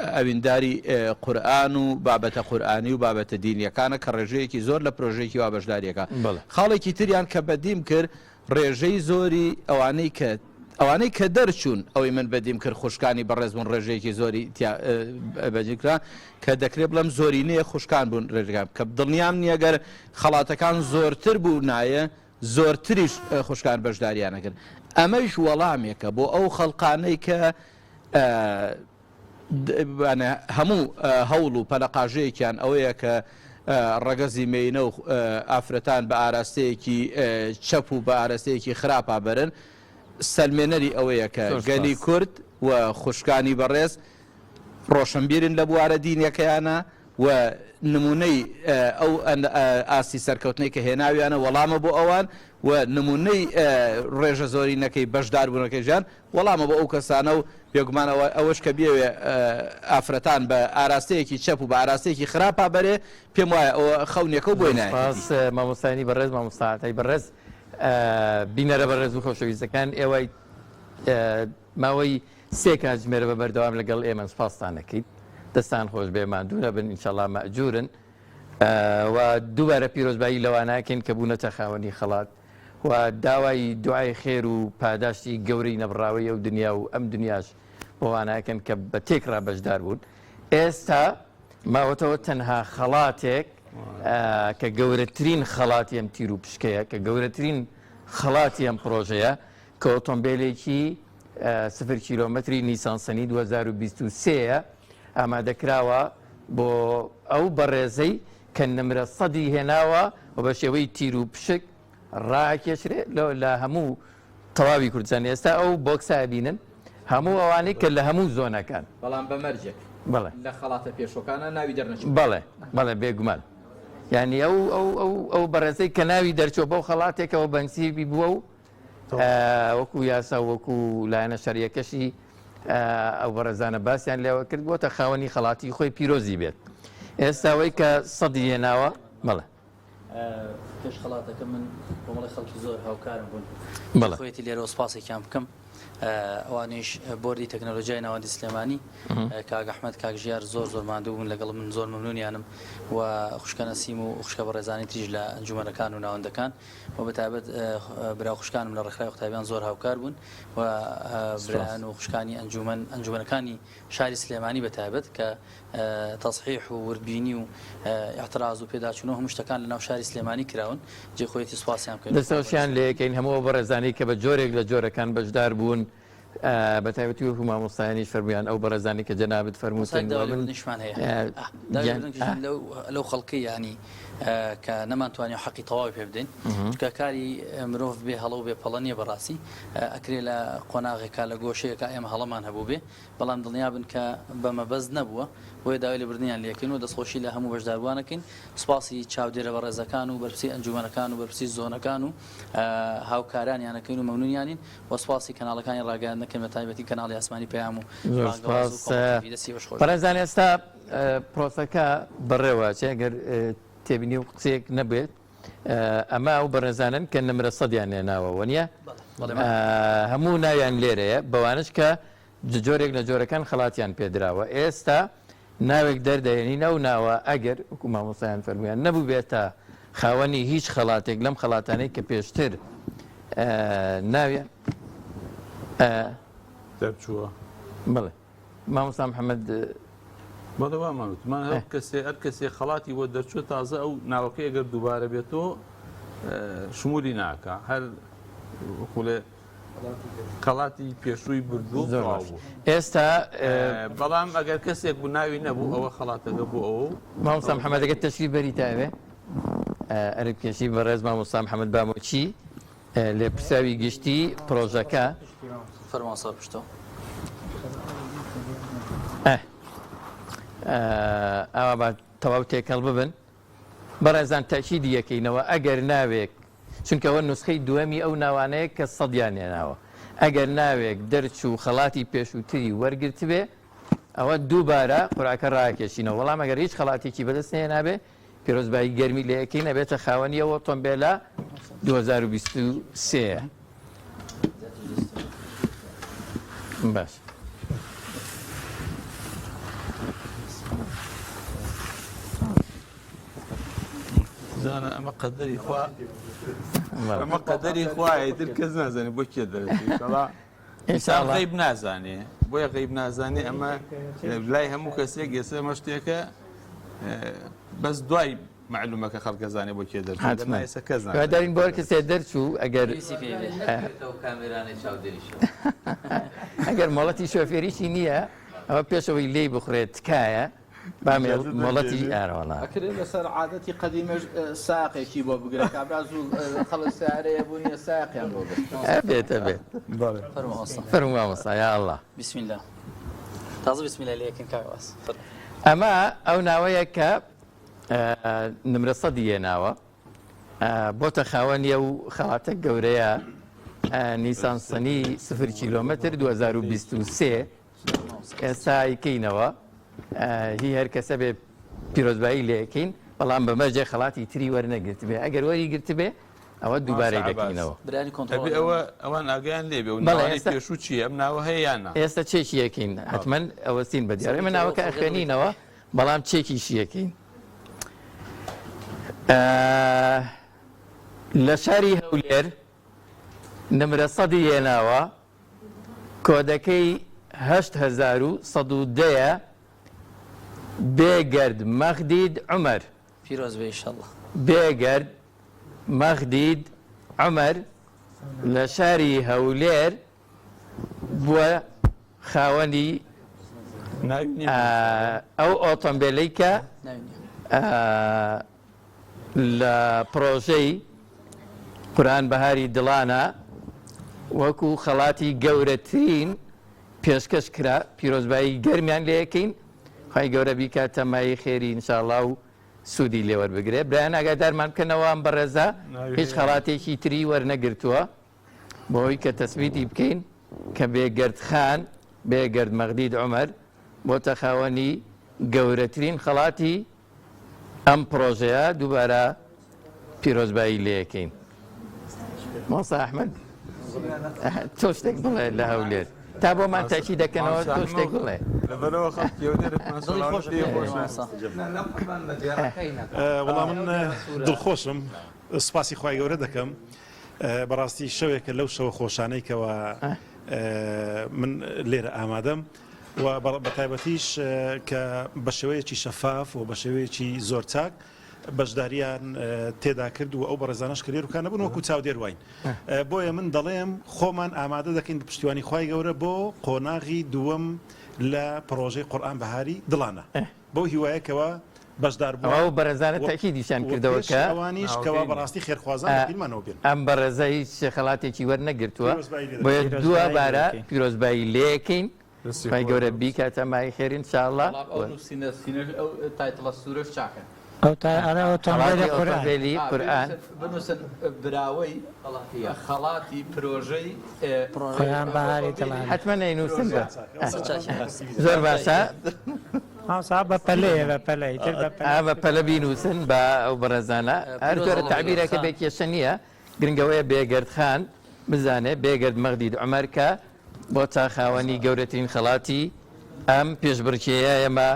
ئەوینداری قورئان و بابەتە قورئانی و بابەتە دینیەکانە کە ڕێژەیەکی زۆر لە پرۆژێکی وا بەشداریەکە خاڵێکی تریان کە بەدیم کرد ڕێژەی زۆری ئەوانەی کە دەرچوون ئەوەی من بەدیم کرد خوشکانی بەڕێز بوون ڕێژەیەکی زۆری بەجیکرا کە دەکرێت بڵم زۆرینەیە خوشکان بوون ڕێژەکان کە دڵنیام نیەگەر خەڵاتەکان زۆرتر بوو نایە زۆرتریش خوشکان بەشداریانە کرد ئەمەش وەڵامێکە بۆ ئەو خەڵقانەی کە هەموو هەوڵ و پەلەقاژەیەکیان ئەوەیە کە ڕەگەزی مینە و ئافرەتان بە ئاراستەیەکی چەپ و بە ئاراستەیەکی خراپا بەرن سەلمێنەری ئەوەیە کە گەلی کورد و خوشکانی بەڕێز ڕۆشنبیرن لە بوارە دینیەکەیانە و نمونەی ئەو ئاسی سەرکەوتنەی کە هێناویانە وەڵامە بۆ ئەوان و نمونەی ڕێژە زۆرینەکەی بەشدار بوونەکەی ژیان وەڵامە بۆ ئەو کەسانە و بێگومانەوە ئەوەش کە بێوێ ئافرەتان بە ئاراستەیەکی چەپ و بە ئاراستەیەکی خراپا بەرێ پێم وایە ئەوە خەونێکە و بۆی نایە مامۆستانی بەڕێز مامۆستاعاتای بەڕێز بینەرە بەڕێز و خۆشەویستەکان ئێوەی ماوەی سێ کاتژمێرە بە بەردەوام لەگەڵ ئێمە سپاستان دەکەیت دەستان خۆش بێمان دوورە بن ئینشەڵڵا مەئجورن و دووبارە پیرۆزبایی لەوان ناکەین کە بوونەتە خاوەنی خەڵات و داوای دوعای خێر و پاداشتی گەورەی نەبڕاوی ئەو دنیا و ئەم دنیاش بۆواناکەن کە بە تێکرا بەشدار بوون ئێستا ماوەتەوە تەنها خەڵاتێک کە گەورەترین خەڵاتی ئەم تیر و پشکەیە کە گەورەترین خەڵاتی ئەم پرۆژەیە کە ئۆتۆمبیلێکی 0 کیلۆمەتری نیسانسەنی 2023 ئامادەکراوە بۆ ئەو بەڕێزەی کە نمرە 100 هێناوە و بە شێوەی تیر و پشک ڕاکێشرێت لە هەموو تەواوی کوردستان ئێستا ئەو بۆکسە بینن هەموو ئەوانەی کە لە هەموو زۆنەکان بەڵام بەمەرجێک بەڵێ لە خەڵاتە پێشۆکانە ناوی دەرنەچێت بەڵێ بێگومان یعنی ئەو بەڕێزەی کە ناوی دەرچۆ بەو خەڵاتێکەوە بەنگسیبی بووە و وەکو یاسا وەکو لایەنە شەریەکەشی ئەو بەڕێزانە باسییان لێوە کرد بۆتە خاوەنی خەڵاتی خۆی پیرۆزی بێت ئێستاەوەی کە 100 هێناوە بەڵێ پێش خەڵاتەکە من بۆمەڵی خەڵکی زۆر هاوکارم بوون خۆیەتی لێرەوە سپاسێکیان بکەم ئەوانیش بۆردی تەکنۆلۆژیای ناوەندی سلێمانی کاک ئەحمەد کاک ژیار زۆر ماندوو بوون لەگەڵ من زۆر مەمنونیانم و خوشکە نەسیم و خوشکە بەڕێزانی تریش لە ئەنجومەنەکان و ناوەندەکان و بەتایبەت برا خوشکانم لە ڕێکخراوی قوتابیان زۆر هاوکار بوون و برایان و خوشکانی ئەنجومەنەکانی شاری سلێمانی بەتایبەت کە تەصحیح و وردبینی و اعتراض و پێداچوونەوە هەموو شتەکان لە ناو شاری سلێمانی کراون جێ خۆیەتی سوپاسیان کرد دەستەوشیان لەکەین هەموو بەڕێزانی کە بە جۆرێک لە جۆرەکان بەشدار بوون بەتایبەتی وەکو مامۆستایانی فەرمویان ئەو بەڕێزانی کە جەنابەت فەرمووتن نیشمان هەیە لەو خەڵکی ینی کە نەمانتوانانی حەقی تەواوی پێ بدەین کە کاری مرۆڤ بێ هەڵە و بێ پەڵە نیە بەڕاستی ئەکرێ لە قۆناغێکا لە گۆشەیەکە ئێمە هەڵەمان هەبوو بێ بەڵام دڵنیابن کە بەمەبەست نەبووە بۆیە داوای لە بردنیان لێکەین و دەستخۆشی لە هەموو بەشداروانەکەین سوپاسی چاودێرە بەڕێزەکان و بەرپرسی ئەنجومەنەکان و بەرپرسی زۆنەکان و هاوکارانیانەکەین و مەمنونیانین و سوپاسی کەناڵەکانی ڕاگەیاندنەکەن بە تایبەتی کەناڵی ئاسمانی پەیام و بەڕێزان ئێستا پرۆسەکە بەڕێوە ئەگەر تێبینی و قسێک نەبێت ئەمە ئەو بەڕێزانن کە نمرە 100 هێناوە وەنیە هەموو ناویان لێرەیە بەوانش کە جۆرێک لە جۆرەکان خەڵاتیان پێدراوە ئێستا ناوێک دەردەێنینە و ناوە ئەگەر وەکو مامۆستایان فەرمویان نەبوو بێتە خاوەنی هیچ خەڵاتێک لەم خەڵاتانەی کە پێشتر ناویە دەرچووە بڵێ مامۆستا محەممەد بەڵێ وامانوتمان هەر کەسێ خەڵاتی وە دەرچوە تازە ئەو ناوەکەی ئەگەر دووبارە بێتەوە شمولی ناکە هەر خولێ خەڵاتی پێشووی بردوو ئێستا بەڵام ئەگەر کەسێک بوو ناوی نەبوو ئەوە خەڵاتەکە بوو ئەو مامۆستا محەممەدەگە تەشری بەری تاوێ ئەرب کێشی بەڕێز مامۆستا محەممەد بامۆچی لێ پرساوی گشتی پرۆژەکە فەرماسا پشتۆ ئەوە بە تەواو تێکەڵ ببن بەڕێزان تاکیدی یەکەینەوە ئەگەر ناوێک چونکەەوە نوسخەی دووەمی ئەو ناوانەیە کە سەدیان هێناوە ئەگەر ناوێک دەرچوو خەڵاتی پێشووتری وەرگرت بێ ئەوە دووبارە قوراکە ڕاکێشینەوە وەڵام ئەگەر هیچ خەڵاتێکی بەدەست نێنابێ پیرۆزبایی گەرمی لە یەکەی نەبێتە خاوەنیەوە ئۆتۆمبیلە 2023 باش زانە ئەمە قەدەری خوا ئەمە قەدەری خوایە تر کەس نازانێ بۆ کێ دەرەچێتەوە ئینسان غەیب نازانێ بۆیە غەیب نازانێ ئەمە لای هەموو کەسێک ئێستا ئەمە شتێکە بەس دوای معلومەکە خەڵکە زانێ بۆ کێ دەرچێت دارین بۆ کەسێ دەرچوو ئەگەر مۆڵەتی شۆفێریشی نییە ئەوە پێشەوەی لێی بخورێت تکایە مۆڵەتی ئارۆڵە ئەکرێت لەسەر عادەتی قەدیمەش ساقێکی بۆ بگرێت کابراز و خەڵک سیارەیە بوو نیە ساقیان بۆ ئەبێت فەرموو مامۆستا یا ئەڵڵا بسم الله تازە بسم الله لێکن کاواس ئەمە ئەو ناوەیە کە نمرە سەدی هێناوە بۆتە خاوەنیە و خەڵاتە گەورەیە نیسان سنی 0 کیلۆمەتر 2023 ئێستا یکەینەوە هی هەر کەسە بێ پیرۆزبایی لێکەین بەڵام بەمەرجێ خەڵاتی تری وەرنەگرت بێ ئەگەر وەری گرت بێ ئەوە دووبارەی دەکەینەوە ئەوان ئاگیان لێ بێ و پێشوو چیە ئەم ناوە هەیەیانە ئێستا چێکی یەکەین حتمما ئەوەستین بە دیارە ئێمە ناوەکە ئەخوێنینەوە بەڵام چێکیشی یەکەین لە شاری هەولێر نمرە سەدی هێناوە کۆدەکەی 8110 بێگەرد مەخدید عومەر پیرۆز بێ ئینشەڵڵا بێگەرد مەخدید عومەر لە شاری هەولێر بووە خاوەنی ئەو ئۆتۆمبیلەی کە لە پرۆژەی قورئان بەهاری دڵانە وەکو خەڵاتی گەورەترین پێشکەش کرا پیرۆزبایی گەرمیان لێ یەکەین خی گەورە بیکات تەمایی خێری ئینشاءڵڵا و سوودی لێوەربگرێت برایان ئاگادارمان بکەنەوە ئەم بەڕێزە هیچ خەڵاتێکی تری وەرنەگرتووە بۆی کە تەسبیتی بکەین کە بێگەرد خان بێگەرد مەخدید عومەر بۆتە خاوەنی گەورەترین خەڵاتی ئەم پرۆژەیە دووبارە پیرۆزبایی لێ یەکەین مۆستا ئەحمەد تۆ شتێک بڵێ لە هەولێر تا بۆمان تاکی دەکەنەوە تۆ شتێک بڵێ وەڵام من دڵخۆشم سپاسی خوای گەورە دەکەم بەڕاستی شەوێکە لەو شەوە خۆشانەی کەەوە من لێرە ئامادەم و بە تایبەتیش کە بە شێوەیەکی شەفاف و بە شێوەیەکی زۆر چاک بەشداریان تێدا کرد و ئەو بەڕێزانەش کرێ وکانە بوون وەکو چاودێروین بۆیە من دەڵێم خۆمان ئامادە دەکەین بە پشتیوانی خوای گەورە بۆ قۆناغی دووەم لە پرۆژەی قورئان بەهاری دڵانە بۆ هیوایەکەوە بەشدار بوو ئەو بەڕێزانە تاکیدیشان کردەوە کە ئەوانیش کەوا بەڕاستی خێرخوازان بەقیلمانەوە بێن ئەم بەڕێزەی خەڵاتێکی وەرنەگرتووە بۆیە دووبارە پیرۆزبایی لێ یەکەین خی گەورە بیکاتە مای خێر ئینشاءڵڵا تایتڵە سوورەش چاکە ئەو ئۆتۆمبیلی قورئان بنووسن براوەی خەڵاتی پرۆژەی قورئان بەهاری دڵان حتمما نەینووسن زۆر باشە بە پەلەیە بە پەلەی بە پەلە بینووسن بە ئەو بەڕێزانە هەر جۆرە تعبیرێکە بێ کێشە نییە گرنگەوەیە بێگەرد خان بزانێ بێگەرد مەخدید عومەر کە بۆ تا خاوەنی گەورەترین خەڵاتی ئەم پێشبڕکێیە ئێمە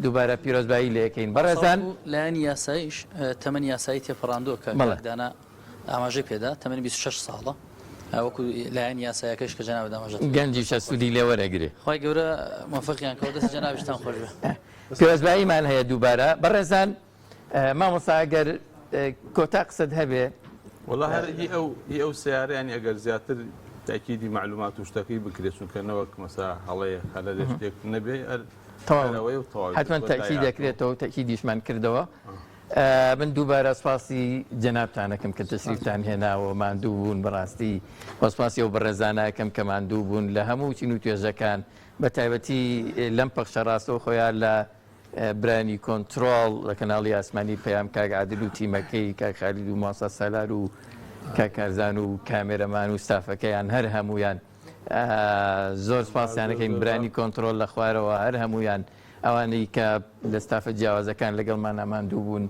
دووبارە پیرۆزبایی لێ یەکەین بەڕێزان لایەن یاساییش تەمەنی یاسایی تێپەڕاندووە کە دانا ئاماژەی پێدا تەمەنی 26 ساڵە وەکو لایەن یاسایەکەش کە جەناب دامەژێت گەنجی شەسوودی لێ وەرەگرێ خی گەورە موفقیان کەوت دەست جەنابشتان خۆش بێ پیرۆزباییمان هەیە دووبارە بەڕێزان مامۆستا ئەگەر کۆتا قسەت هەبێ والله هەرگی ئەو سیارەیانی ئەگەر زیاتر تاکیدی معلومات و شتەکەی بکرێت چونکەنەوەک مەسا هەڵەیە خەلە لە شتێک نەبێ حتمما تاکی دەکرێتەوە تاکیدیشمان کردەوە من دووبارە سپاسی جەنابتانەکەم کە تەشریفتان هێناوە ماندوو بوون بەڕاستی وەسپاسی ئەو بەڕێزانەکەم کە ماندوو بوون لە هەموو چین و توێژەکان بە تایبەتی لەم پەخشە ڕاستەوە خۆیان لە برانی کۆنتترۆڵ لە کەناڵی ئاسمانی پەیام کاک عادل و تیمەکەی کاک خالید و ماسە سەلار و کاکارزان و کامێرەمان و ستافەکەیان هەر هەمویان زۆر سپاسیانەکەین برانی کۆنتترۆل لە خوارەوە هەر هەمویان ئەوانەی کە لە ستافە جیاوازەکان لەگەڵمان ئاماندوو بوون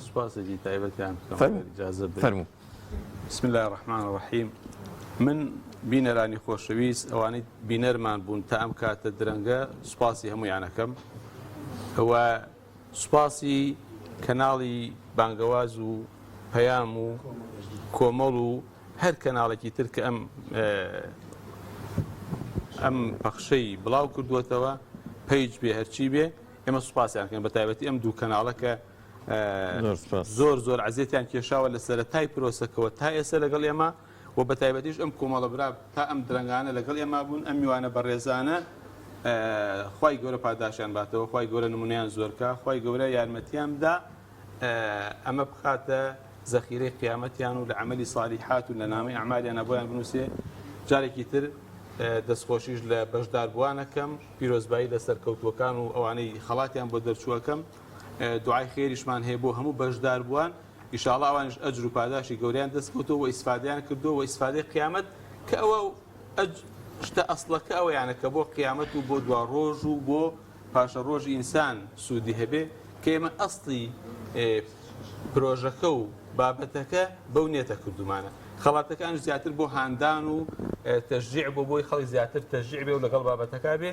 سوپاسێکی تایبەتیان فەرموو. بسم الله الرحمن الرحیم. من بینەرانی خۆشەویست ئەوانەی بینەرمان بوون تا ئەم کاتە درەنگە سوپاسی هەمویانەکەم ئەوە سوپاسی کەناڵی بانگەواز و پەیام و کۆمەڵ و هەر کەناڵێکی تر کە ئەم پەخشەی بڵاو کردووەتەوە پەیج بێ هەرچی بێ ئێمە سوپاسیانکەن بە تایبەتی ئەم دوو کەناڵەکە زۆر عزیێتیان کێشاوە لە سەرەتای پرۆسەکەەوە تا ئێستا لەگەڵ ئێمە و بە تایبەتیش ئەم کۆمەڵە برا تا ئەم درەنگانە لەگەڵ ئێمە بوون ئەم میوانە بەڕێزانە خی گەورە پاداشیان باتەوە خی گەورە نمونیان زۆرکە خی گەورە یارمەتیان بدا ئەمە بخاتە زەخیرەی قیامەتیان و لە عملی سالیحات و لە نامی ئەعمالیانە بۆیان بنووسێ جارێکی تر دەستخۆشیش لە بەشداربووانەکەم پیرۆزبایی لە سەرکەوتوەکان و ئەوانەی خەڵاتیان بۆ دەرچووەکەم دوعای خێریشمان هەیە بۆ هەموو بەشداربووان ئیشاڵڵا ئەوانش ئەجر و پاداشی گەوریان دەستکەوتەوە و ئیسفادیان کردو و ئیسفادەی قیامەت کە ئەوە شتە ئەسڵەکە ئەوەیانە کە بۆ قیامەت و بۆ دوا ڕۆژ و بۆ پاشە ڕۆژی ئینسان سوودی هەبێ کە ئێمە ئەسڵی پرۆژەکە و بابەتەکە بەو نێتە کردومانە خەڵاتەکان زیاتر بۆ هاندان و تەشجیع بۆ بۆی خەڵی زیاتر تەشجیع بێ و لەگەڵ بابەتەکە بێ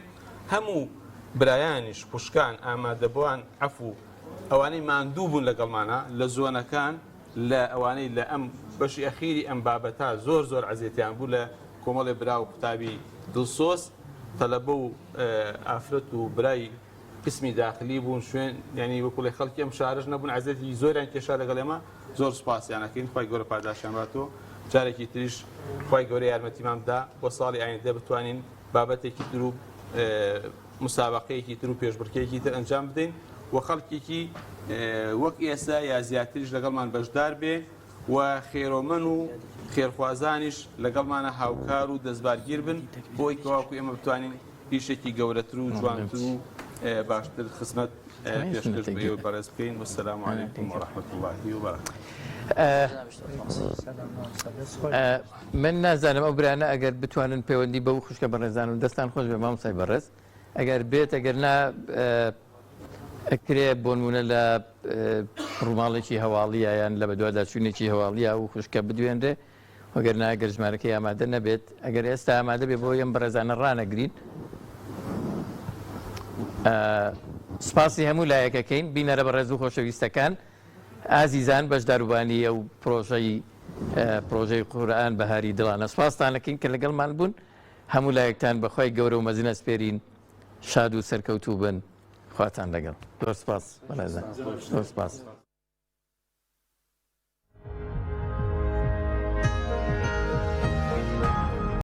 هەموو برایانیش خوشکان ئامادەبووان عەفو ئەوانەی ماندوو بوون لەگەڵمانە لە زۆنەکان لە ئەوانەی لە ئەم بەشی ئەخیری ئەم بابەتە زۆر عزیێتیان بوو لە کۆمەڵی برا و قوتابی دڵسۆز تەلەبە و ئافرەت و برای قسمی داخلی بوون شوێن ینی وەکوڵی خەڵکی ئەم شارش نەبوون عزیێتی زۆریان کێشا لەگەڵ ئێمە زۆر سوپاسیانەکەین خی گەورە پاداشیان باتەوە جارێکی تریش خی گەورە یارمەتیمان بدا بۆ ساڵی ئایندە بتوانین بابەتێکی تر و مسابقەیەکی تر و پێشبڕکەیەکی تر ئەنجام بدەین و خەڵکێکی وەک ئێستا یا زیاتریش لەگەڵمان بەشدار بێ و خێرۆمەن و خێرخوازانیش لەگەڵمانە هاوکار و دەستبارگیر بن بۆی کەواکو ئێمە بتوانین پیشێکی گەورەتر و جوانتر و باشتر خزمەت پێشکەش بێ بەڕێز بکەین وەسەلام عەلەیکوم وەڕەحمەتوڵڵاهی وبەرەکاتوه. من نازانم ئەو برانە ئەگەر بتوانن پەیوەندی بەو خوشکە بەڕێزان و دەستان خۆش بێ مامۆسای بەڕێز ئەگەر بێت ئەگەر نا ئەکرێ بۆ نمونە لە ڕووماڵێکی هەواڵیە یان لە بەدواداچوونێکی هەواڵیە و خوشکە بدوێنرێ وەگەر ناگەر ژمارەکەی ئامادە نەبێت ئەگەر ئێستا ئامادە بێ بۆ ئەم بەڕێزانە ڕانەگرین سپاسی هەموو لایەکەکەین بینەرە بەڕێز و خۆشەویستەکان ئازیزان بەشداروبانی ئەو پرۆژەی قورئان بەهاری دڵانە سپاستانەکەین کە لەگەڵمان بوون هەموو لایەکتان بەخوای گەورە و مەزنە سپێرین شاد و سەرکەوتوو بن خواتان لەگەڵ زۆر سپاس بەڕێزان زۆر سپاس.